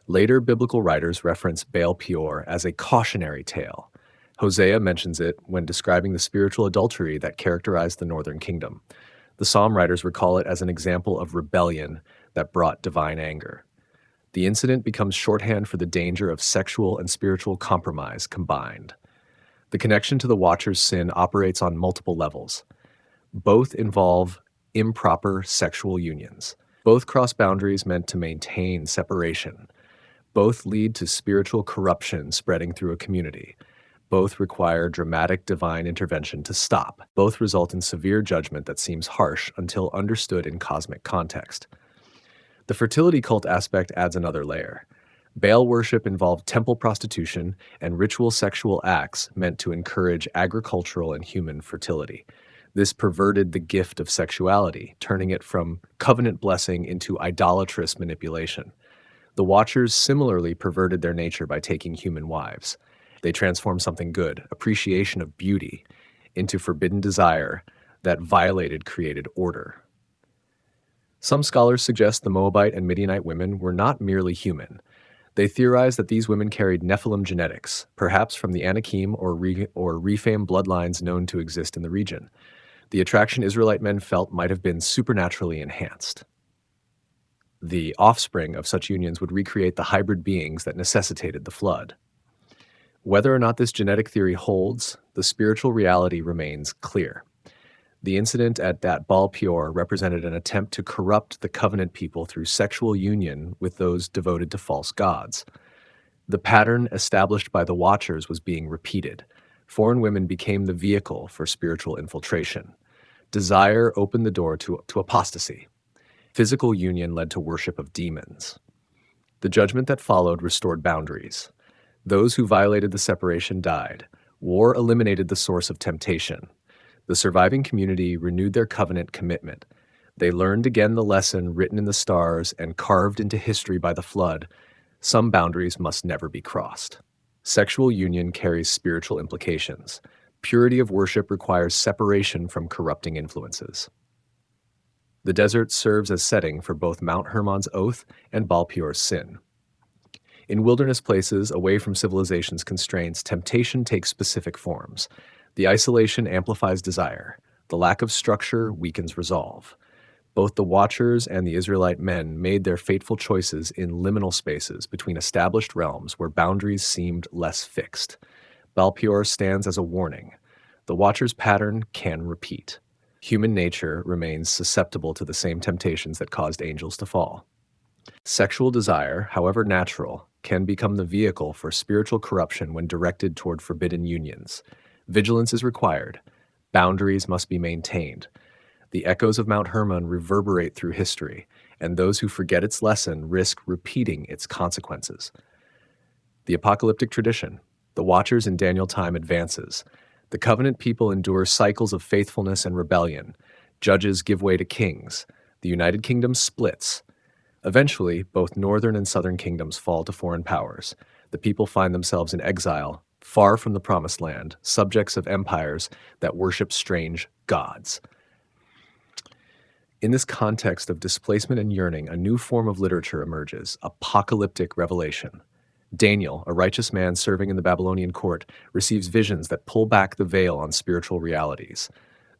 Speaker 1: Later biblical writers reference Baal Peor as a cautionary tale. Hosea mentions it when describing the spiritual adultery that characterized the northern kingdom. The psalm writers recall it as an example of rebellion that brought divine anger. The incident becomes shorthand for the danger of sexual and spiritual compromise combined. The connection to the Watcher's sin operates on multiple levels. Both involve improper sexual unions. Both cross boundaries meant to maintain separation. Both lead to spiritual corruption spreading through a community. Both require dramatic divine intervention to stop. Both result in severe judgment that seems harsh until understood in cosmic context. The fertility cult aspect adds another layer. Baal worship involved temple prostitution and ritual sexual acts meant to encourage agricultural and human fertility. This perverted the gift of sexuality, turning it from covenant blessing into idolatrous manipulation. The Watchers similarly perverted their nature by taking human wives. They transformed something good, appreciation of beauty, into forbidden desire that violated created order. Some scholars suggest the Moabite and Midianite women were not merely human. They theorize that these women carried Nephilim genetics, perhaps from the Anakim or Rephaim bloodlines known to exist in the region. The attraction Israelite men felt might have been supernaturally enhanced. The offspring of such unions would recreate the hybrid beings that necessitated the flood. Whether or not this genetic theory holds, the spiritual reality remains clear. The incident at that Baal Peor represented an attempt to corrupt the covenant people through sexual union with those devoted to false gods. The pattern established by the Watchers was being repeated. Foreign women became the vehicle for spiritual infiltration. Desire opened the door to apostasy. Physical union led to worship of demons. The judgment that followed restored boundaries. Those who violated the separation died. War eliminated the source of temptation. The surviving community renewed their covenant commitment. They learned again the lesson written in the stars and carved into history by the flood. Some boundaries must never be crossed. Sexual union carries spiritual implications. Purity of worship requires separation from corrupting influences. The desert serves as setting for both Mount Hermon's oath and Baal Peor's sin. In wilderness places, away from civilization's constraints, temptation takes specific forms. The isolation amplifies desire. The lack of structure weakens resolve. Both the Watchers and the Israelite men made their fateful choices in liminal spaces between established realms where boundaries seemed less fixed. Baal Peor stands as a warning. The Watchers' pattern can repeat. Human nature remains susceptible to the same temptations that caused angels to fall. Sexual desire, however natural, can become the vehicle for spiritual corruption when directed toward forbidden unions. Vigilance is required. Boundaries must be maintained. The echoes of Mount Hermon reverberate through history, and those who forget its lesson risk repeating its consequences. The apocalyptic tradition. The Watchers in Daniel time advances. The covenant people endure cycles of faithfulness and rebellion. Judges give way to kings. The United Kingdom splits. Eventually, both northern and southern kingdoms fall to foreign powers. The people find themselves in exile, far from the promised land, subjects of empires that worship strange gods. In this context of displacement and yearning, a new form of literature emerges, apocalyptic revelation. Daniel, a righteous man serving in the Babylonian court, receives visions that pull back the veil on spiritual realities.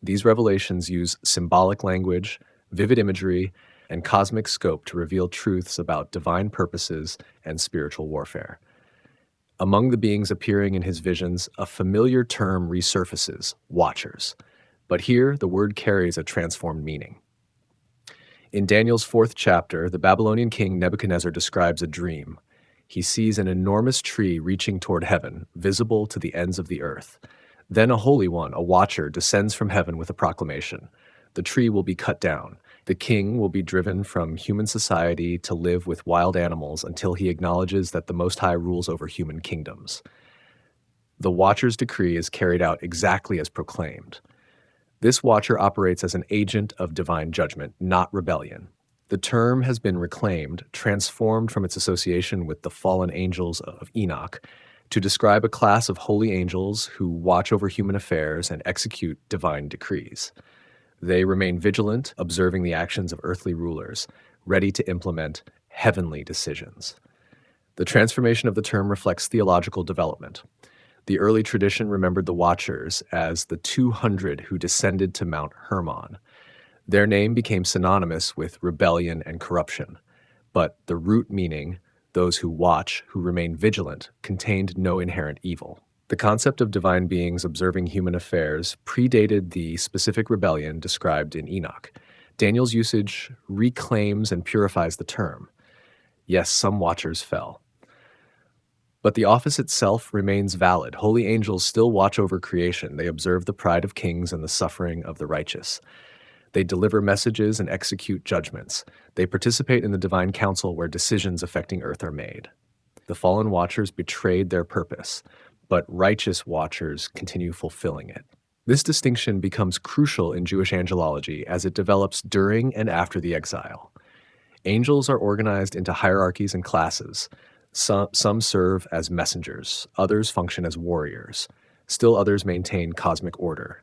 Speaker 1: These revelations use symbolic language, vivid imagery, and cosmic scope to reveal truths about divine purposes and spiritual warfare. Among the beings appearing in his visions, a familiar term resurfaces, Watchers. But here, the word carries a transformed meaning. In Daniel's 4th chapter, the Babylonian king Nebuchadnezzar describes a dream. He sees an enormous tree reaching toward heaven, visible to the ends of the earth. Then a holy one, a watcher, descends from heaven with a proclamation. The tree will be cut down. The king will be driven from human society to live with wild animals until he acknowledges that the Most High rules over human kingdoms. The watcher's decree is carried out exactly as proclaimed. This watcher operates as an agent of divine judgment, not rebellion. The term has been reclaimed, transformed from its association with the fallen angels of Enoch, to describe a class of holy angels who watch over human affairs and execute divine decrees. They remain vigilant, observing the actions of earthly rulers, ready to implement heavenly decisions. The transformation of the term reflects theological development. The early tradition remembered the Watchers as the 200 who descended to Mount Hermon. Their name became synonymous with rebellion and corruption, but the root meaning, those who watch, who remain vigilant, contained no inherent evil. The concept of divine beings observing human affairs predated the specific rebellion described in Enoch. Daniel's usage reclaims and purifies the term. Yes, some watchers fell. But the office itself remains valid. Holy angels still watch over creation. They observe the pride of kings and the suffering of the righteous. They deliver messages and execute judgments. They participate in the divine council where decisions affecting earth are made. The fallen watchers betrayed their purpose, but righteous watchers continue fulfilling it. This distinction becomes crucial in Jewish angelology as it develops during and after the exile. Angels are organized into hierarchies and classes. Some serve as messengers, others function as warriors. Still others maintain cosmic order.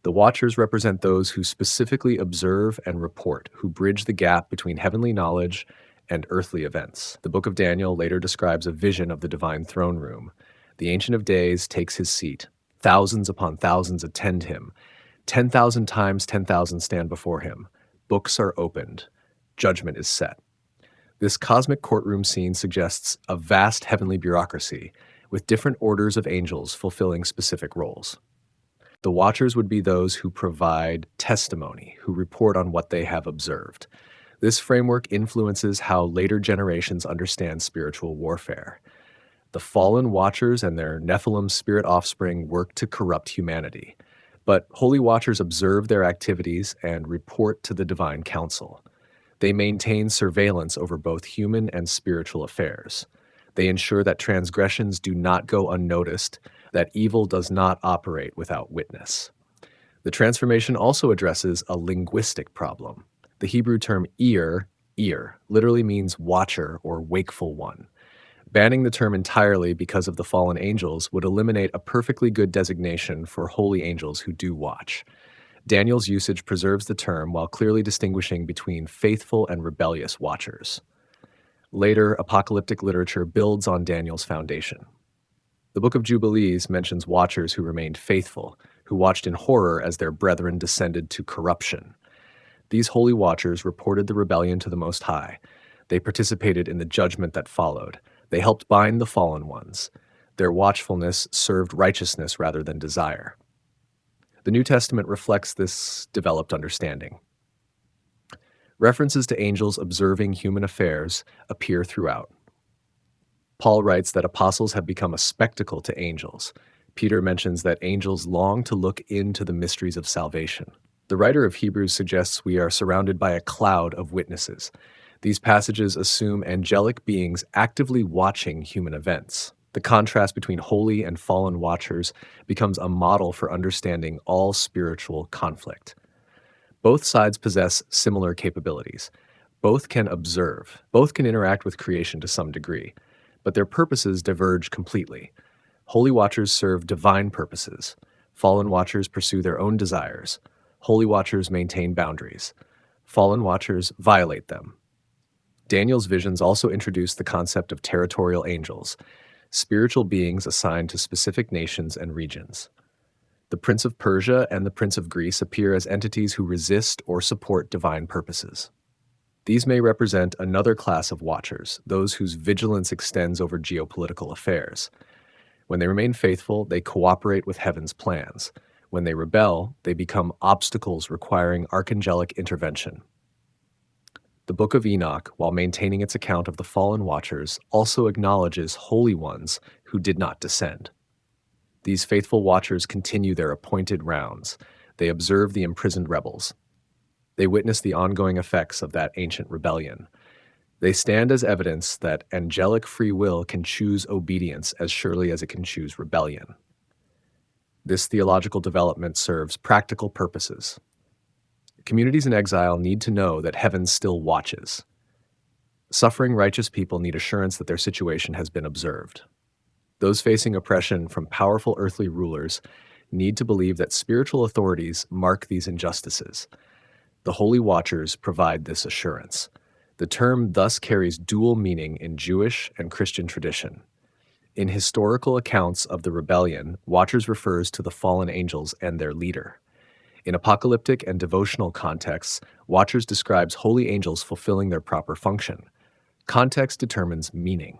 Speaker 1: The Watchers represent those who specifically observe and report, who bridge the gap between heavenly knowledge and earthly events. The book of Daniel later describes a vision of the divine throne room. The Ancient of Days takes his seat. Thousands upon thousands attend him. 10,000 times 10,000 stand before him. Books are opened. Judgment is set. This cosmic courtroom scene suggests a vast heavenly bureaucracy, with different orders of angels fulfilling specific roles. The Watchers would be those who provide testimony, who report on what they have observed. This framework influences how later generations understand spiritual warfare. The fallen Watchers and their Nephilim spirit offspring work to corrupt humanity, but Holy Watchers observe their activities and report to the divine council. They maintain surveillance over both human and spiritual affairs. They ensure that transgressions do not go unnoticed, that evil does not operate without witness. The transformation also addresses a linguistic problem. The Hebrew term ear literally means watcher or wakeful one. Banning the term entirely because of the fallen angels would eliminate a perfectly good designation for holy angels who do watch. Daniel's usage preserves the term while clearly distinguishing between faithful and rebellious watchers. Later, apocalyptic literature builds on Daniel's foundation. The Book of Jubilees mentions watchers who remained faithful, who watched in horror as their brethren descended to corruption. These holy watchers reported the rebellion to the Most High. They participated in the judgment that followed. They helped bind the fallen ones. Their watchfulness served righteousness rather than desire. The New Testament reflects this developed understanding. References to angels observing human affairs appear throughout. Paul writes that apostles have become a spectacle to angels. Peter mentions that angels long to look into the mysteries of salvation. The writer of Hebrews suggests we are surrounded by a cloud of witnesses. These passages assume angelic beings actively watching human events. The contrast between holy and fallen watchers becomes a model for understanding all spiritual conflict. Both sides possess similar capabilities. Both can observe. Both can interact with creation to some degree. But their purposes diverge completely. Holy watchers serve divine purposes. Fallen watchers pursue their own desires. Holy watchers maintain boundaries. Fallen watchers violate them. Daniel's visions also introduce the concept of territorial angels, spiritual beings assigned to specific nations and regions. The Prince of Persia and the Prince of Greece appear as entities who resist or support divine purposes. These may represent another class of watchers, those whose vigilance extends over geopolitical affairs. When they remain faithful, they cooperate with heaven's plans. When they rebel, they become obstacles requiring archangelic intervention. The Book of Enoch, while maintaining its account of the fallen watchers, also acknowledges holy ones who did not descend. These faithful watchers continue their appointed rounds. They observe the imprisoned rebels. They witness the ongoing effects of that ancient rebellion. They stand as evidence that angelic free will can choose obedience as surely as it can choose rebellion. This theological development serves practical purposes. Communities in exile need to know that heaven still watches. Suffering righteous people need assurance that their situation has been observed. Those facing oppression from powerful earthly rulers need to believe that spiritual authorities mark these injustices. The Holy Watchers provide this assurance. The term thus carries dual meaning in Jewish and Christian tradition. In historical accounts of the rebellion, Watchers refers to the fallen angels and their leader. In apocalyptic and devotional contexts, Watchers describes holy angels fulfilling their proper function. Context determines meaning.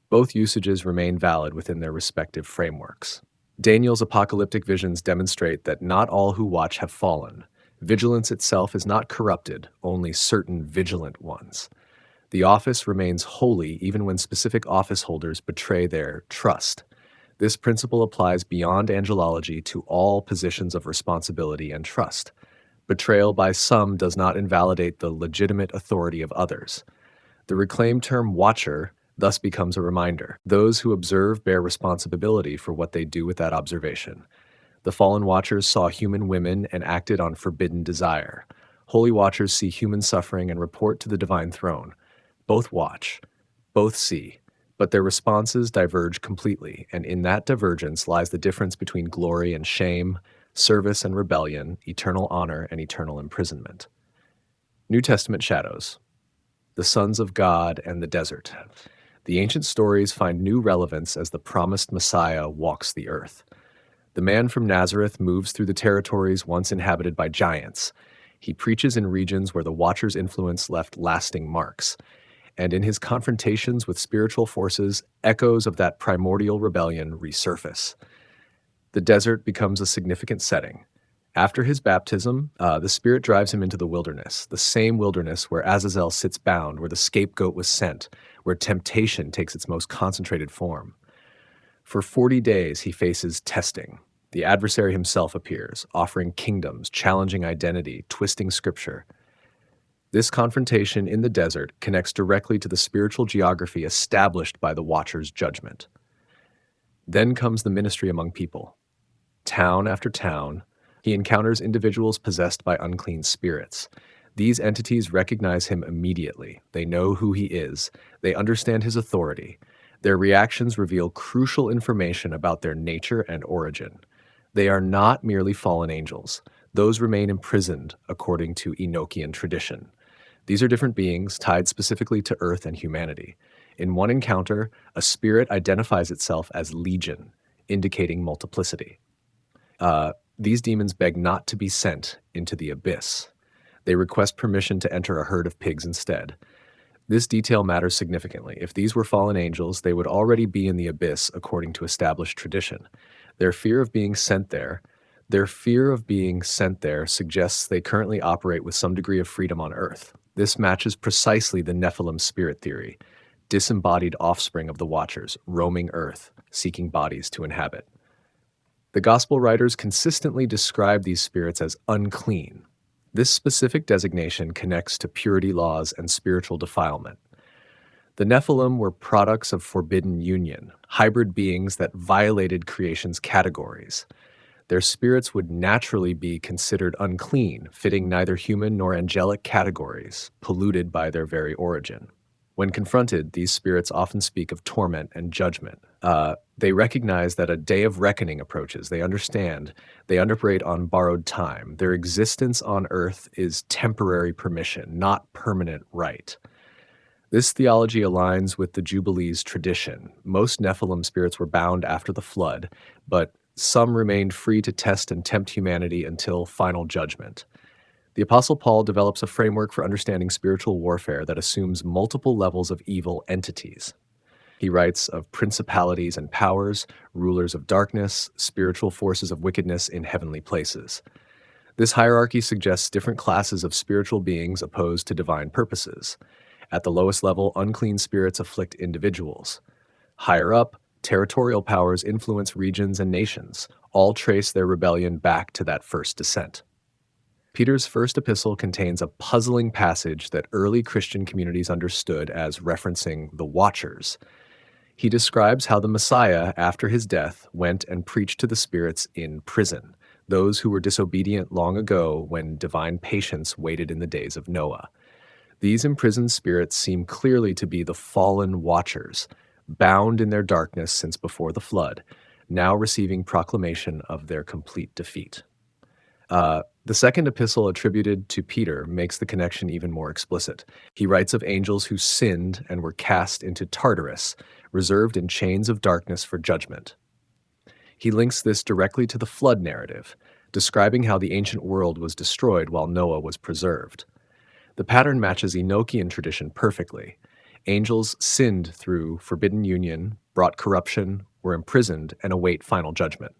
Speaker 1: Both usages remain valid within their respective frameworks. Daniel's apocalyptic visions demonstrate that not all who watch have fallen. Vigilance itself is not corrupted, only certain vigilant ones. The office remains holy even when specific office holders betray their trust. This principle applies beyond angelology to all positions of responsibility and trust. Betrayal by some does not invalidate the legitimate authority of others. The reclaimed term watcher thus becomes a reminder. Those who observe bear responsibility for what they do with that observation. The fallen watchers saw human women and acted on forbidden desire. Holy watchers see human suffering and report to the divine throne. Both watch, both see, but their responses diverge completely, and in that divergence lies the difference between glory and shame, service and rebellion, eternal honor and eternal imprisonment. New Testament shadows. The sons of God and the desert. The ancient stories find new relevance as the promised Messiah walks the earth. The man from Nazareth moves through the territories once inhabited by giants. He preaches in regions where the Watcher's influence left lasting marks. And in his confrontations with spiritual forces, echoes of that primordial rebellion resurface. The desert becomes a significant setting. After his baptism, the Spirit drives him into the wilderness, the same wilderness where Azazel sits bound, where the scapegoat was sent, where temptation takes its most concentrated form. For 40 days, he faces testing. The adversary himself appears, offering kingdoms, challenging identity, twisting scripture. This confrontation in the desert connects directly to the spiritual geography established by the Watcher's judgment. Then comes the ministry among people. Town after town, he encounters individuals possessed by unclean spirits. These entities recognize him immediately. They know who he is. They understand his authority. Their reactions reveal crucial information about their nature and origin. They are not merely fallen angels. Those remain imprisoned according to Enochian tradition. These are different beings tied specifically to earth and humanity. In one encounter, a spirit identifies itself as legion, indicating multiplicity. These demons beg not to be sent into the abyss. They request permission to enter a herd of pigs instead. This detail matters significantly. If these were fallen angels, they would already be in the abyss according to established tradition. Their fear of being sent there suggests they currently operate with some degree of freedom on earth. This matches precisely the Nephilim spirit theory, disembodied offspring of the Watchers, roaming earth, seeking bodies to inhabit. The Gospel writers consistently describe these spirits as unclean. This specific designation connects to purity laws and spiritual defilement. The Nephilim were products of forbidden union, hybrid beings that violated creation's categories. Their spirits would naturally be considered unclean, fitting neither human nor angelic categories, polluted by their very origin. When confronted, these spirits often speak of torment and judgment. They recognize that a day of reckoning approaches. They understand. They operate on borrowed time. Their existence on earth is temporary permission, not permanent right. This theology aligns with the Jubilees tradition. Most Nephilim spirits were bound after the flood, but some remained free to test and tempt humanity until final judgment. The Apostle Paul develops a framework for understanding spiritual warfare that assumes multiple levels of evil entities. He writes of principalities and powers, rulers of darkness, spiritual forces of wickedness in heavenly places. This hierarchy suggests different classes of spiritual beings opposed to divine purposes. At the lowest level, unclean spirits afflict individuals. Higher up, territorial powers influence regions and nations. All trace their rebellion back to that first descent. Peter's first epistle contains a puzzling passage that early Christian communities understood as referencing the Watchers. He describes how the Messiah, after his death, went and preached to the spirits in prison, those who were disobedient long ago when divine patience waited in the days of Noah. These imprisoned spirits seem clearly to be the fallen Watchers, bound in their darkness since before the flood, now receiving proclamation of their complete defeat. The second epistle attributed to Peter makes the connection even more explicit. He writes of angels who sinned and were cast into Tartarus, reserved in chains of darkness for judgment. He links this directly to the flood narrative, describing how the ancient world was destroyed while Noah was preserved. The pattern matches Enochian tradition perfectly. Angels sinned through forbidden union, brought corruption, were imprisoned, and await final judgment.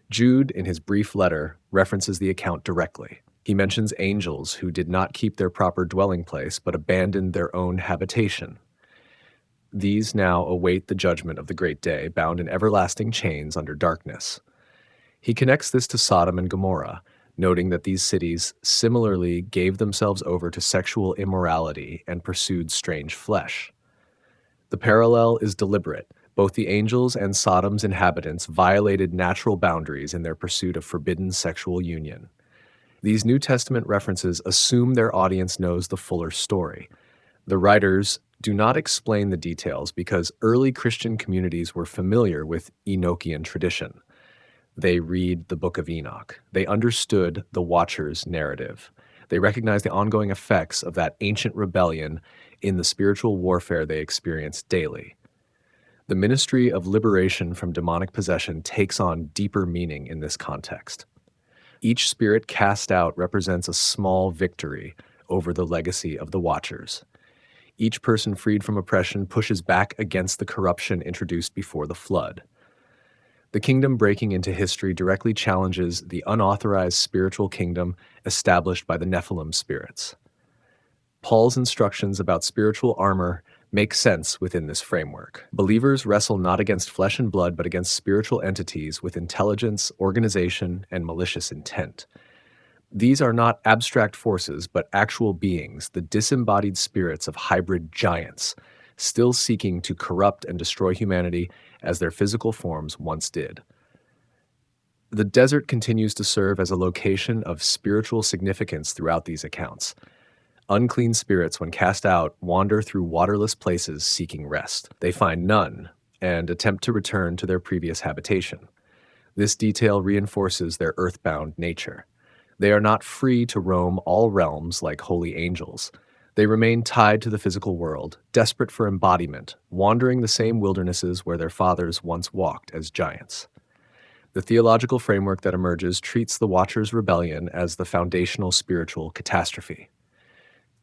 Speaker 1: Jude, in his brief letter, references the account directly. He mentions angels who did not keep their proper dwelling place but abandoned their own habitation. These now await the judgment of the great day, bound in everlasting chains under darkness. He connects this to Sodom and Gomorrah, noting that these cities similarly gave themselves over to sexual immorality and pursued strange flesh. The parallel is deliberate. Both the angels and Sodom's inhabitants violated natural boundaries in their pursuit of forbidden sexual union. These New Testament references assume their audience knows the fuller story. The writers do not explain the details because early Christian communities were familiar with Enochian tradition. They read the Book of Enoch. They understood the Watcher's narrative. They recognized the ongoing effects of that ancient rebellion in the spiritual warfare they experienced daily. The ministry of liberation from demonic possession takes on deeper meaning in this context. Each spirit cast out represents a small victory over the legacy of the Watchers. Each person freed from oppression pushes back against the corruption introduced before the flood. The kingdom breaking into history directly challenges the unauthorized spiritual kingdom established by the Nephilim spirits. Paul's instructions about spiritual armor make sense within this framework. Believers wrestle not against flesh and blood, but against spiritual entities with intelligence, organization, and malicious intent. These are not abstract forces, but actual beings, the disembodied spirits of hybrid giants, still seeking to corrupt and destroy humanity as their physical forms once did. The desert continues to serve as a location of spiritual significance throughout these accounts. Unclean spirits, when cast out, wander through waterless places seeking rest. They find none and attempt to return to their previous habitation. This detail reinforces their earthbound nature. They are not free to roam all realms like holy angels. They remain tied to the physical world, desperate for embodiment, wandering the same wildernesses where their fathers once walked as giants. The theological framework that emerges treats the Watcher's rebellion as the foundational spiritual catastrophe.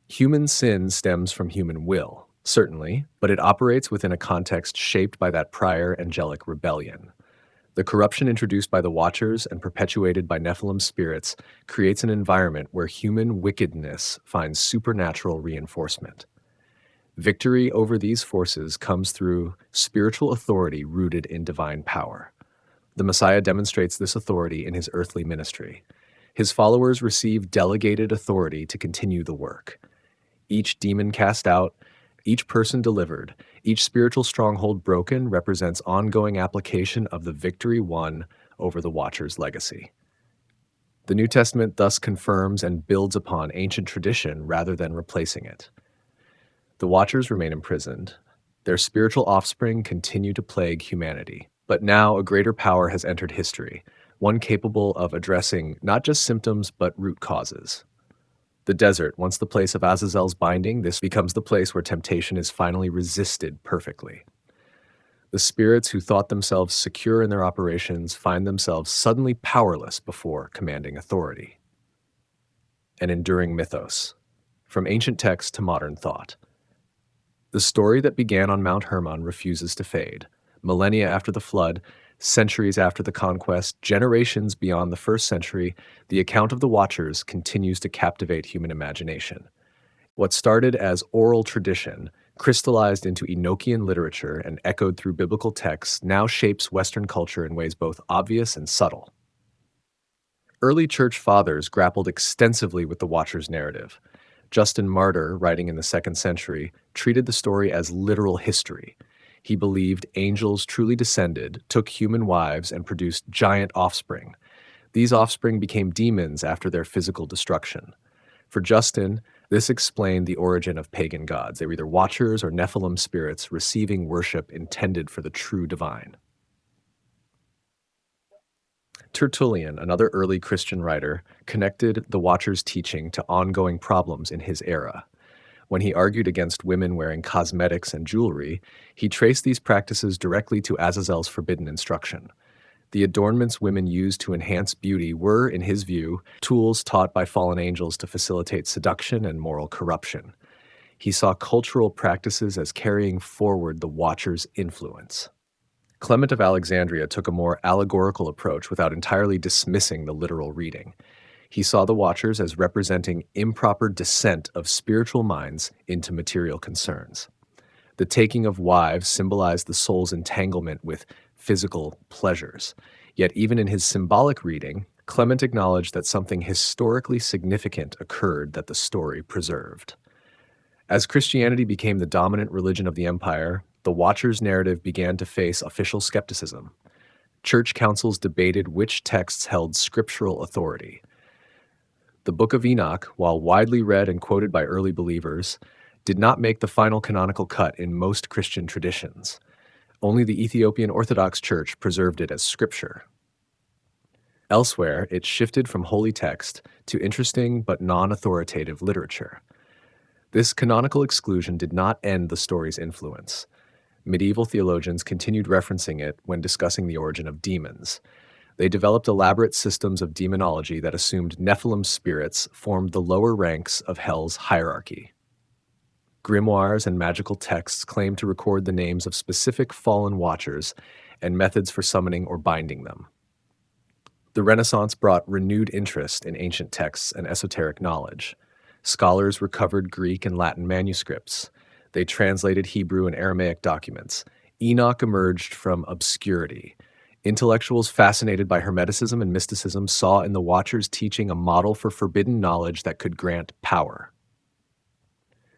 Speaker 1: Human sin stems from human will, certainly, but it operates within a context shaped by that prior angelic rebellion. The corruption introduced by the Watchers and perpetuated by Nephilim spirits creates an environment where human wickedness finds supernatural reinforcement. Victory over these forces comes through spiritual authority rooted in divine power. The Messiah demonstrates this authority in his earthly ministry. His followers receive delegated authority to continue the work. Each demon cast out, each person delivered, each spiritual stronghold broken represents ongoing application of the victory won over the Watcher's legacy. The New Testament thus confirms and builds upon ancient tradition rather than replacing it. The Watchers remain imprisoned. Their spiritual offspring continue to plague humanity. But now a greater power has entered history, one capable of addressing not just symptoms but root causes. The desert, once the place of Azazel's binding, this becomes the place where temptation is finally resisted perfectly. The spirits who thought themselves secure in their operations find themselves suddenly powerless before commanding authority. An enduring mythos, from ancient text to modern thought. The story that began on Mount Hermon refuses to fade. Millennia after the flood, centuries after the conquest, generations beyond the first century, the account of the Watchers continues to captivate human imagination. What started as oral tradition, crystallized into Enochian literature and echoed through biblical texts, now shapes Western culture in ways both obvious and subtle. Early church fathers grappled extensively with the Watchers' narrative. Justin Martyr, writing in the 2nd century, treated the story as literal history. He believed angels truly descended, took human wives, and produced giant offspring. These offspring became demons after their physical destruction. For Justin, this explained the origin of pagan gods. They were either Watchers or Nephilim spirits receiving worship intended for the true divine. Tertullian, another early Christian writer, connected the Watchers' teaching to ongoing problems in his era. When he argued against women wearing cosmetics and jewelry, he traced these practices directly to Azazel's forbidden instruction. The adornments women used to enhance beauty were, in his view, tools taught by fallen angels to facilitate seduction and moral corruption. He saw cultural practices as carrying forward the Watchers' influence. Clement of Alexandria took a more allegorical approach without entirely dismissing the literal reading. He saw the Watchers as representing improper descent of spiritual minds into material concerns. The taking of wives symbolized the soul's entanglement with physical pleasures. Yet even in his symbolic reading, Clement acknowledged that something historically significant occurred that the story preserved. As Christianity became the dominant religion of the empire, the Watchers narrative began to face official skepticism. Church councils debated which texts held scriptural authority. The Book of Enoch, while widely read and quoted by early believers, did not make the final canonical cut in most Christian traditions. Only the Ethiopian Orthodox Church preserved it as scripture. Elsewhere, it shifted from holy text to interesting but non-authoritative literature. This canonical exclusion did not end the story's influence. Medieval theologians continued referencing it when discussing the origin of demons. They developed elaborate systems of demonology that assumed Nephilim spirits formed the lower ranks of hell's hierarchy. Grimoires and magical texts claim to record the names of specific fallen watchers and methods for summoning or binding them. The Renaissance brought renewed interest in ancient texts and esoteric knowledge. Scholars recovered Greek and Latin manuscripts. They translated Hebrew and Aramaic documents. Enoch emerged from obscurity. Intellectuals fascinated by Hermeticism and mysticism saw in the Watchers' teaching a model for forbidden knowledge that could grant power.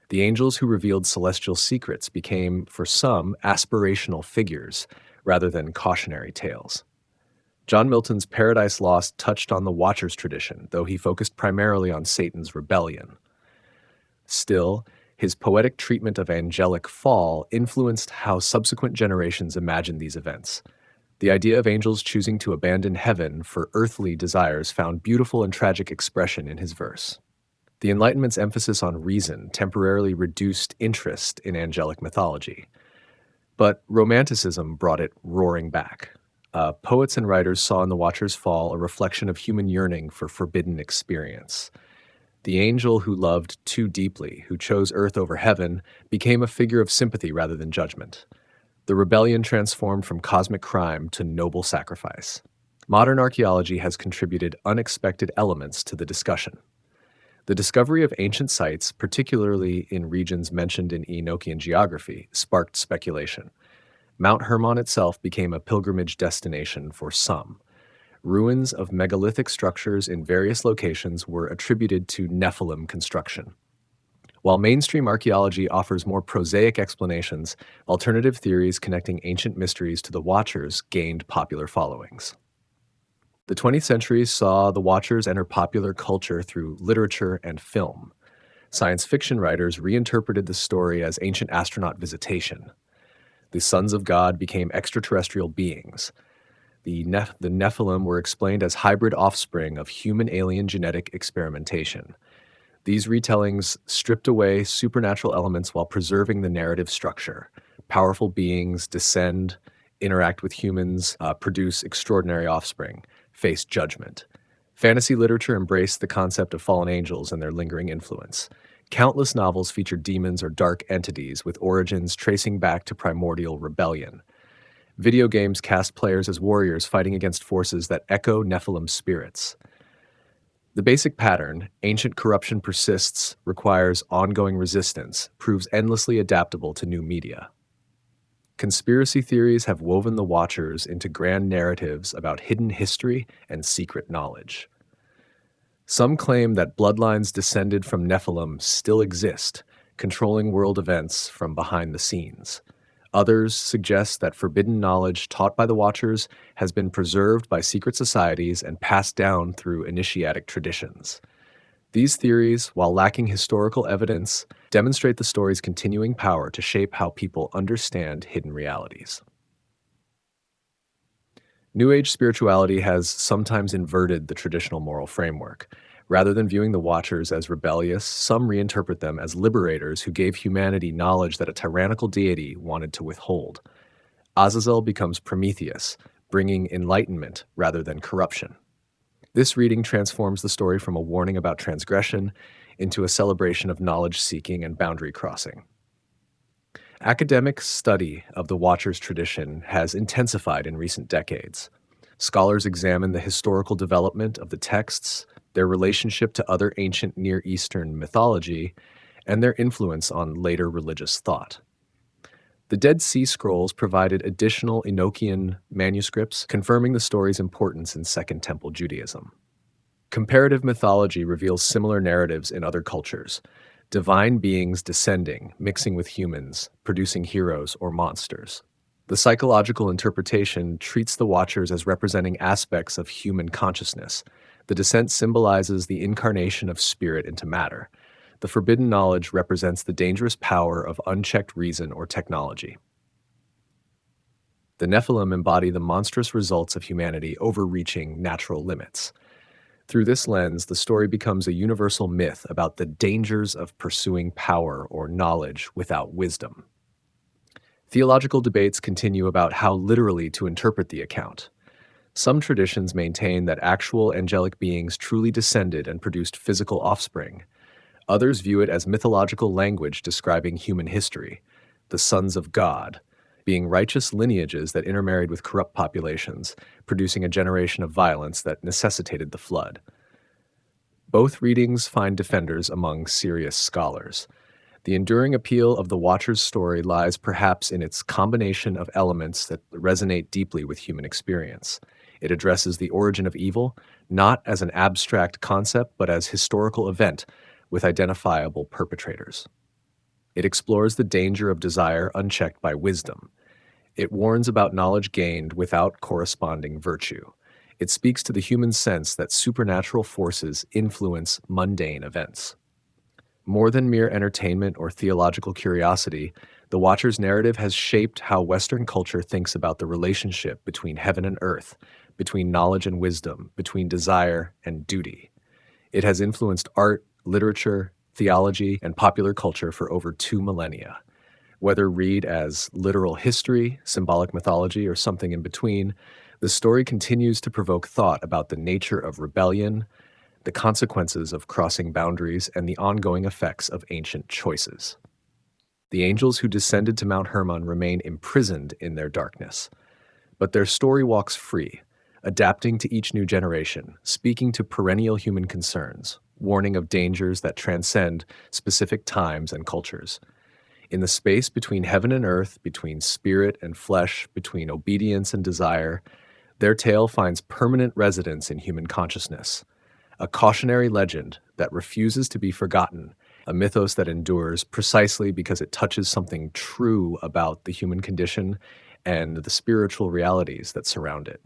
Speaker 1: The angels who revealed celestial secrets became, for some, aspirational figures rather than cautionary tales. John Milton's Paradise Lost touched on the Watchers tradition, though he focused primarily on Satan's rebellion. Still, his poetic treatment of angelic fall influenced how subsequent generations imagined these events. The idea of angels choosing to abandon heaven for earthly desires found beautiful and tragic expression in his verse. The Enlightenment's emphasis on reason temporarily reduced interest in angelic mythology. But Romanticism brought it roaring back. Poets and writers saw in the Watchers' fall a reflection of human yearning for forbidden experience. The angel who loved too deeply, who chose earth over heaven, became a figure of sympathy rather than judgment. The rebellion transformed from cosmic crime to noble sacrifice. Modern archaeology has contributed unexpected elements to the discussion. The discovery of ancient sites, particularly in regions mentioned in Enochian geography, sparked speculation. Mount Hermon itself became a pilgrimage destination for some. Ruins of megalithic structures in various locations were attributed to Nephilim construction. While mainstream archaeology offers more prosaic explanations, alternative theories connecting ancient mysteries to the Watchers gained popular followings. The 20th century saw the Watchers enter popular culture through literature and film. Science fiction writers reinterpreted the story as ancient astronaut visitation. The sons of God became extraterrestrial beings. The Nephilim were explained as hybrid offspring of human-alien genetic experimentation. These retellings stripped away supernatural elements while preserving the narrative structure. Powerful beings descend, interact with humans, produce extraordinary offspring, face judgment. Fantasy literature embraced the concept of fallen angels and their lingering influence. Countless novels feature demons or dark entities with origins tracing back to primordial rebellion. Video games cast players as warriors fighting against forces that echo Nephilim spirits. The basic pattern, ancient corruption persists, requires ongoing resistance, proves endlessly adaptable to new media. Conspiracy theories have woven the Watchers into grand narratives about hidden history and secret knowledge. Some claim that bloodlines descended from Nephilim still exist, controlling world events from behind the scenes. Others suggest that forbidden knowledge taught by the Watchers has been preserved by secret societies and passed down through initiatic traditions. These theories, while lacking historical evidence, demonstrate the story's continuing power to shape how people understand hidden realities. New Age spirituality has sometimes inverted the traditional moral framework. Rather than viewing the Watchers as rebellious, some reinterpret them as liberators who gave humanity knowledge that a tyrannical deity wanted to withhold. Azazel becomes Prometheus, bringing enlightenment rather than corruption. This reading transforms the story from a warning about transgression into a celebration of knowledge-seeking and boundary crossing. Academic study of the Watchers tradition has intensified in recent decades. Scholars examine the historical development of the texts, their relationship to other ancient Near Eastern mythology, and their influence on later religious thought. The Dead Sea Scrolls provided additional Enochian manuscripts confirming the story's importance in Second Temple Judaism. Comparative mythology reveals similar narratives in other cultures. divine beings descending, mixing with humans, producing heroes or monsters. The psychological interpretation treats the Watchers as representing aspects of human consciousness. The descent symbolizes the incarnation of spirit into matter. The forbidden knowledge represents the dangerous power of unchecked reason or technology. The Nephilim embody the monstrous results of humanity overreaching natural limits. Through this lens, the story becomes a universal myth about the dangers of pursuing power or knowledge without wisdom. Theological debates continue about how literally to interpret the account. Some traditions maintain that actual angelic beings truly descended and produced physical offspring. Others view it as mythological language describing human history, the sons of God, being righteous lineages that intermarried with corrupt populations, producing a generation of violence that necessitated the flood. Both readings find defenders among serious scholars. The enduring appeal of the Watcher's story lies perhaps in its combination of elements that resonate deeply with human experience. It addresses the origin of evil, not as an abstract concept, but as historical event with identifiable perpetrators. It explores the danger of desire unchecked by wisdom. It warns about knowledge gained without corresponding virtue. It speaks to the human sense that supernatural forces influence mundane events. More than mere entertainment or theological curiosity, the Watcher's narrative has shaped how Western culture thinks about the relationship between heaven and earth, between knowledge and wisdom, between desire and duty. It has influenced art, literature, theology, and popular culture for over 2 millennia. Whether read as literal history, symbolic mythology, or something in between, the story continues to provoke thought about the nature of rebellion, the consequences of crossing boundaries, and the ongoing effects of ancient choices. The angels who descended to Mount Hermon remain imprisoned in their darkness, but their story walks free, adapting to each new generation, speaking to perennial human concerns, warning of dangers that transcend specific times and cultures. In the space between heaven and earth, between spirit and flesh, between obedience and desire, their tale finds permanent residence in human consciousness. A cautionary legend that refuses to be forgotten, a mythos that endures precisely because it touches something true about the human condition and the spiritual realities that surround it.